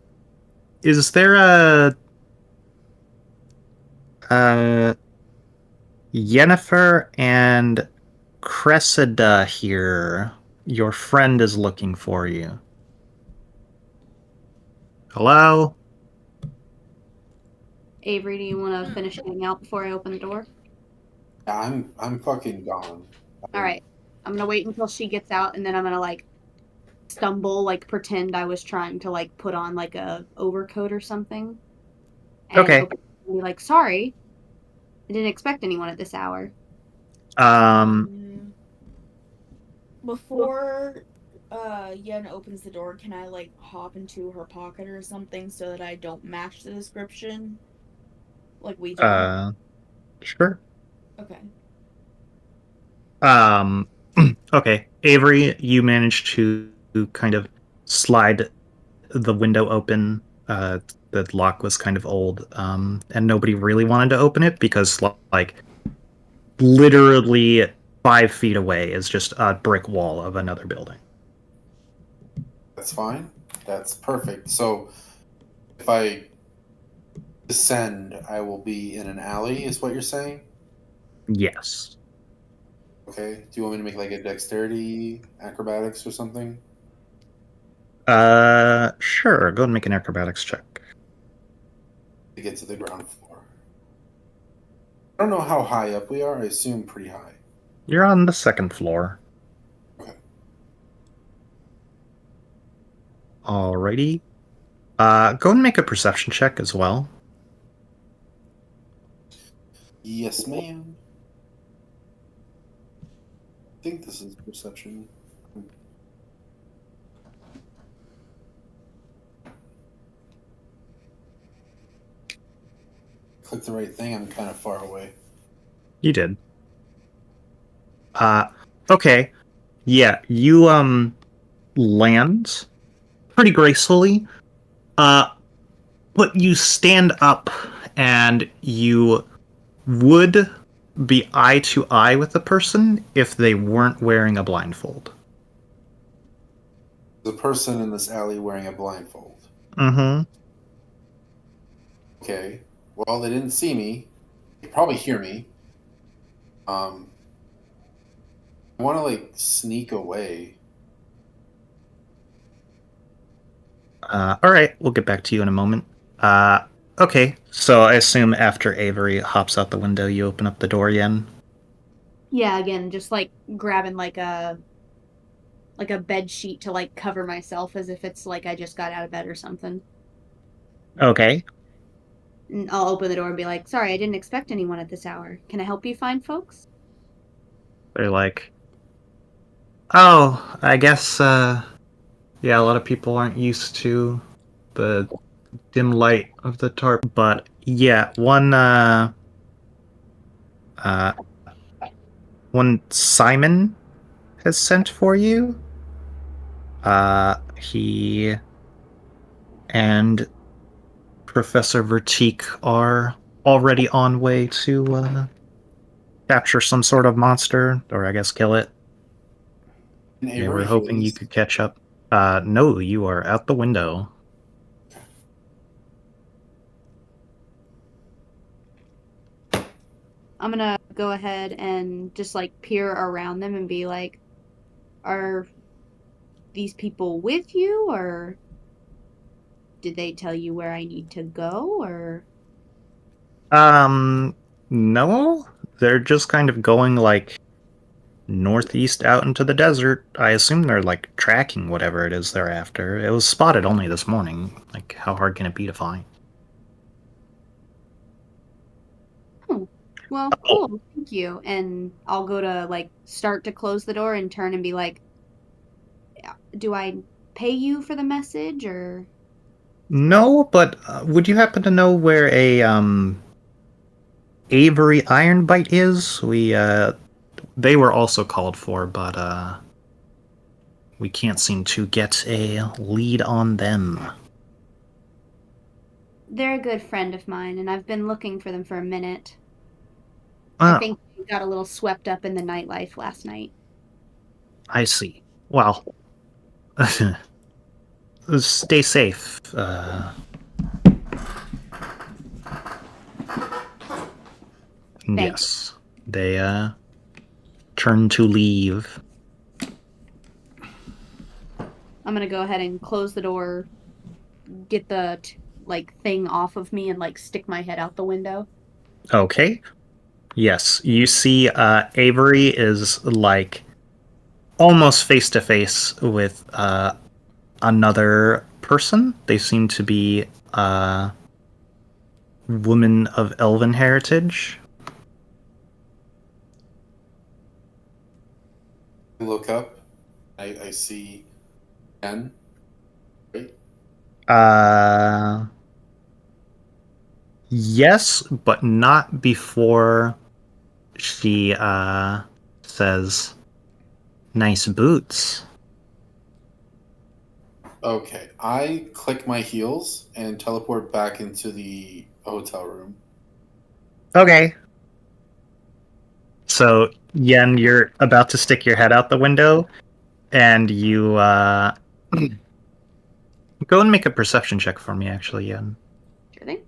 Is there Yennefer and Cressida here? Your friend is looking for you. Hello? Avery, do you want to finish hanging out before I open the door? I'm fucking gone. All right. I'm going to wait until she gets out, and then I'm going to, like, stumble, like, pretend I was trying to, like, put on, like, a overcoat or something. And Okay. open and be like, sorry. I didn't expect anyone at this hour. Before Yen opens the door, can I like hop into her pocket or something so that I don't match the description? Like we do. Sure. Okay. Okay. Avery, you managed to kind of slide the window open. The lock was kind of old, and nobody really wanted to open it because, like, literally 5 feet away is just a brick wall of another building. That's fine. That's perfect. So if I descend, I will be in an alley, is what you're saying? Yes. Okay. Do you want me to make like a dexterity, acrobatics, or something? Sure. Go and make an acrobatics check. To get to the ground floor. I don't know how high up we are. I assume pretty high. You're on the 2nd floor. Okay. Alrighty. Go and make a perception check as well. Yes, ma'am. I think this is perception. Click the right thing. I'm kind of far away. You did. Okay. Yeah, you land pretty gracefully. But you stand up and you would be eye to eye with the person if they weren't wearing a blindfold. The person in this alley wearing a blindfold. Mm-hmm. Okay. Well, they didn't see me. They probably hear me. I want to like sneak away. Alright, we'll get back to you in a moment. Okay, so I assume after Avery hops out the window, you open up the door again? Yeah, again, just like grabbing like a bed sheet to like cover myself as if it's like I just got out of bed or something. Okay. And I'll open the door and be like, sorry, I didn't expect anyone at this hour. Can I help you find folks? They're like, Oh, I guess, yeah, a lot of people aren't used to the dim light of the tarp, but yeah, uh, one Simon has sent for you. He and Professor Vertique are already on way to, capture some sort of monster, or I guess kill it. And They were Avery, hoping you could catch up. No, you are out the window. I'm gonna go ahead and just like peer around them and be like, are these people with you, or did they tell you where I need to go, or No, they're just kind of going like northeast out into the desert. I assume they're like tracking whatever it is they're after. It was spotted only this morning. Like, how hard can it be to find? oh, well, Oh, cool, thank you. And I'll go to like start to close the door and turn and be like, do I pay you for the message, or no, but would you happen to know where a Avery Ironbite is? They were also called for, but we can't seem to get a lead on them. they're a good friend of mine, and I've been looking for them for a minute. I Oh, think we got a little swept up in the nightlife last night. I see. Well, stay safe. Yes. They turn to leave. I'm gonna go ahead and close the door, get the like thing off of me, and like stick my head out the window. Okay. Yes, you see Avery is like almost face to face with another person. They seem to be women of elven heritage. I look up. I see Jen. Right? Yes, but not before she says, "Nice boots." Okay. I click my heels and teleport back into the hotel room. Okay. So, Yen, you're about to stick your head out the window, and you go and make a perception check for me, actually, Yen. Sure thing.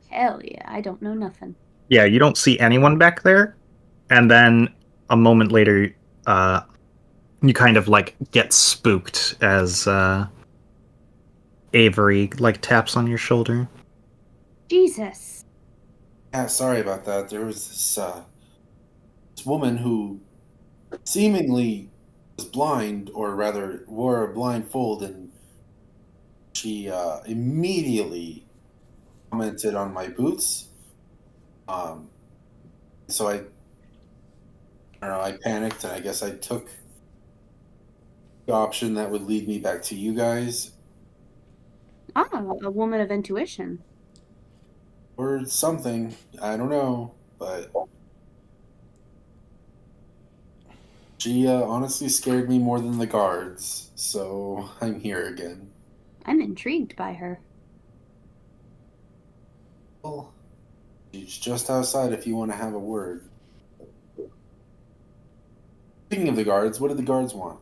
Hell yeah, I don't know nothing. Yeah, you don't see anyone back there, and then a moment later, you kind of like get spooked as Avery like taps on your shoulder. Jesus. Yeah, sorry about that. There was this woman who seemingly was blind, or rather wore a blindfold, and she immediately commented on my boots. Um, so I don't know, I panicked, and I guess I took the option that would lead me back to you guys, Ah, a woman of intuition. or something. I don't know, but she honestly scared me more than the guards. So I'm here again. I'm intrigued by her. Well, she's just outside if you want to have a word. Speaking of the guards, what did the guards want?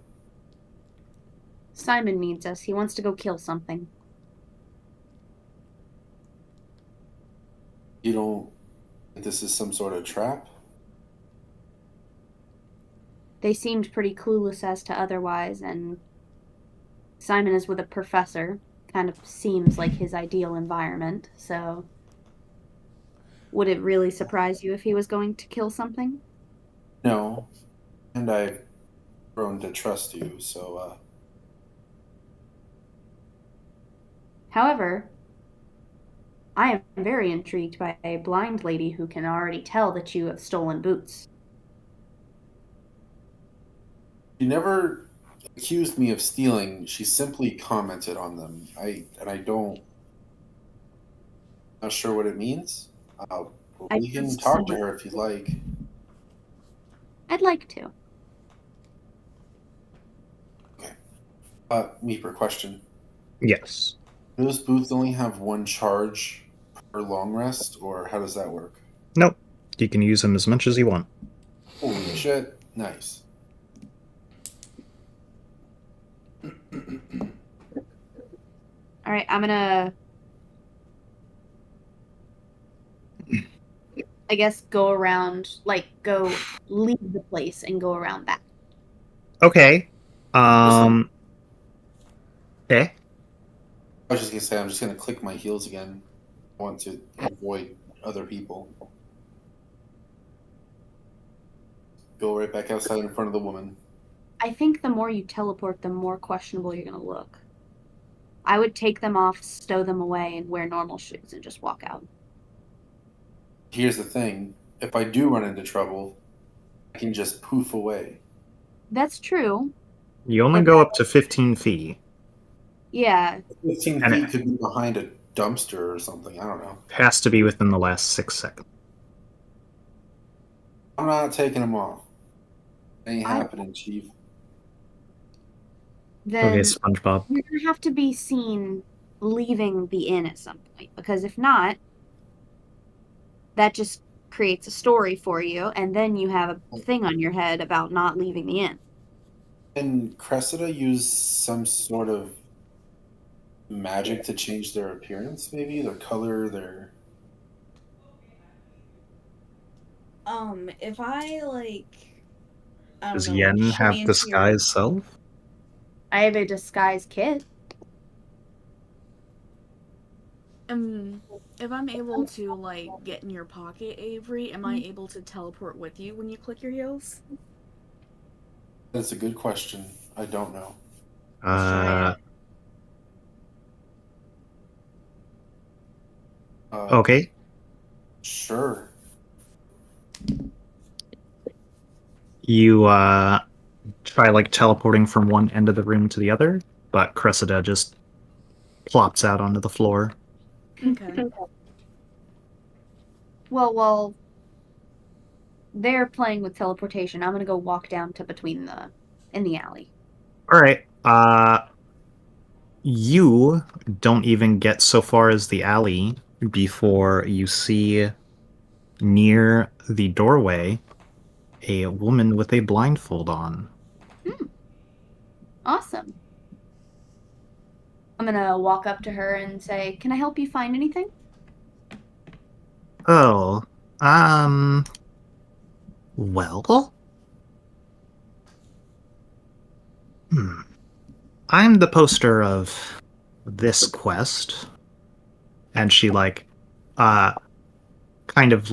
Simon needs us. He wants to go kill something. You don't think this is some sort of trap? They seemed pretty clueless as to otherwise, and Simon is with a professor. Kind of seems like his ideal environment, so would it really surprise you if he was going to kill something? No. And I've grown to trust you, so However, I am very intrigued by a blind lady who can already tell that you have stolen boots. She never accused me of stealing. She simply commented on them. I don't. Not sure what it means. I We can just talk to someone. her if you'd like. I'd like to. Okay. Meeper, question. Yes. Do those boots only have one charge per long rest, or how does that work? Nope. You can use them as much as you want. Holy shit! Nice. All right, I'm gonna, I guess, go around, like, go leave the place and go around back. Okay. Eh? I was just gonna say I'm just gonna click my heels again. I want to avoid other people. Go right back outside in front of the woman. I think the more you teleport, the more questionable you're gonna look. I would take them off, stow them away, and wear normal shoes and just walk out. Here's the thing: if I do run into trouble, I can just poof away. That's true. You only But go up to 15 feet. Yeah, 15 And feet it could be behind a dumpster or something. I don't know. has to be within the last 6 seconds. I'm not taking them off. Ain't I- happening, Chief. then Okay, SpongeBob. you're gonna have to be seen leaving the inn at some point, because if not, that just creates a story for you, and then you have a thing on your head about not leaving the inn. Can Cressida use some sort of magic to change their appearance? Maybe their color, their. If I I don't Does know, Yen shimmy have into your disguise self? I have a disguise kit. if I'm able to get in your pocket, Avery, am I able to teleport with you when you click your heels? That's a good question. I don't know. Let's try it. Okay. Sure. You try like teleporting from one end of the room to the other, but Cressida just plops out onto the floor. Okay. Well, while they're playing with teleportation, I'm gonna go walk down to in the alley. All right. You don't even get so far as the alley before you see near the doorway a woman with a blindfold on. Awesome. I'm gonna walk up to her and say, "Can I help you find anything?" Oh, well, I'm the poster of this quest, and she kind of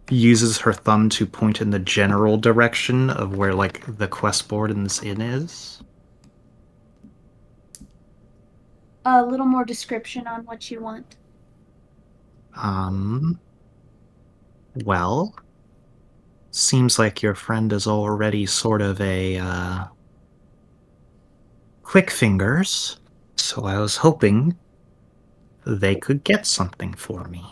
uses her thumb to point in the general direction of where the quest board in this inn is. A little more description on what you want. Well, seems like your friend is already sort of a quick fingers, so I was hoping they could get something for me.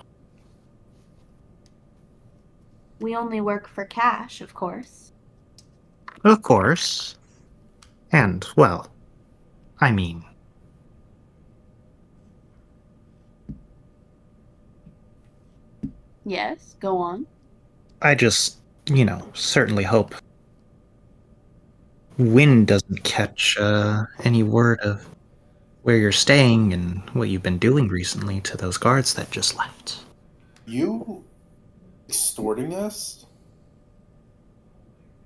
We only work for cash, of course. Of course. And, well, I mean, Yes, go on. I just, certainly hope Wind doesn't catch any word of where you're staying and what you've been doing recently to those guards that just left. You extorting us?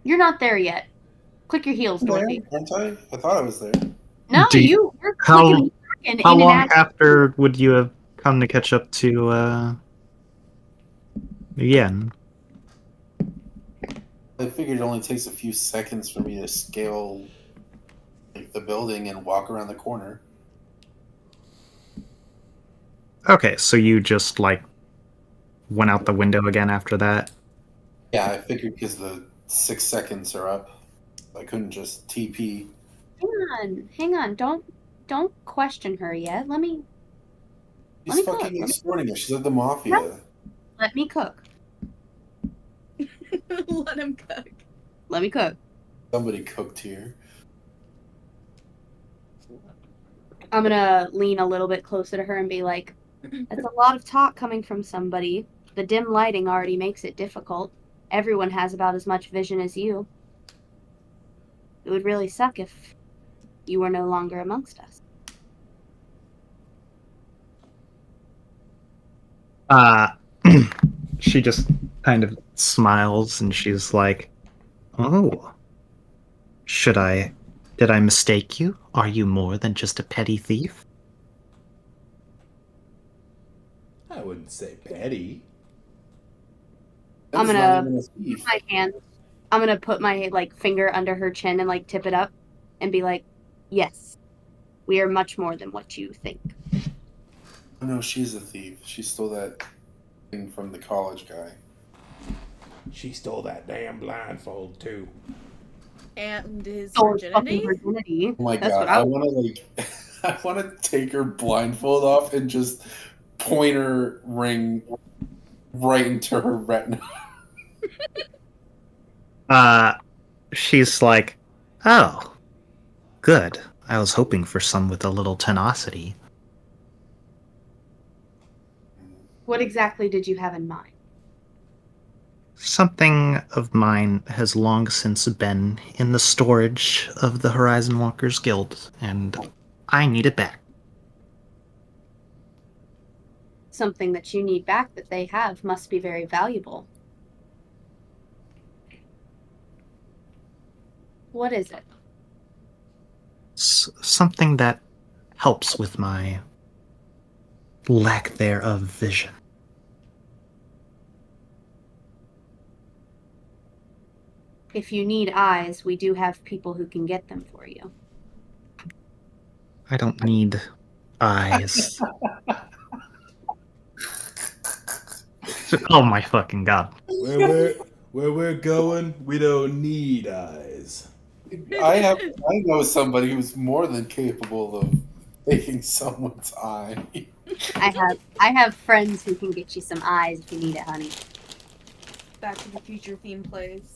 You're not there yet. Click your heels, Dorothy. Aren't I? I thought I was there. No, Do you- you're how- clicking and How in long and out. after would you have come to catch up to, Yen? I figured it only takes a few seconds for me to scale the building and walk around the corner. Okay, so you just like went out the window again after that. Yeah, I figured because the 6 seconds are up, I couldn't just TP. Hang on. Don't question her yet. Let me She's cook. fucking extorting us. She's like the mafia. Let me cook. Let him cook. Let me cook. Somebody cooked here. I'm gonna lean a little bit closer to her and be like, "That's a lot of talk coming from somebody. The dim lighting already makes it difficult. Everyone has about as much vision as you. It would really suck if you were no longer amongst us." Uh, she just kind of smiles and she's like, "Oh, did I mistake you? Are you more than just a petty thief?" I wouldn't say petty. That I'm is gonna not even a thief. my hand. I'm gonna put my like finger under her chin and like tip it up, and be like, "Yes, we are much more than what you think." Oh, no, she's a thief. She stole that thing from the college guy. She stole that damn blindfold too. And his Stole his fucking virginity? virginity. Oh my That's god, what I want to I want to take her blindfold off and just point her ring right into her retina. She's like, "Oh, good. I was hoping for some with a little tenacity." What exactly did you have in mind? Something of mine has long since been in the storage of the Horizon Walkers Guild, and I need it back. Something that you need back that they have must be very valuable. What is it? Something that helps with my lack thereof vision. If you need eyes, we do have people who can get them for you. I don't need eyes. Oh my fucking god. Where we're going, we don't need eyes. I know somebody who's more than capable of taking someone's eye. I have friends who can get you some eyes if you need it, honey. Back to the Future theme plays.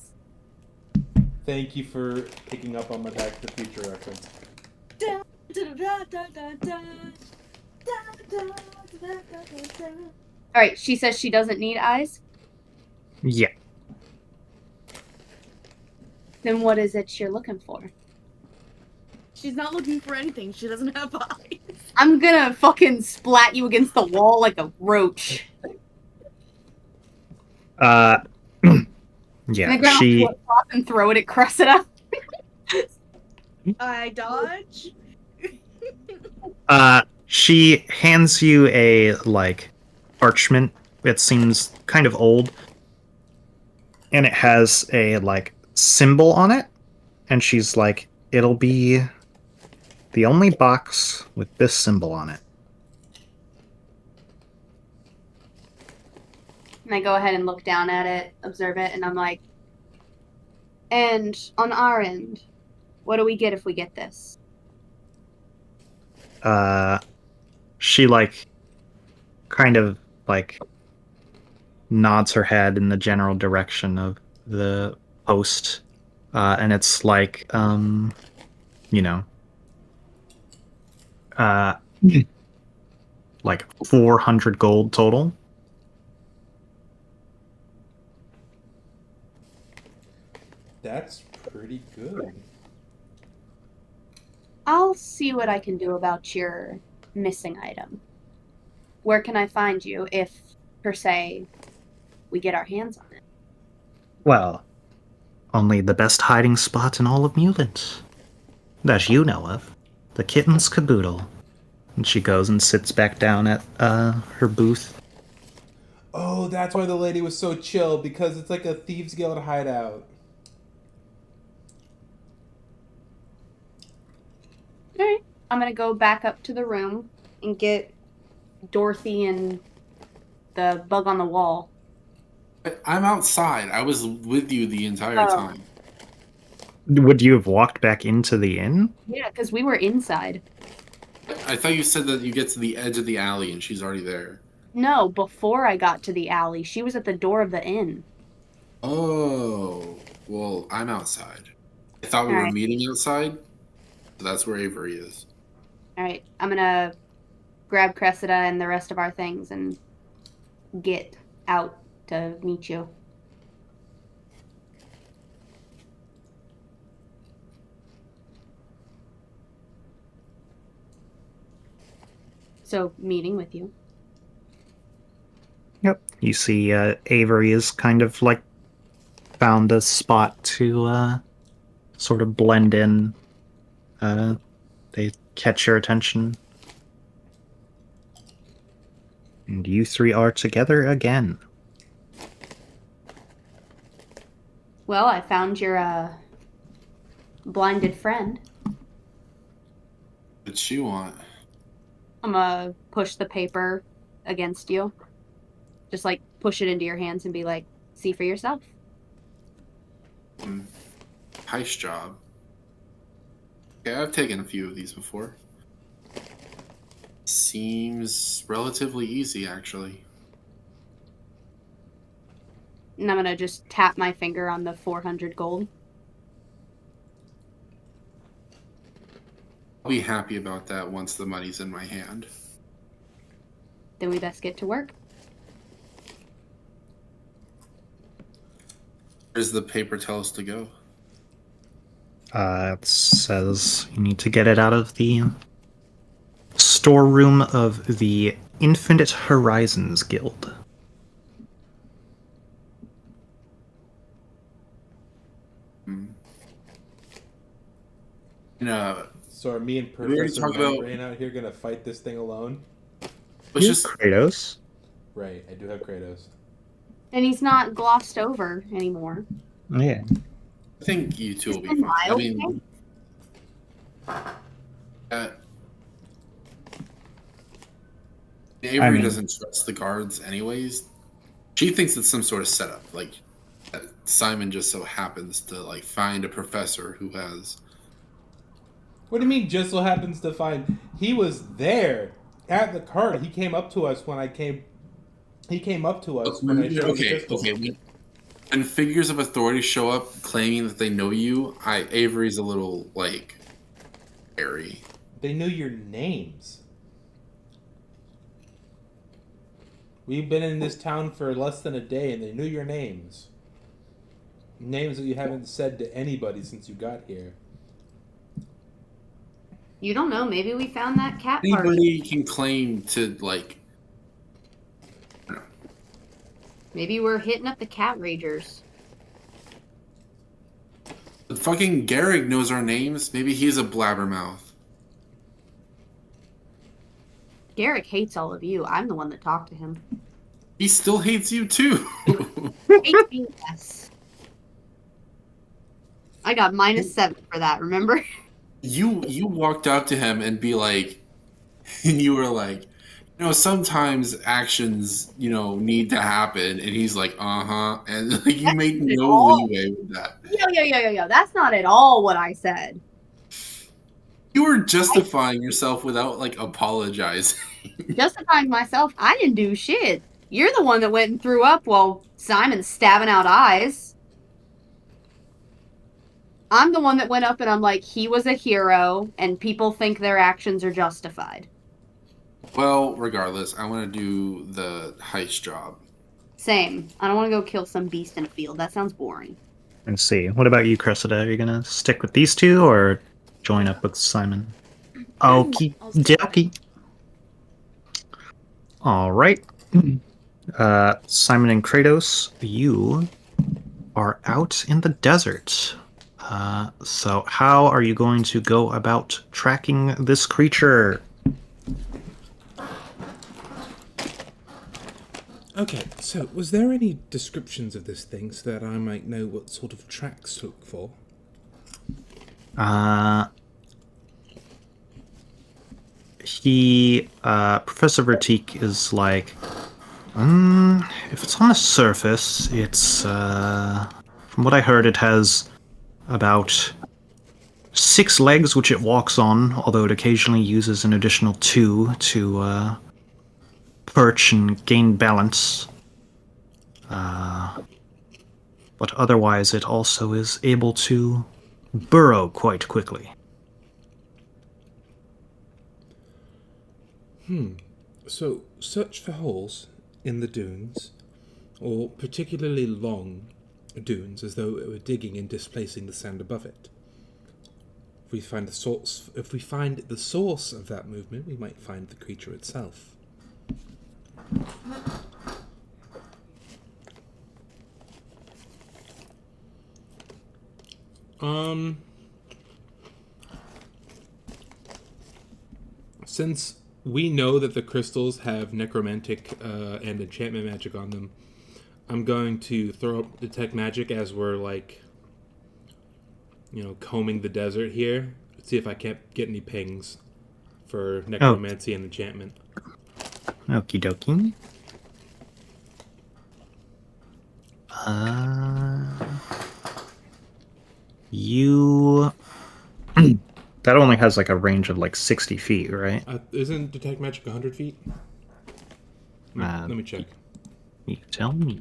Thank you for picking up on my Back to the Future reference. All right, she says she doesn't need eyes. Yeah. Then what is it you're looking for? She's not looking for anything. She doesn't have eyes. I'm gonna fucking splat you against the wall like a roach. Yeah, And grab a she flip-flop and throw it at Cressida. I dodge. she hands you a like parchment. It seems kind of old, and it has a like symbol on it, and she's like, "It'll be the only box with this symbol on it." And I go ahead and look down at it, observe it, and I'm like, and on our end, what do we get if we get this? She like kind of like nods her head in the general direction of the post, and it's like you know, like 400 gold total. That's pretty good. I'll see what I can do about your missing item. Where can I find you if, per se, we get our hands on it? Well, only the best hiding spot in all of Mulant that you know of, the kitten's caboodle. And she goes and sits back down at her booth. Oh, that's why the lady was so chill, because it's like a Thieves Guild hideout. Alright. I'm gonna go back up to the room and get Dorothy and the bug on the wall. I'm outside. I was with you the entire Oh. time. Would you have walked back into the inn? Yeah, because we were inside. I thought you said that you get to the edge of the alley and she's already there. No, before I got to the alley. She was at the door of the inn. Oh, well, I'm outside. I thought we were Alright. meeting outside. So that's where Avery is. Alright, I'm gonna grab Cressida and the rest of our things and get out to meet you. So, meeting with you. Yep. You see Avery is kind of like found a spot to sort of blend in. They catch your attention. And you three are together again. Well, I found your blinded friend. What she want? I'm gonna push the paper against you. Just like push it into your hands and be like, see for yourself. Heist job. Yeah, I've taken a few of these before. Seems relatively easy, actually. And I'm gonna just tap my finger on the 400 gold. I'll be happy about that once the money's in my hand. Then we best get to work. Where's the paper tell us to go? It says you need to get it out of the storeroom of the Infinite Horizons Guild. So are me and We already Professor talked about- Membrane out here gonna fight this thing alone? Let's just Kratos. Right, I do have Kratos. And he's not glossed over anymore. Yeah. I think you two will be Is the fine. I Miles mean, Avery doesn't trust the guards anyways. She thinks it's some sort of setup. Like, that Simon just so happens to, like, find a professor who has... What do you mean just so happens to find... He was there at the cart. He came up to us when I came... He came up to us when I showed him the pistol. Okay. When figures of authority show up claiming that they know you, Avery's a little, like, airy. They knew your names. We've been in this town for less than a day, and they knew your names. Names that you haven't said to anybody since you got here. You don't know. Maybe we found that cat party. Anybody can claim to, like... Maybe we're hitting up the cat ragers. But fucking Garrick knows our names. Maybe he's a blabbermouth. Garrick hates all of you. I'm the one that talked to him. He still hates you, too. Hates me less. I got -7 for that, remember? You walked up to him and be like... And you were like... You know, sometimes actions, need to happen. And he's like, uh-huh. And like, you made no leeway with that. Yo. That's not at all what I said. You were justifying yourself without, like, apologizing. Justifying myself, I didn't do shit. You're the one that went and threw up while Simon's stabbing out eyes. I'm the one that went up and I'm like, he was a hero, and people think their actions are justified. Well, regardless, I want to do the heist job. Same. I don't want to go kill some beast in a field. That sounds boring. Let's see. What about you, Cressida? Are you gonna stick with these two or join up with Simon? Okie dokie. All right. Simon and Kratos, you are out in the desert. So how are you going to go about tracking this creature? Okay, so was there any descriptions of this thing so that I might know what sort of tracks to look for? Professor Vertique is like, if it's on the surface, it's, from what I heard, it has about 6 legs which it walks on, although it occasionally uses an additional 2 to, perch and gain balance. But otherwise, it also is able to burrow quite quickly. So, search for holes in the dunes, or particularly long dunes, as though it were digging and displacing the sand above it. If we find the source of that movement, we might find the creature itself. Since we know that the crystals have necromantic and enchantment magic on them, I'm going to throw up detect magic as we're like, combing the desert here. See if I can't get any pings for necromancy and enchantment. Okie dokie. You... that only has like a range of like 60 feet, right? Isn't detect magic 100 feet? Let me check. You tell me.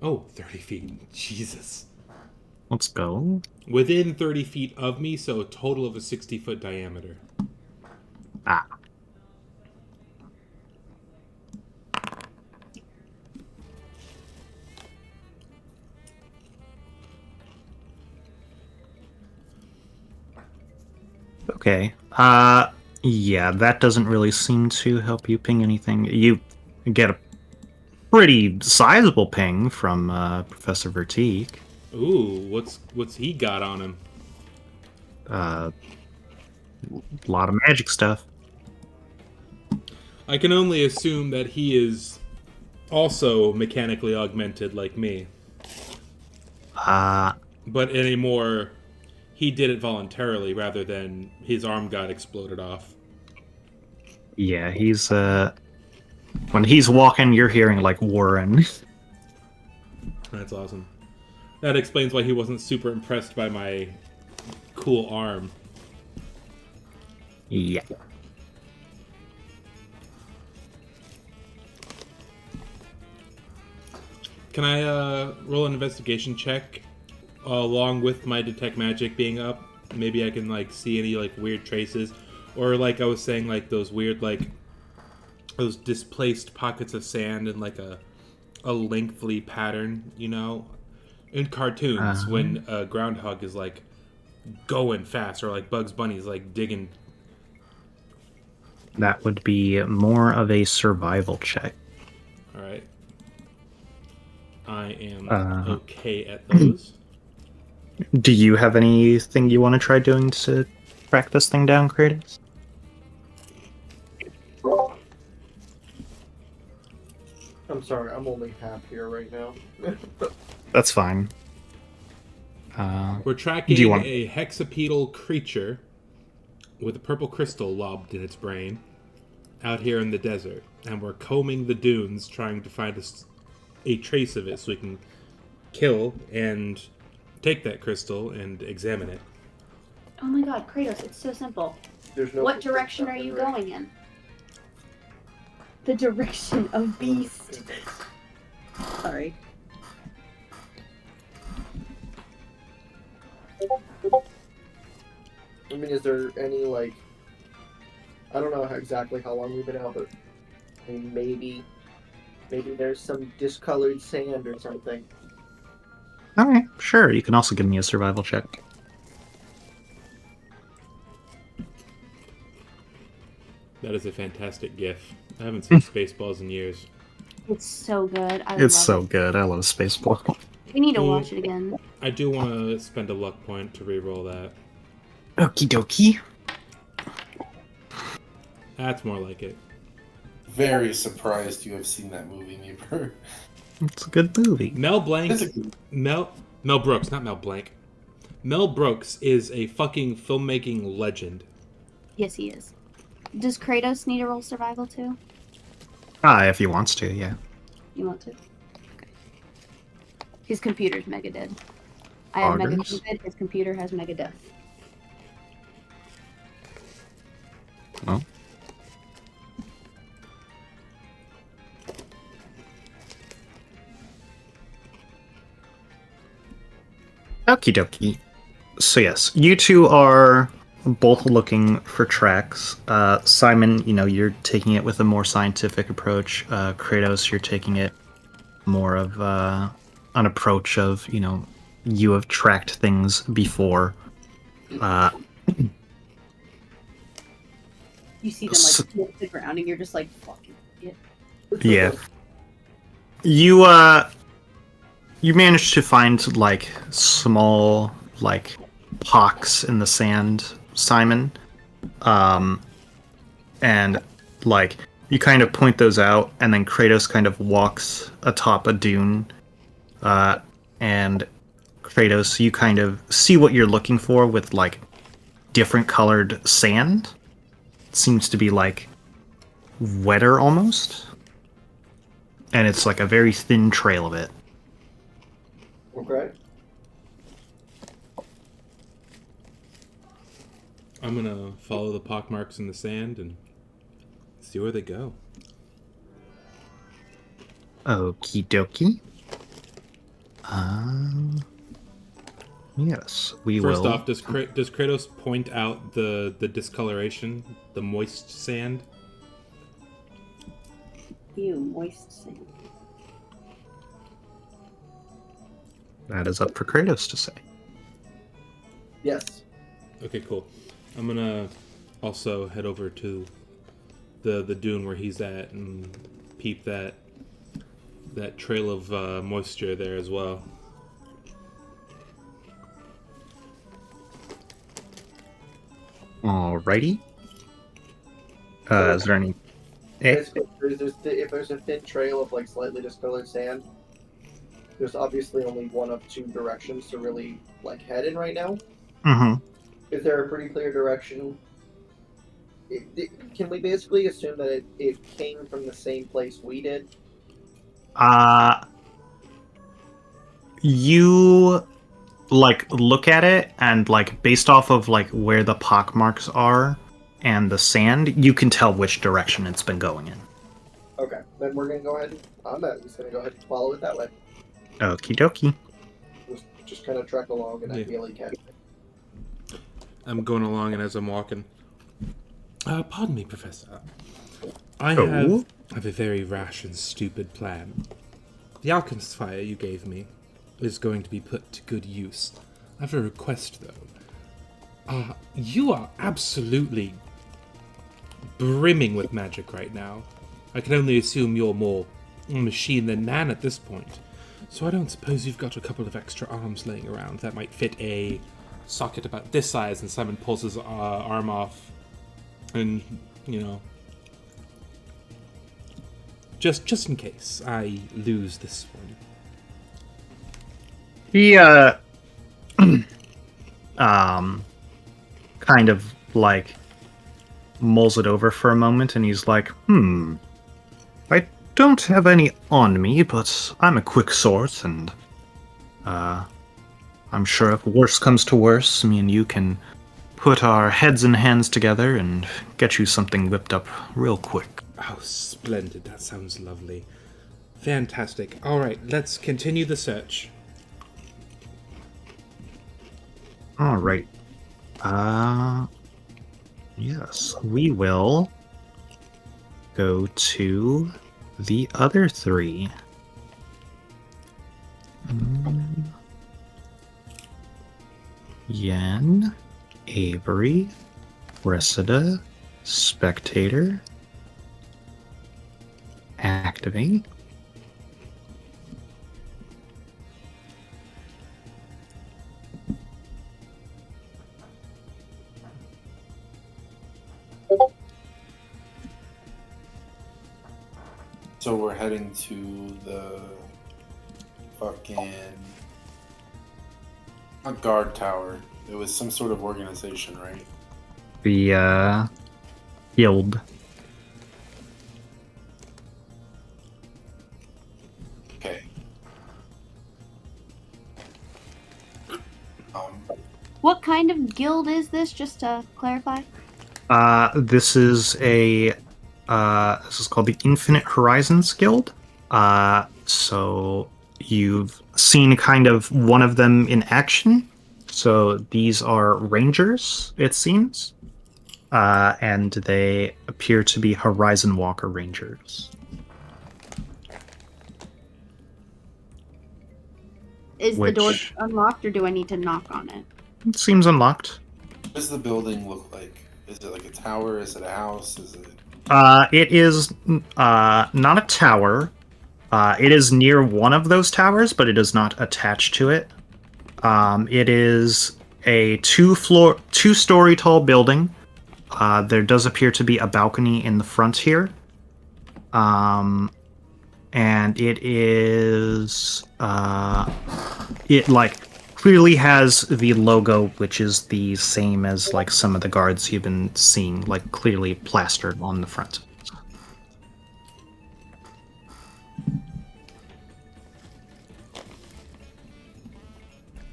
Oh, 30 feet. Jesus. Let's go. Within 30 feet of me, so a total of a 60-foot diameter. Ah. Okay. Yeah, that doesn't really seem to help you ping anything. You get a pretty sizable ping from Professor Vertique. Ooh, what's he got on him? A lot of magic stuff. I can only assume that he is also mechanically augmented like me. But in a more... He did it voluntarily rather than his arm got exploded off. Yeah, he's, when he's walking, you're hearing, like, whirring. That's awesome. That explains why he wasn't super impressed by my cool arm. Yeah. Can I roll an investigation check along with my detect magic being up? Maybe I can like see any like weird traces, or like I was saying, like those weird like those displaced pockets of sand and like a lengthy pattern, in cartoons when a groundhog is like going fast, or like Bugs Bunny's like digging. That would be more of a survival check. All right. I am okay at those. Do you have anything you want to try doing to track this thing down, Kratos? I'm sorry, I'm only half here right now. That's fine. We're tracking do you want... a hexapedal creature with a purple crystal lobbed in its brain out here in the desert, and we're combing the dunes trying to find a trace of it so we can kill and take that crystal and examine it. Oh my god, Kratos, it's so simple. There's no What direction are you going in? The direction of beast. Sorry. I mean, is there any, like... I don't know exactly how long we've been out, but I mean, maybe there's some discolored sand or something. Okay, sure. You can also give me a survival check. That is a fantastic gif. I haven't seen Spaceballs in years. It's so good. It's so good. I love Spaceball. We need to watch it again. I do want to spend a luck point to re-roll that. Okie dokie. That's more like it. Very surprised you have seen that movie, Neighbor. It's a good movie. Mel Blanc Mel Brooks, not Mel Blanc. Mel Brooks is a fucking filmmaking legend. Yes, he is. Does Kratos need to roll survival too? If he wants to, yeah. You want to? Okay. His computer's mega dead. I have mega Augers? COVID. His computer has mega death. Oh. Okie dokie. So yes, you two are both looking for tracks. Simon, you're taking it with a more scientific approach. Kratos, you're taking it more of an approach of, you have tracked things before. You see them like hit the ground, and you're just like, "Fucking it." Yeah. You managed to find like small like pocks in the sand, Simon. And like you kind of point those out, and then Kratos kind of walks atop a dune. And Kratos, you kind of see what you're looking for with like different colored sand. It seems to be like wetter almost. And it's like a very thin trail of it. Okay. I'm gonna follow the pockmarks in the sand and see where they go. Okie dokie. Yes, we First will. off, does Kratos point out the discoloration, the moist sand? Ew, moist sand. That is up for Kratos to say. Yes. Okay, cool. I'm gonna also head over to the dune where he's at and peep that trail of moisture there as well. Alrighty. Is there any? If there's a thin trail of like slightly discolored sand, there's obviously only one of two directions to really like head in right now. Mm-hmm. Is there a pretty clear direction? Can we basically assume that it came from the same place we did? You like look at it, and like based off of like where the pock marks are and the sand, you can tell which direction it's been going in. Okay, then we're gonna go ahead. I'm at least gonna go ahead and follow it that way. Okie dokie. Just kind of trek along and Yeah. ideally catch. I'm going along, and as I'm walking, pardon me, Professor. I Oh? have a very rash and stupid plan. The alchemist fire you gave me is going to be put to good use. I have a request, though. You are absolutely brimming with magic right now. I can only assume you're more machine than man at this point. So I don't suppose you've got a couple of extra arms laying around that might fit a socket about this size. And Simon pulls his arm off, and just in case I lose this one. He kind of like mulls it over for a moment, and he's like, I don't have any on me, but I'm a quick sort, and I'm sure if worse comes to worse, me and you can put our heads and hands together and get you something whipped up real quick. Oh, splendid. That sounds lovely. Fantastic. All right, let's continue the search. All right. Yes, we will go to the other three. Yen, Avery, Resida, Spectator, Activate. So we're heading to the fucking A guard tower. It was some sort of organization, right? The guild. Okay. What kind of guild is this, just to clarify? This is this is called the Infinite Horizons Guild. So you've seen kind of one of them in action. So these are rangers, it seems. And they appear to be Horizon Walker Rangers. Is the door unlocked, or do I need to knock on it? It seems unlocked. What does the building look like? Is it like a tower? Is it a house? Is it? It is not a tower. It is near one of those towers, but it is not attached to it. It is a two-story tall building. There does appear to be a balcony in the front here. And it is it clearly has the logo, which is the same as some of the guards you've been seeing, clearly plastered on the front.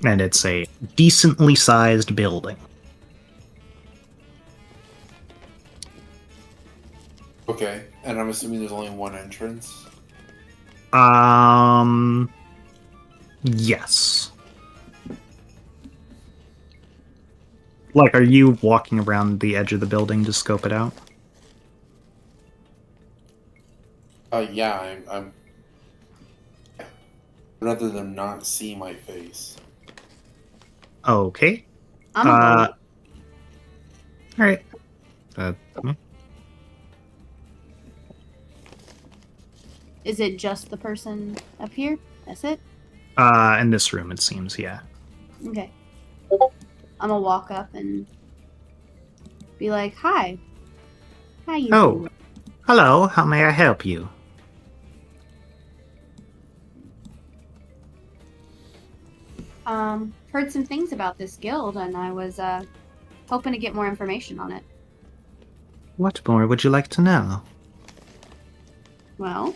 And it's a decently sized building. Okay, and I'm assuming there's only one entrance. Yes. Are you walking around the edge of the building to scope it out? Yeah, I'm. Rather than not see my face. Okay. I'm All right. Is it just the person up here? That's it? In this room, it seems, yeah. Okay. I'm gonna walk up and be like, "Hi. How you doing?" Hello. How may I help you? Heard some things about this guild, and I was hoping to get more information on it. What more would you like to know? Well,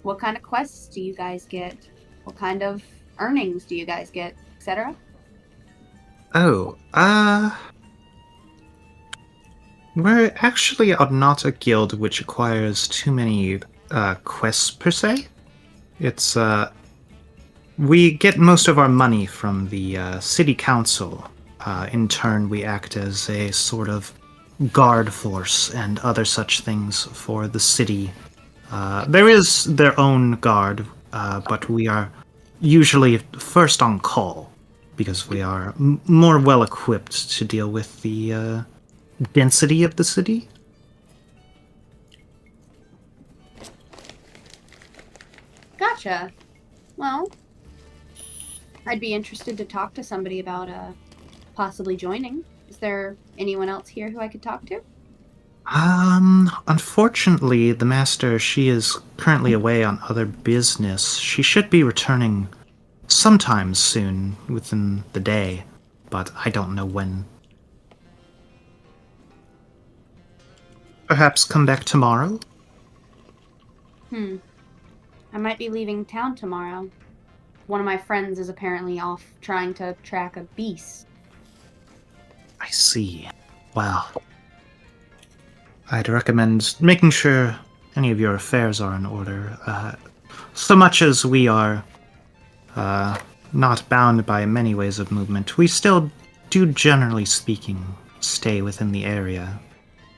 what kind of quests do you guys get? What kind of earnings do you guys get, etc.? We're actually not a guild which acquires too many quests per se. It's we get most of our money from the city council. In turn, we act as a sort of guard force and other such things for the city. There is their own guard, but we are usually first on call because we are more well equipped to deal with the density of the city. Gotcha. Well, I'd be interested to talk to somebody about possibly joining. Is there anyone else here who I could talk to? Unfortunately, the master, she is currently away on other business. She should be returning sometime soon, within the day, but I don't know when. Perhaps come back tomorrow? I might be leaving town tomorrow. One of my friends is apparently off trying to track a beast. I see. Well, I'd recommend making sure any of your affairs are in order. So much as we are not bound by many ways of movement, we still do, generally speaking, stay within the area.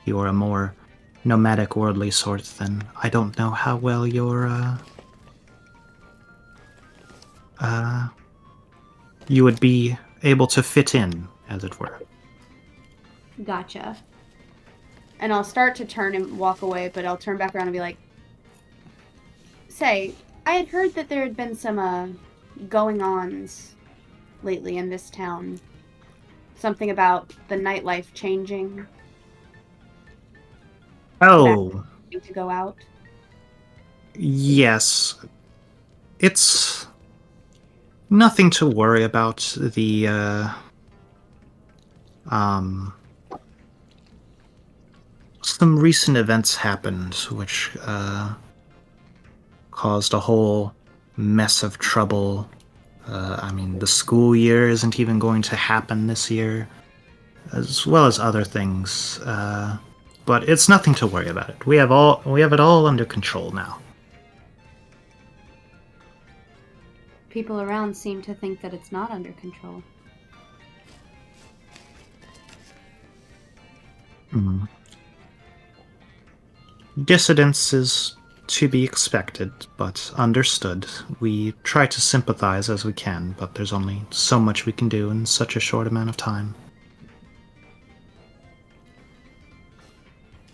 You are a more nomadic, worldly sort, then I don't know how well you're, you would be able to fit in, as it were. Gotcha. And I'll start to turn and walk away, but I'll turn back around and be like, say, I had heard that there had been some, going-ons lately in this town. Something about the nightlife changing. Oh. To go out. Yes. It's Nothing to worry about. The some recent events happened which caused a whole mess of trouble. I mean, the school year isn't even going to happen this year, as well as other things. But it's nothing to worry about it. We have it all under control now. People around seem to think that it's not under control. Dissidence is to be expected, but understood. We try to sympathize as we can, but there's only so much we can do in such a short amount of time.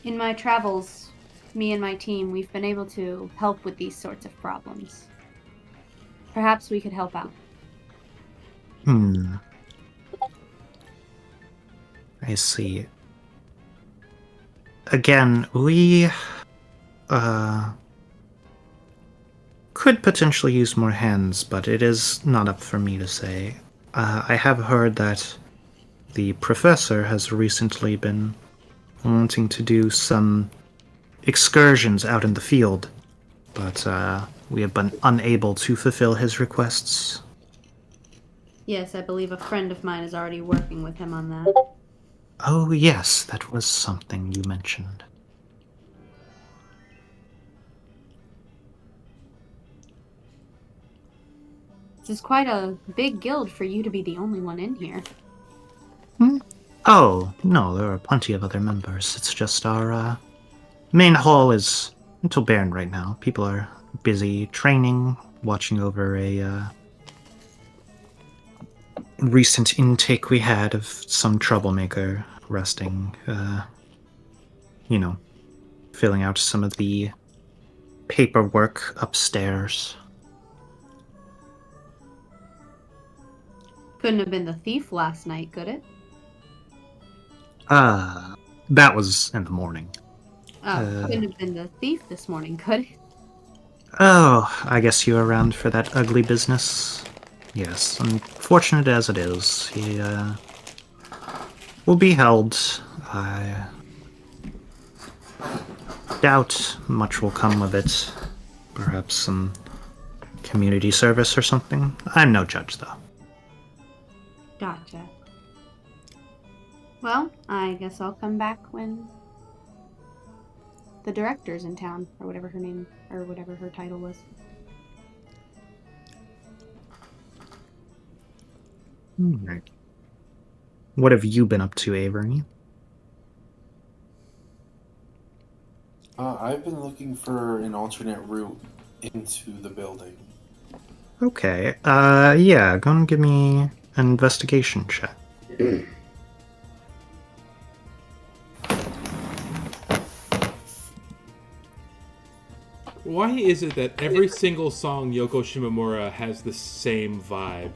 In my travels, me and my team, we've been able to help with these sorts of problems. Perhaps we could help out. I see. Again, we could potentially use more hands, but it is not up for me to say. I have heard that the professor has recently been wanting to do some excursions out in the field, but we have been unable to fulfill his requests. Yes, I believe a friend of mine is already working with him on that. Oh yes, that was something you mentioned. This is quite a big guild for you to be the only one in here. Oh, no, there are plenty of other members. It's just our main hall is until barren right now. People are busy training, watching over a recent intake we had of some troublemaker resting, filling out some of the paperwork upstairs. Couldn't have been the thief last night, could it? That was in the morning. Oh, couldn't have been the thief this morning, could it? Oh, I guess you were around for that ugly business. Yes, unfortunate as it is, he will be held. I doubt much will come of it. Perhaps some community service or something. I'm no judge, though. Gotcha. Well, I guess I'll come back when the director's in town, or whatever her name, or whatever her title was. Right. What have you been up to, Avery? I've been looking for an alternate route into the building. Okay, yeah, go and give me an investigation check. Why is it that every single song Yoko Shimomura has the same vibe?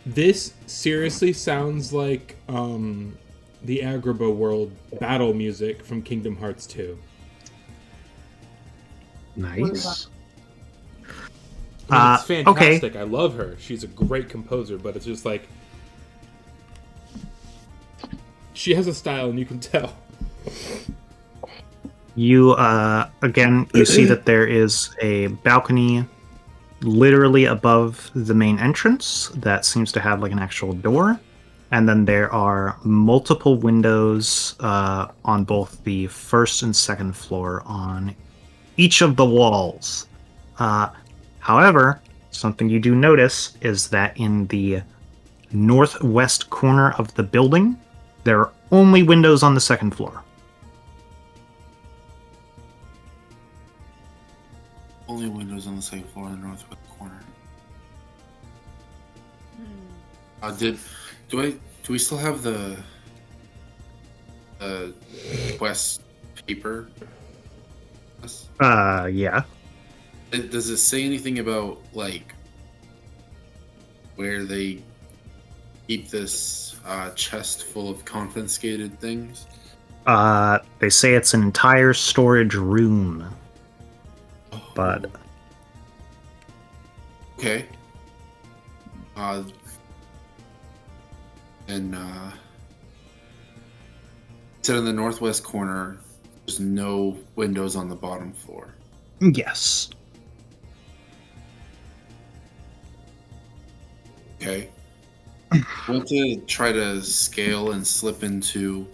This seriously sounds like the Agrabah world battle music from Kingdom Hearts 2. Nice. I mean, it's fantastic. Okay. I love her. She's a great composer, but it's just like she has a style, and you can tell. You, again, you see that there is a balcony literally above the main entrance that seems to have like an actual door. And then there are multiple windows on both the first and second floor on each of the walls. However, something you do notice is that in the northwest corner of the building, there are only windows on the second floor. Only windows on the second floor in the northwest corner. Do we still have the quest paper? Yeah. Does it say anything about like where they keep this chest full of confiscated things? They say it's an entire storage room. But Okay. And said in the northwest corner, there's no windows on the bottom floor. Yes. Okay. I want to try to scale and slip into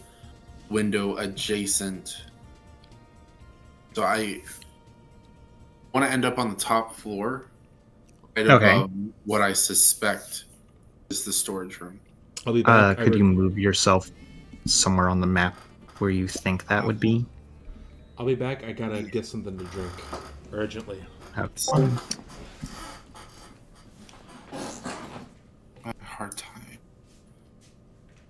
window adjacent. So I want to end up on the top floor, right Okay. above what I suspect is the storage room. I'll be back. Could you move yourself somewhere on the map where you think that would be? I'll be back. I gotta get something to drink urgently. Okay. I have a hard time.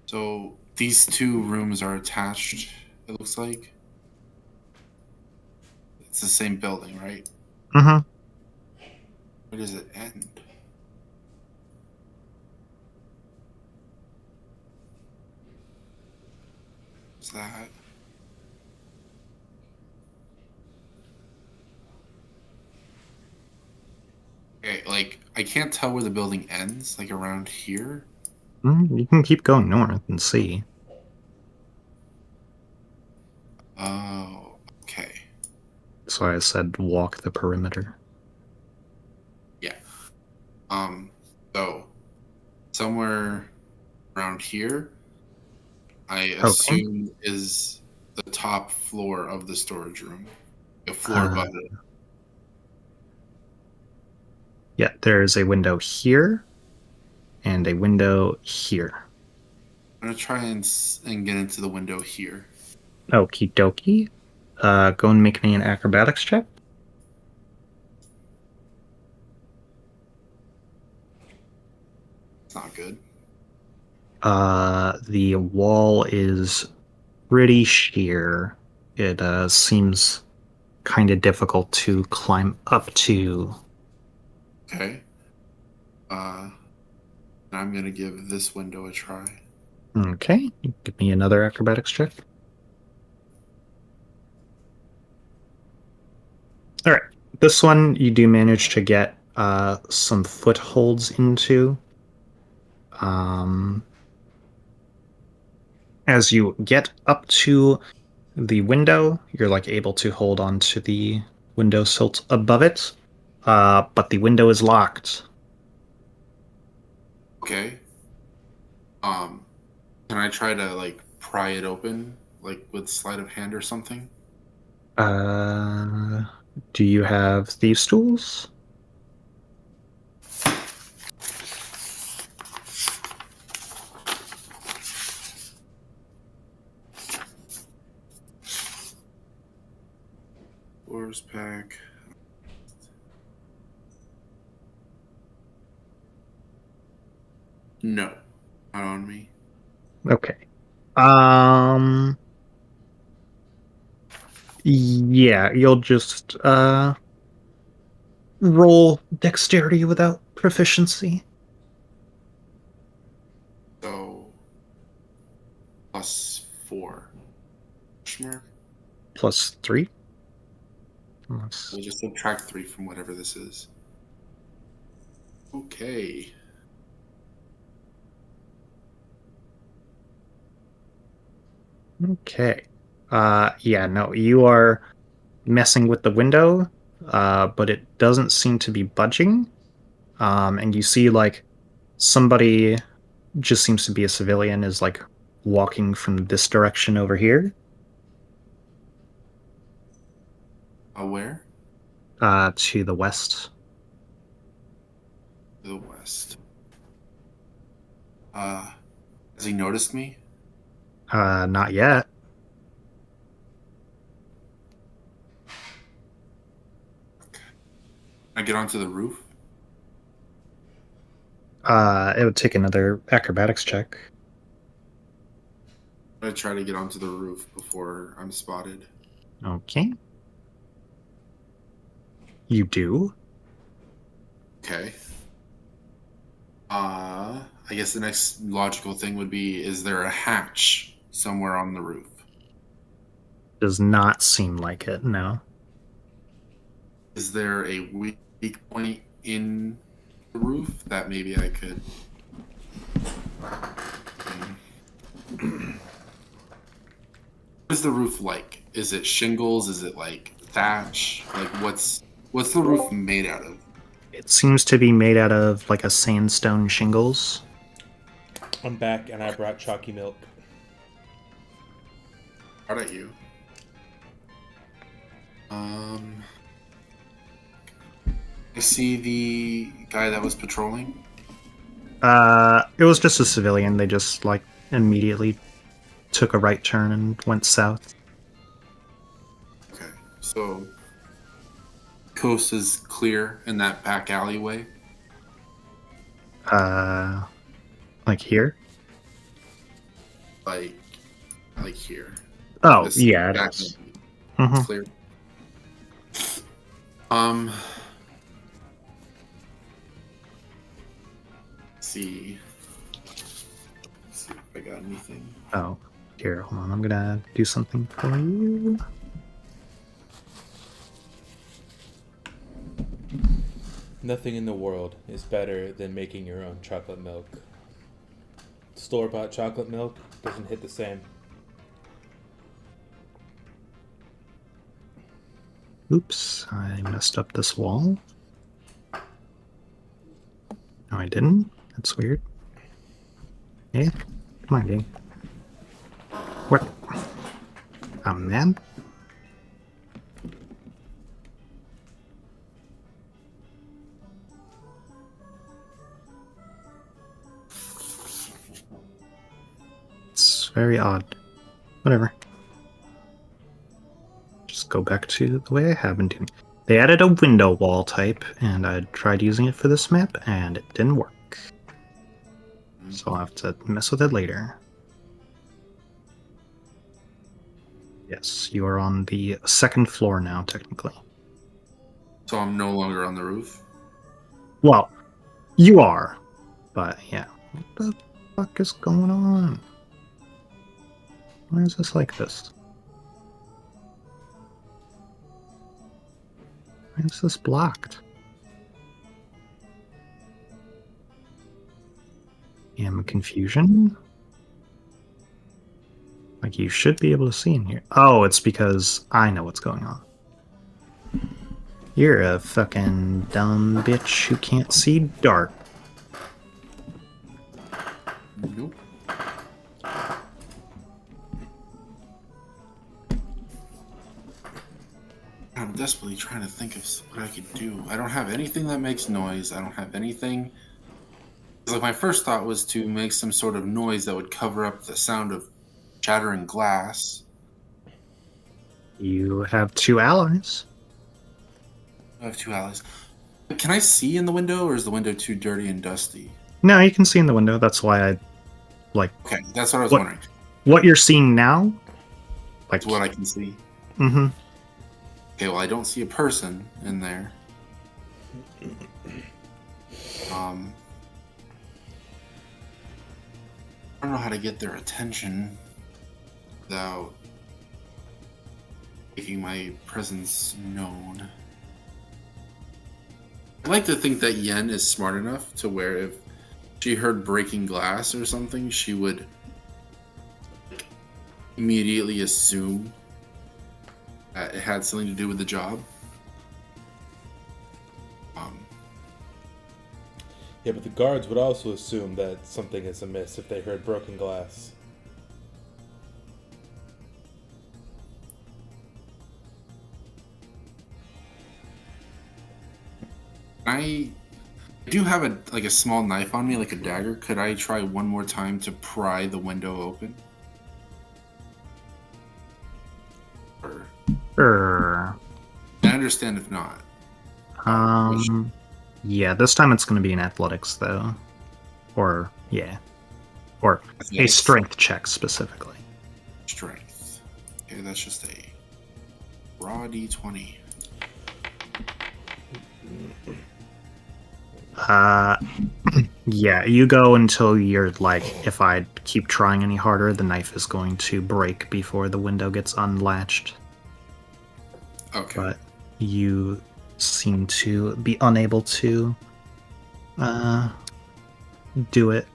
So these two rooms are attached, it looks like. It's the same building, right? Mm-hmm. Where does it end? What's that? Okay, like, I can't tell where the building ends, like around here. You can keep going north and see. Oh, okay. That's why I said walk the perimeter. Yeah. So somewhere around here, I assume is the top floor of the storage room. A floor above it. Yeah, there's a window here and a window here. I'm gonna try and get into the window here. Okie dokie. Go and make me an acrobatics check. It's not good. The wall is pretty sheer. It seems kind of difficult to climb up to. Okay. I'm gonna give this window a try. Okay, give me another acrobatics check. All right, this one you do manage to get some footholds into. As you get up to the window, you're like able to hold on to the window silt above it, but the window is locked. Okay. Can I try to like pry it open, like with sleight of hand or something? Do you have thieves' tools? Doors pack. No, not on me. Okay. Yeah, you'll just roll dexterity without proficiency. So +4. Mark? +3. We'll just subtract 3 from whatever this is. Okay. Okay. Yeah, no, you are messing with the window, but it doesn't seem to be budging. And you see, like, somebody just seems to be a civilian is, like, walking from this direction over here. Where? To the west. To the west. Has he noticed me? Not yet. Can I get onto the roof? It would take another acrobatics check. I'm gonna try to get onto the roof before I'm spotted. Okay. You do? Okay. I guess the next logical thing would be, is there a hatch somewhere on the roof? Does not seem like it, no. Is there a weak point in the roof that maybe I could. What is the roof like? Is it shingles? Is it like thatch? Like what's the roof made out of? It seems to be made out of like a sandstone shingles. I'm back, and I brought chalky milk. How at you? I see the guy that was patrolling. It was just a civilian. They just like immediately took a right turn and went south. Okay, so coast is clear in that back alleyway. Like here? Like here. Oh, This yeah, it back is. alley, Mhm. clear. See if I got anything. Oh, here, hold on. I'm gonna do something for you. Nothing in the world is better than making your own chocolate milk. Store-bought chocolate milk doesn't hit the same. Oops, I messed up this wall. No, I didn't. That's weird. Yeah, come on, game. What? I'm mad. It's very odd. Whatever. Just go back to the way I have been doing. They added a window wall type, and I tried using it for this map, and it didn't work. So I'll have to mess with it later. Yes, you are on the second floor now, technically. So I'm no longer on the roof. Well, you are, but yeah. What the fuck is going on? Why is this like this? Why is this blocked? Confusion? Like, you should be able to see in here. Oh, it's because I know what's going on. You're a fucking dumb bitch who can't see dark. Nope. I'm desperately trying to think of what I could do. I don't have anything that makes noise. I don't have anything. Like, my first thought was to make some sort of noise that would cover up the sound of shattering glass. You have 2 allies. I have 2 allies. Can I see in the window, or is the window too dirty and dusty? No, you can see in the window. That's why I like. Okay, that's what I was What- wondering. What you're seeing now, like That's what I can see. Mm-hmm. Okay, well, I don't see a person in there. I don't know how to get their attention without making my presence known. I like to think that Yen is smart enough to where if she heard breaking glass or something, she would immediately assume that it had something to do with the job. Yeah, but the guards would also assume that something is amiss if they heard broken glass. I do have a small knife on me, like a dagger. Could I try one more time to pry the window open? Or I understand if not. Yeah, this time it's going to be an athletics, though. Or, yeah. Or a Athletics. strength check, specifically. Strength. Okay, that's just a raw d20. Yeah, you go until you're like, if I keep trying any harder, the knife is going to break before the window gets unlatched. Okay. But you seem to be unable to Do it.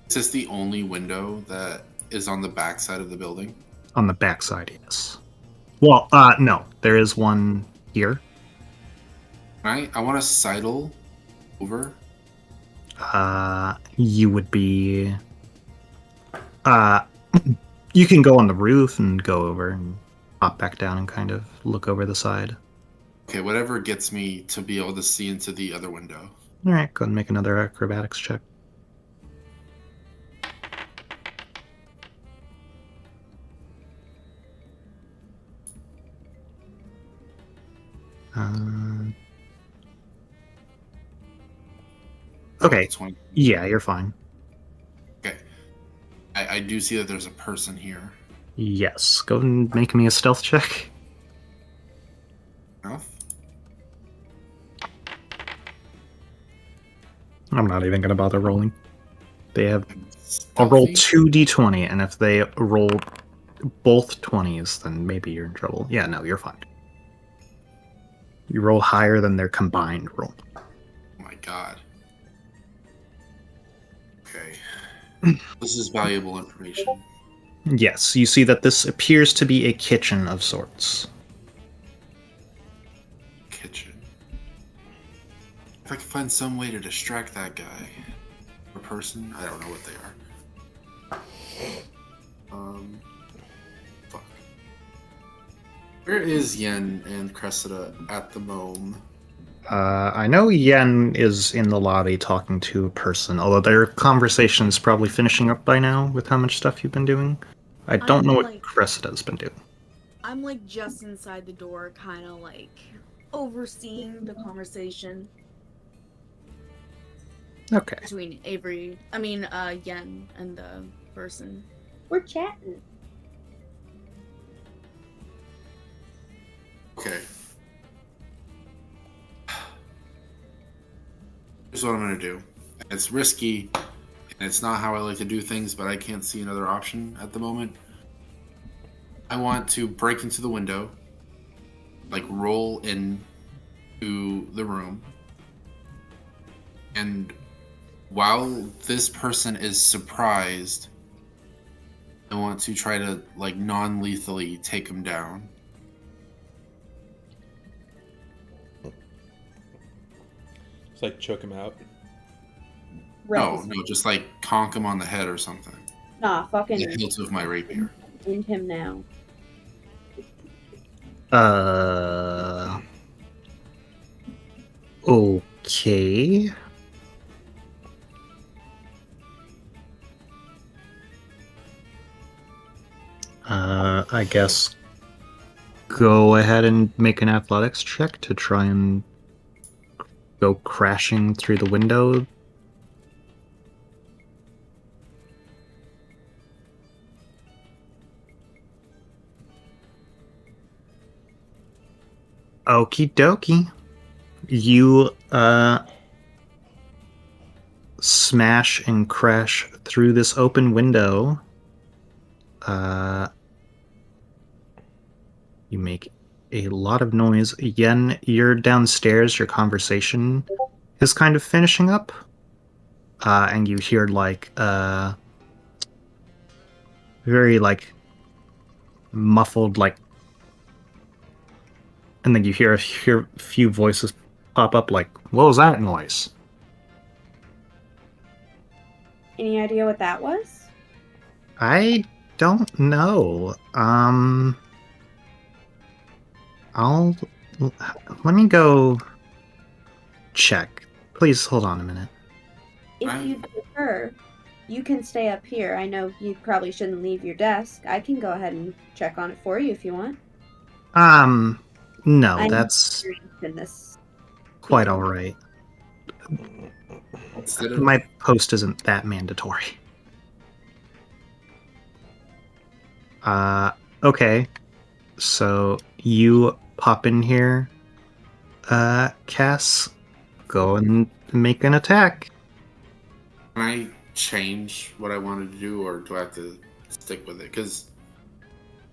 Is this the only window that is on the back side of the building? On the backside, yes. Well, no. There is one here. I want to sidle over. You would be... you can go on the roof and go over and hop back down and kind of look over the side. Okay, whatever gets me to be able to see into the other window. Alright, go ahead and make another acrobatics check. Okay. 20. Yeah, you're fine. Okay. I do see that there's a person here. Yes. Go and make me a stealth check. Enough? I'm not even going to bother rolling. They have... I'll roll 2d20, and if they roll both 20s, then maybe you're in trouble. Yeah, no, you're fine. You roll higher than their combined roll. Oh my god. Okay. This is valuable information. Yes, you see that this appears to be a kitchen of sorts. Kitchen. If I could find some way to distract that guy or person, I don't know what they are. Fuck. Where is Yen and Cressida at the moment? I know Yen is in the lobby talking to a person, although their conversation is probably finishing up by now with how much stuff you've been doing. I don't know what Cressida's been doing. I'm like just inside the door, kind of like overseeing the conversation Okay. between Yen and the person. We're chatting. Okay. Here's what I'm gonna do. It's risky, and it's not how I like to do things, but I can't see another option at the moment. I want to break into the window, like roll in to the room, and while this person is surprised, I want to try to like non-lethally take him down. Just like choke him out. No, just like conk him on the head or something. Nah, fucking The hilt of my rapier. end him now. Okay. I guess go ahead and make an athletics check to try and go crashing through the window. Okie dokie. You, smash and crash through this open window. You make a lot of noise. Yen, you're downstairs. Your conversation is kind of finishing up. And you hear, like, very, like, muffled, like, and then you hear a few voices pop up like, what was that noise? Any idea what that was? I don't know. Let me go check. Please hold on a minute. If you prefer, you can stay up here. I know you probably shouldn't leave your desk. I can go ahead and check on it for you if you want. No, I'm that's in this. quite alright. Instead My post isn't that mandatory. Okay. So you pop in here, Cass. Go and make an attack. Can I change what I wanted to do, or do I have to stick with it? Because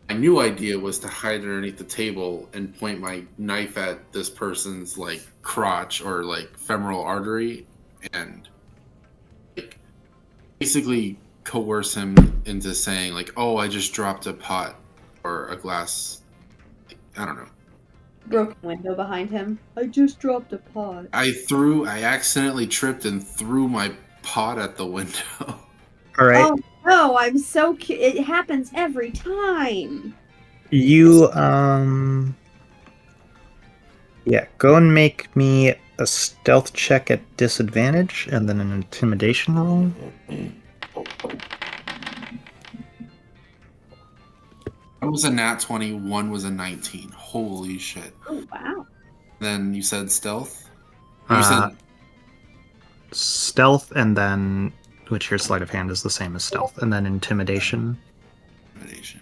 My new idea was to hide underneath the table and point my knife at this person's like crotch or like femoral artery and like basically coerce him into saying like, "Oh, I just dropped a pot or a glass." I don't know. Broken window behind him. I just dropped a pot. I accidentally tripped and threw my pot at the window. All right. Oh no, I'm so it happens every time. You yeah, go and make me a stealth check at disadvantage and then an intimidation roll. One was a nat 20, one was a 19. Holy shit. Oh wow. Then you said stealth? You said Stealth and then, which your sleight of hand is the same as stealth, and then intimidation. intimidation.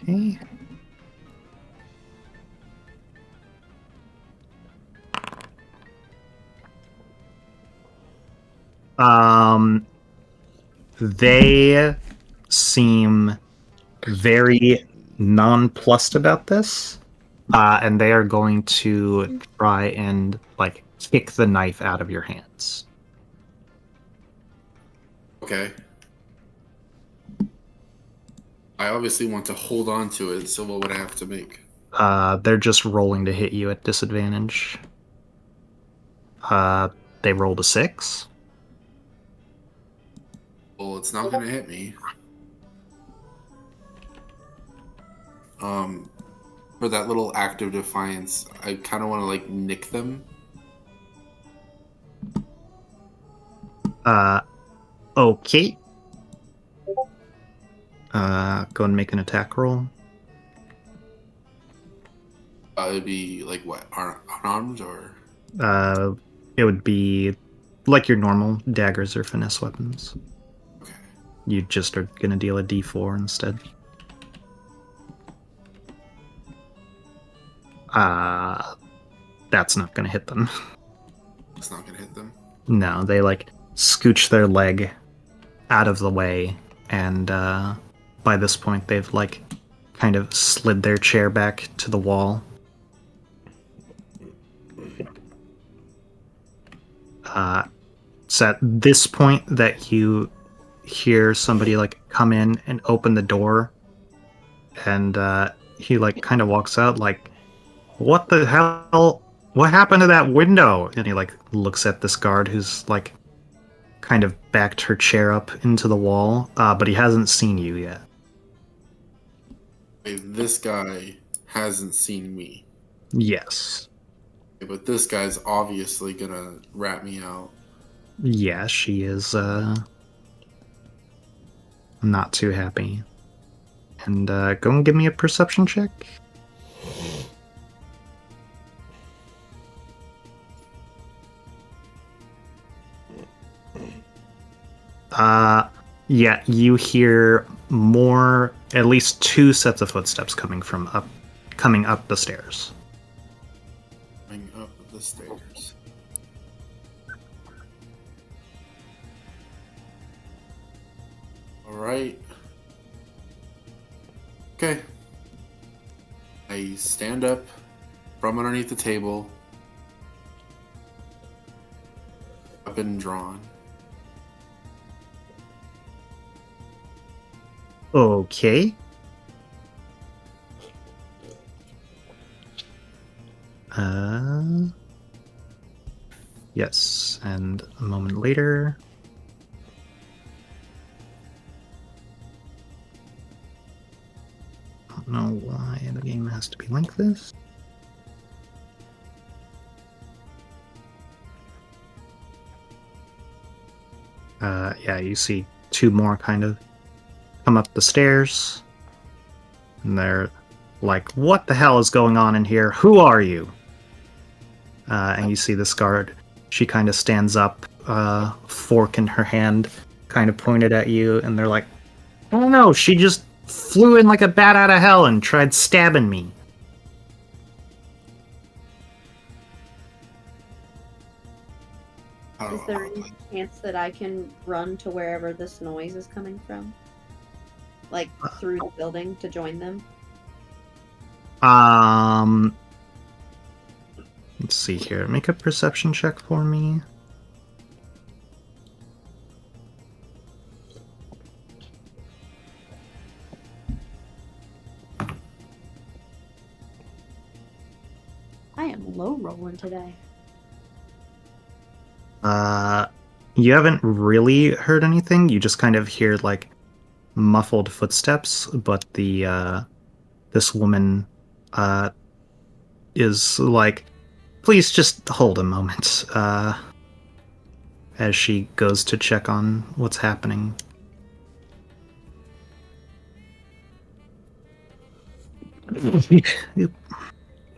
Okay. They seem very nonplussed about this, and they are going to try and like kick the knife out of your hands. Okay. I obviously want to hold on to it, so what would I have to make? They're just rolling to hit you at disadvantage. They rolled a 6. Well, it's not going to hit me. For that little act of defiance, I kind of want to like nick them. Okay. Go and make an attack roll. It'd be like what, unarmed or? It would be like your normal daggers or finesse weapons. Okay. You just are gonna deal a d4 instead. That's not gonna hit them. It's not gonna hit them. No, they like scooch their leg out of the way, and by this point they've like kind of slid their chair back to the wall. It's at this point that you hear somebody like come in and open the door, and he like kind of walks out like, "What the hell? What happened to that window?" And he like looks at this guard who's like kind of backed her chair up into the wall, but he hasn't seen you yet. Okay, this guy hasn't seen me. Yes. Okay, but this guy's obviously gonna rat me out. Yeah, she is not too happy. And go and give me a perception check. Yeah, you hear more, at least 2 sets of footsteps coming up the stairs. Coming up the stairs. Alright. Okay. I stand up from underneath the table. Weapon drawn. Okay. Yes, and a moment later. I don't know why the game has to be like this. Yeah, you see 2 more kind of come up the stairs, and they're like, "What the hell is going on in here? Who are you?" And you see this guard. She kind of stands up, fork in her hand, kind of pointed at you, and they're like, "I don't know, she just flew in like a bat out of hell and tried stabbing me." Is there any chance that I can run to wherever this noise is coming from? Like, through the building to join them? Let's see here. Make a perception check for me. I am low rolling today. You haven't really heard anything. You just kind of hear like muffled footsteps, but the this woman is like, please just hold a moment, as she goes to check on what's happening.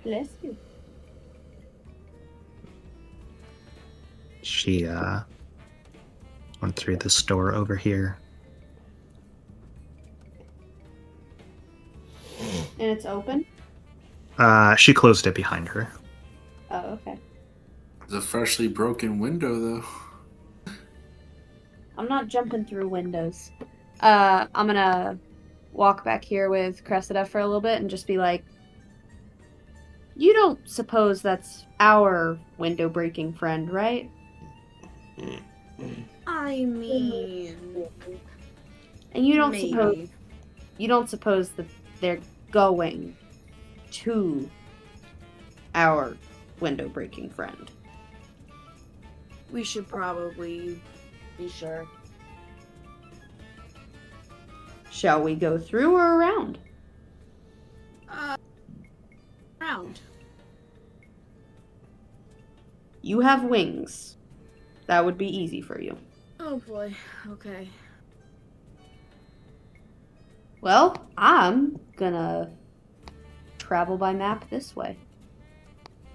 Bless you. She went through this door over here. And it's open? She closed it behind her. Oh, okay. It's a freshly broken window, though. I'm not jumping through windows. I'm gonna walk back here with Cressida for a little bit and just be like, you don't suppose that's our window-breaking friend, right? I mean, And you don't maybe. suppose that they're going to our window-breaking friend. We should probably be sure. Shall we go through or around? Round. You have wings. That would be easy for you. Oh boy. Okay. Well, I'm gonna travel by map this way.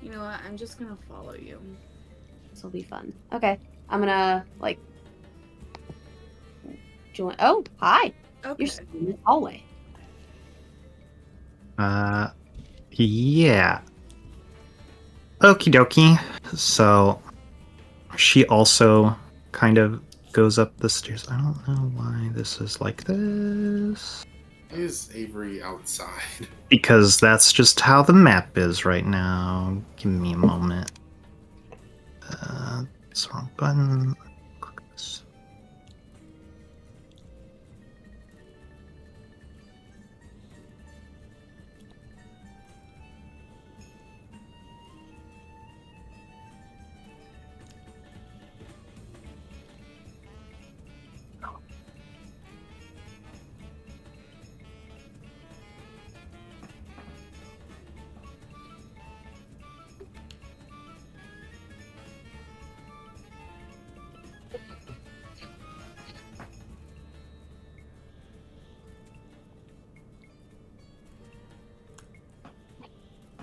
You know what? I'm just gonna follow you. This will be fun. Okay, I'm gonna like join. Oh, hi! Okay. You're still in the hallway. Yeah. Okie dokie. So she also kind of goes up the stairs. I don't know why this is like this. Why is Avery outside? Because that's just how the map is right now. Give me a moment. It's the wrong button. Click this.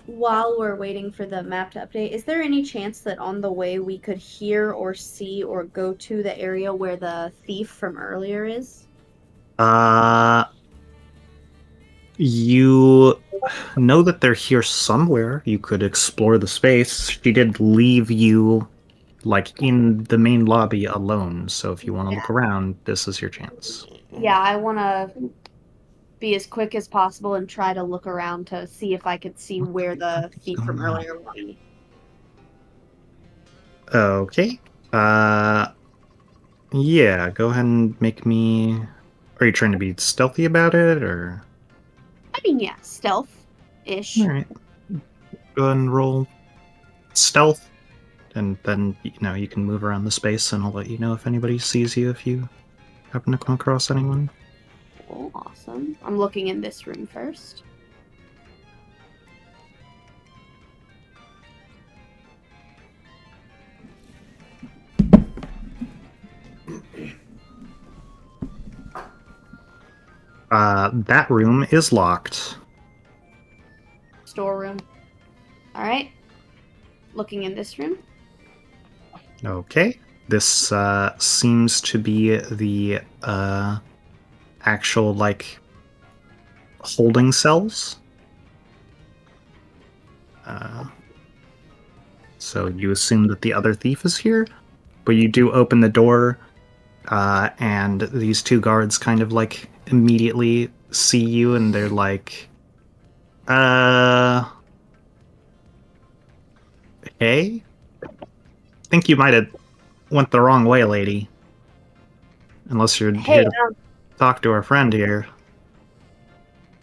While we're waiting for the map to update, is there any chance that on the way we could hear or see or go to the area where the thief from earlier is? You know that they're here somewhere. You could explore the space. She did leave you, like, in the main lobby alone. So if you want to look around, this is your chance. Yeah, I want to be as quick as possible and try to look around to see if I could see where the thief from earlier would be. Okay. Yeah, go ahead and make me... Are you trying to be stealthy about it, or...? I mean, yeah, stealth-ish. Alright. Go ahead and roll stealth, and then, you know, you can move around the space, and I'll let you know if anybody sees you if you happen to come across anyone. Oh, awesome. I'm looking in this room first. That room is locked. Storeroom. Alright. Looking in this room. Okay. This seems to be the actual, like, holding cells. So you assume that the other thief is here? but you do open the door, and these two guards kind of like immediately see you, and they're like, hey? Think you might have went the wrong way, lady. Unless you're Hey, here to talk to our friend here.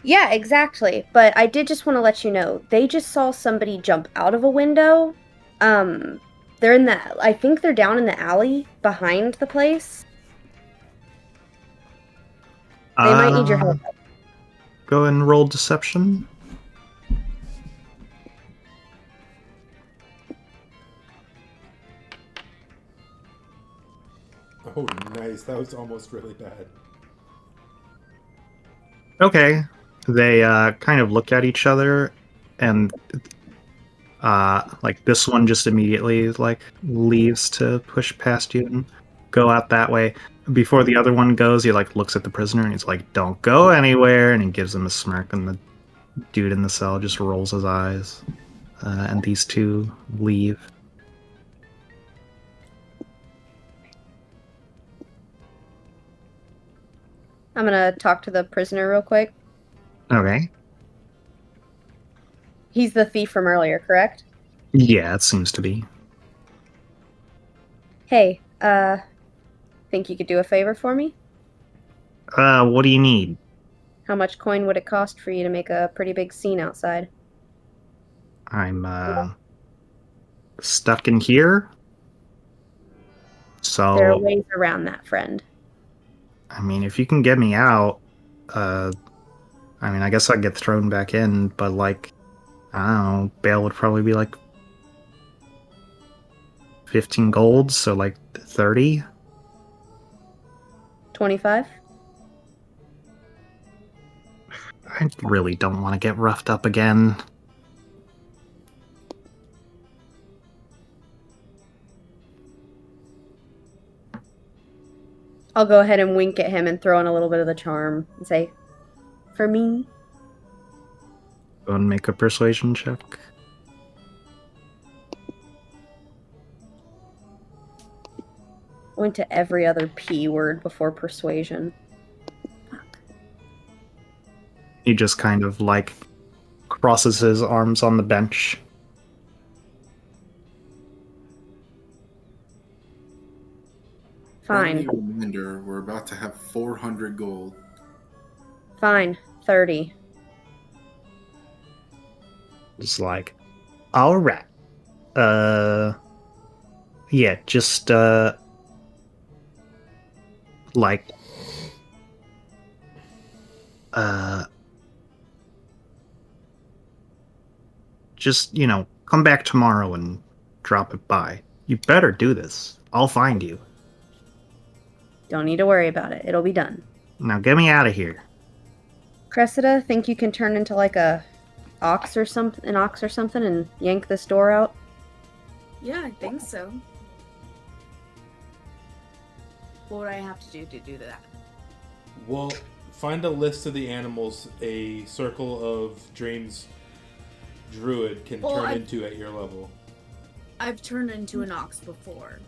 yeah, exactly. But I did just want to let you know, they just saw somebody jump out of a window. They're in the, I think they're down in the alley behind the place. They might need your help. Go and roll deception. Oh, nice. That was almost really bad. Okay. They kind of look at each other, and like this one just immediately like leaves to push past you and go out that way. Before the other one goes, he like looks at the prisoner and he's like, "Don't go anywhere," and he gives him a smirk, and the dude in the cell just rolls his eyes. And these two leave. I'm gonna talk to the prisoner real quick. Okay. He's the thief from earlier, correct? Yeah, it seems to be. Hey, think you could do a favor for me? What do you need? How much coin would it cost for you to make a pretty big scene outside? I'm, stuck in here. So, There are ways around that, friend. I mean, if you can get me out, I mean, I guess I'd get thrown back in, but like, I don't know, bail would probably be like 15 gold, so like 30. 25? I really don't want to get roughed up again. I'll go ahead and wink at him and throw in a little bit of the charm and say, for me? Go and make a persuasion check. I went to every other P word before persuasion. He just kind of like crosses his arms on the bench. Fine. Reminder, we're about to have 400 gold. Fine. 30. It's like, all right. Yeah, just, like, just, you know, come back tomorrow and drop it by. You better do this. I'll find you. Don't need to worry about it. It'll be done. Now get me out of here. Cressida, think you can turn into like an ox or something and yank this door out? Yeah, I think so. What would I have to do that? Well, find a list of the animals a Circle of Dreams druid can turn into at your level. I've turned into an ox before.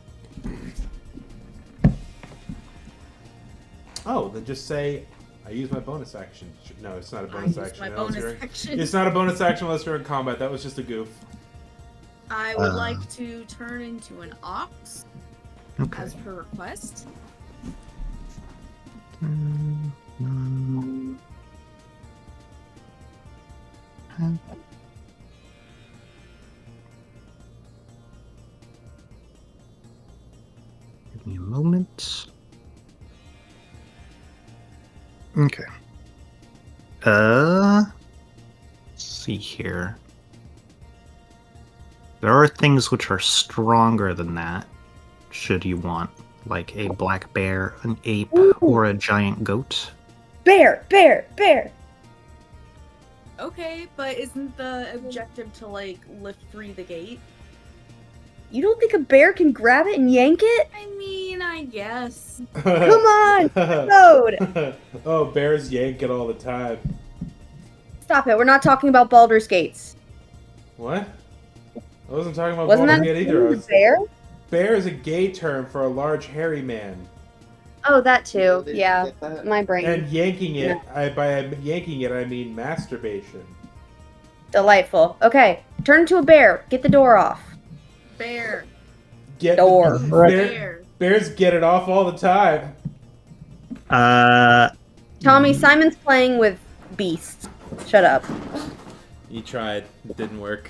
Oh, then just say, I use my bonus action. No, it's not a bonus action. My bonus action. It's not a bonus action unless you're in combat. That was just a goof. I would like to turn into an ox, Okay. as per request. Give me a moment. Okay. Let's see here. There are things which are stronger than that, should you want, like a black bear, an ape, or a giant goat. Bear! Bear! Bear! Okay, but isn't the objective to, like, lift free the gate? You don't think a bear can grab it and yank it? I mean, I guess. Come on! Road! Oh, bears yank it all the time. Stop it. We're not talking about Baldur's Gates. What? I wasn't talking about Wasn't Baldur's that Gate either. a bear? bear is a gay term for a large hairy man. Oh, that too. Did you Yeah, get that? my brain. And yanking it, by yanking it, I mean masturbation. Delightful. Okay, turn into a bear. Get the door off. Bear. Door. Bear. Bears get it off all the time. Tommy, Simon's playing with beasts. Shut up. You tried. It didn't work.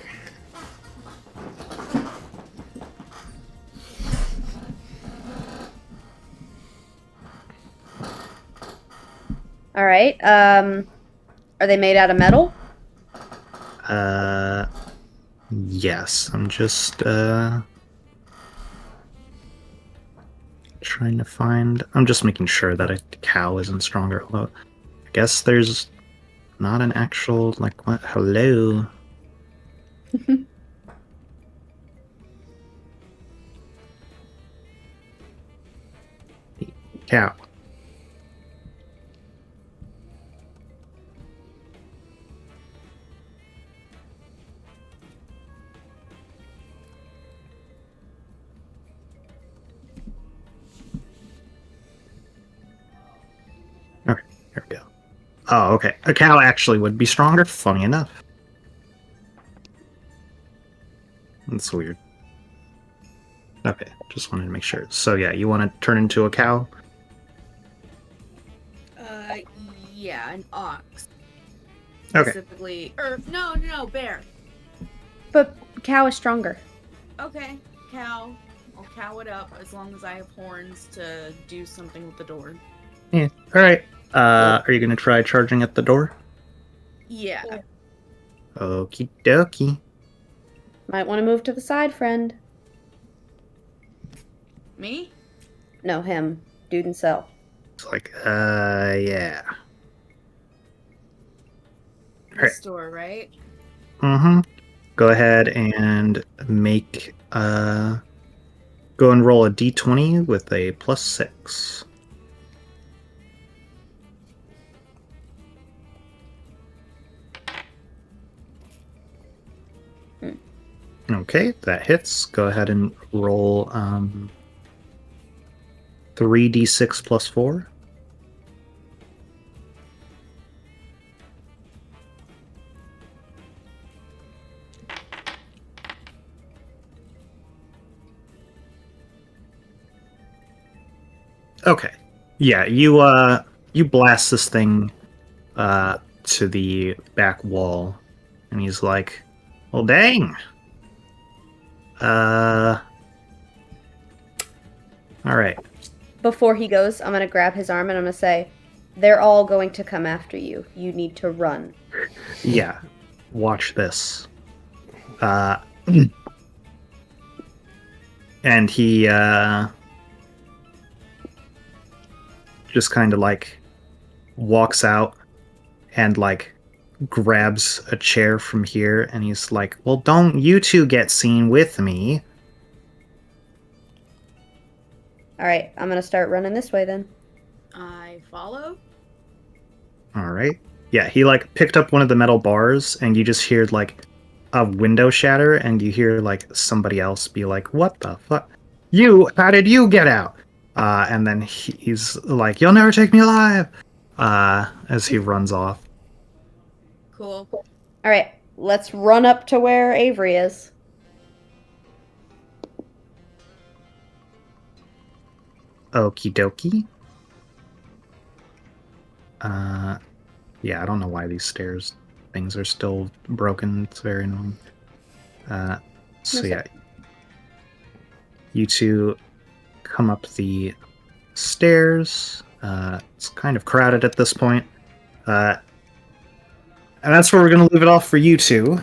All right. Are they made out of metal? Yes. I'm just trying to find. I'm just making sure that a cow isn't stronger. Although, I guess there's not an actual like what? Hello. Cow. Okay, here we go. Oh, okay. A cow actually would be stronger, funny enough. That's weird. Okay, just wanted to make sure. So yeah, you want to turn into a cow? Yeah, an ox. Okay. Specifically, no, bear. But cow is stronger. Okay, cow. I'll cow it up as long as I have horns to do something with the door. Yeah. Alright. Are you gonna try charging at the door? Yeah. Okie dokie. Might want to move to the side, friend. Me? No, him. Dude and self. It's like, yeah. This door, right? Mm-hmm. Go ahead and make, go and roll a d20 with a +6. Okay, that hits. Go ahead and roll 3d6 + 4. Okay. Yeah, you blast this thing to the back wall, and he's like, "Well, dang. All right." Before he goes, I'm gonna grab his arm and I'm gonna say, "They're all going to come after you. You need to run." Yeah. Watch this. And he just kind of like walks out and like grabs a chair from here, and he's like, "Well, don't you two get seen with me." All right, I'm gonna start running this way then. I follow. All right. Yeah, he like picked up one of the metal bars, and you just hear like a window shatter, and you hear like somebody else be like, "What the fuck? How did you get out?" And then he's like, "You'll never take me alive," as he runs off. Cool. All right, let's run up to where Avery is. Okie dokie. Yeah, I don't know why these stairs things are still broken. It's very annoying. So yeah, you two come up the stairs. It's kind of crowded at this point. And that's where we're going to leave it off for you two.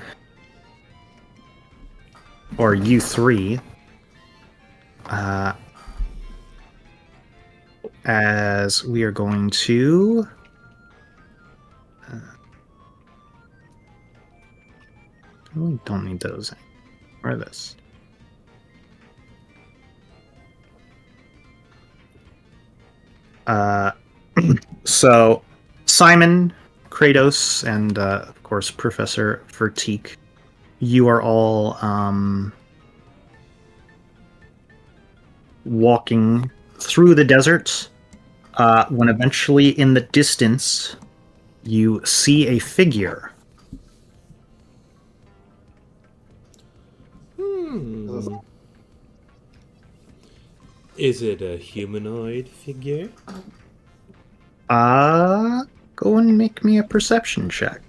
Or you three. As we are going to... we don't need those. Or this. So, Simon, Kratos, and of course Professor Vertique, you are all walking through the desert, when eventually in the distance you see a figure. Is it a humanoid figure? Go and make me a perception check.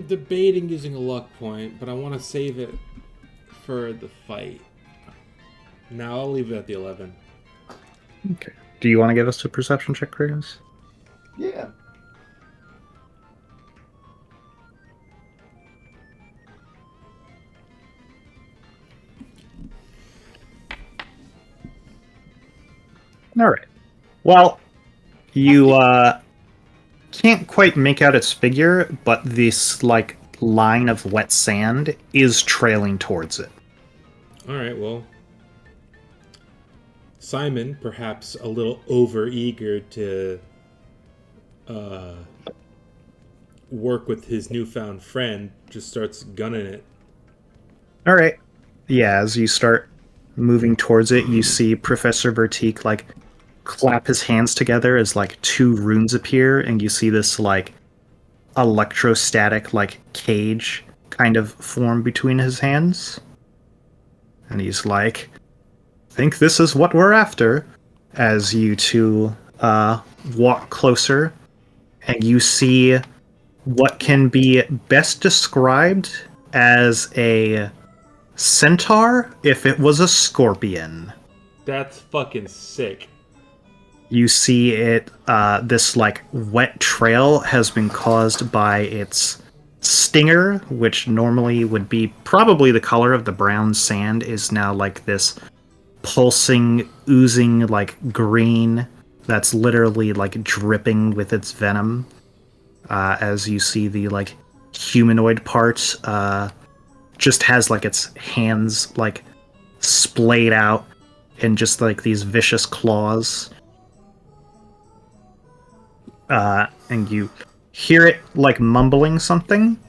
Debating using a luck point, but I want to save it for the fight. Now I'll leave it at the 11. Okay. Do you want to give us a perception check, Kratos? Yeah. All right. Well, you can't quite make out its figure, but this like line of wet sand is trailing towards it. All right, well, Simon, perhaps a little over-eager to work with his newfound friend, just starts gunning it. All right. Yeah, as you start moving towards it, you see Professor Vertique like clap his hands together as like two runes appear, and you see this like electrostatic like cage kind of form between his hands. And he's like, think this is what we're after, as you two walk closer, and you see what can be best described as a centaur if it was a scorpion. That's fucking sick. You see it, this like wet trail has been caused by its stinger, which normally would be probably the color of the brown sand, is now like this pulsing, oozing like green that's literally like dripping with its venom. As you see the like humanoid part just has like its hands like splayed out and just like these vicious claws. And you hear it like mumbling something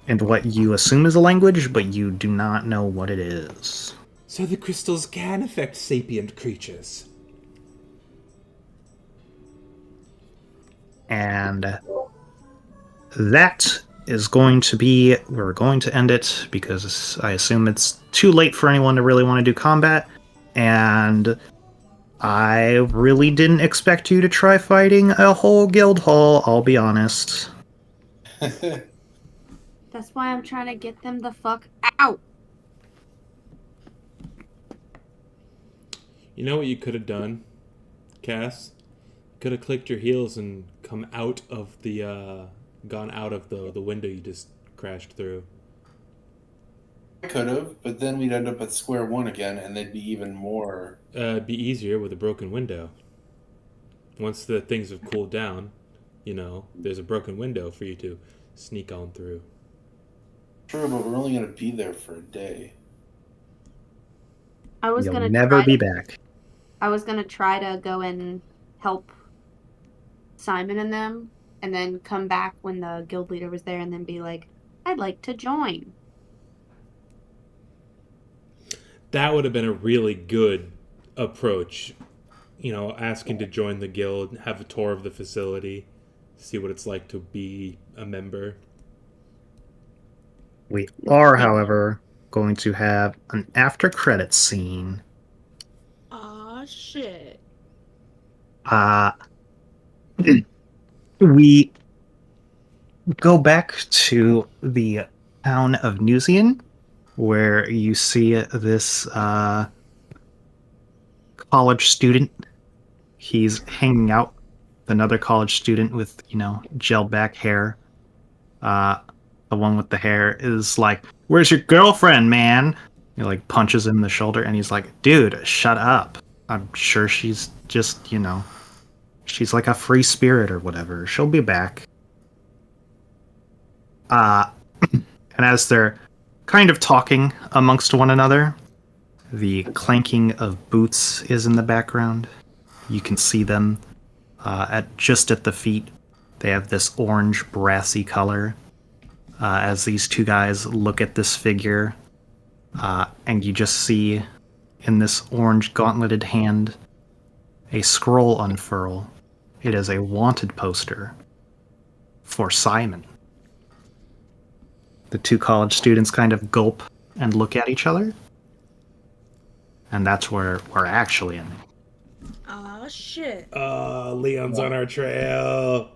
in what you assume is a language, but you do not know what it is. So the crystals can affect sapient creatures. And that is going to be, we're going to end it because I assume it's too late for anyone to really want to do combat. And I really didn't expect you to try fighting a whole guild hall, I'll be honest. That's why I'm trying to get them the fuck out. You know what you could have done, Cass? Could have clicked your heels and come out of the, gone out of the window you just crashed through. I could have, but then we'd end up at square one again, and they'd be even more. It'd be easier with a broken window. Once the things have cooled down, you know, there's a broken window for you to sneak on through. True, but we're only going to be there for a day. I was You'll gonna never be back. I was gonna try to go and help Simon and them, and then come back when the guild leader was there, and then be like, "I'd like to join." That would have been a really good approach. You know, asking to join the guild, have a tour of the facility, see what it's like to be a member. We are, however, going to have an after credits scene. Aw, shit. We go back to the town of Nusian, where you see this college student. He's hanging out with another college student with, you know, gel back hair. The one with the hair is like, "Where's your girlfriend, man?" He like punches him in the shoulder, and he's like, "Dude, shut up. I'm sure she's just, you know, she's like a free spirit or whatever. She'll be back." And as they're kind of talking amongst one another, the clanking of boots is in the background. You can see them Just at the feet, they have this orange brassy color. As these two guys look at this figure, and you just see in this orange gauntleted hand a scroll unfurl. It is a wanted poster for Simon. The two college students kind of gulp and look at each other. And that's where we're actually ending. Aw, shit. Leon's on our trail.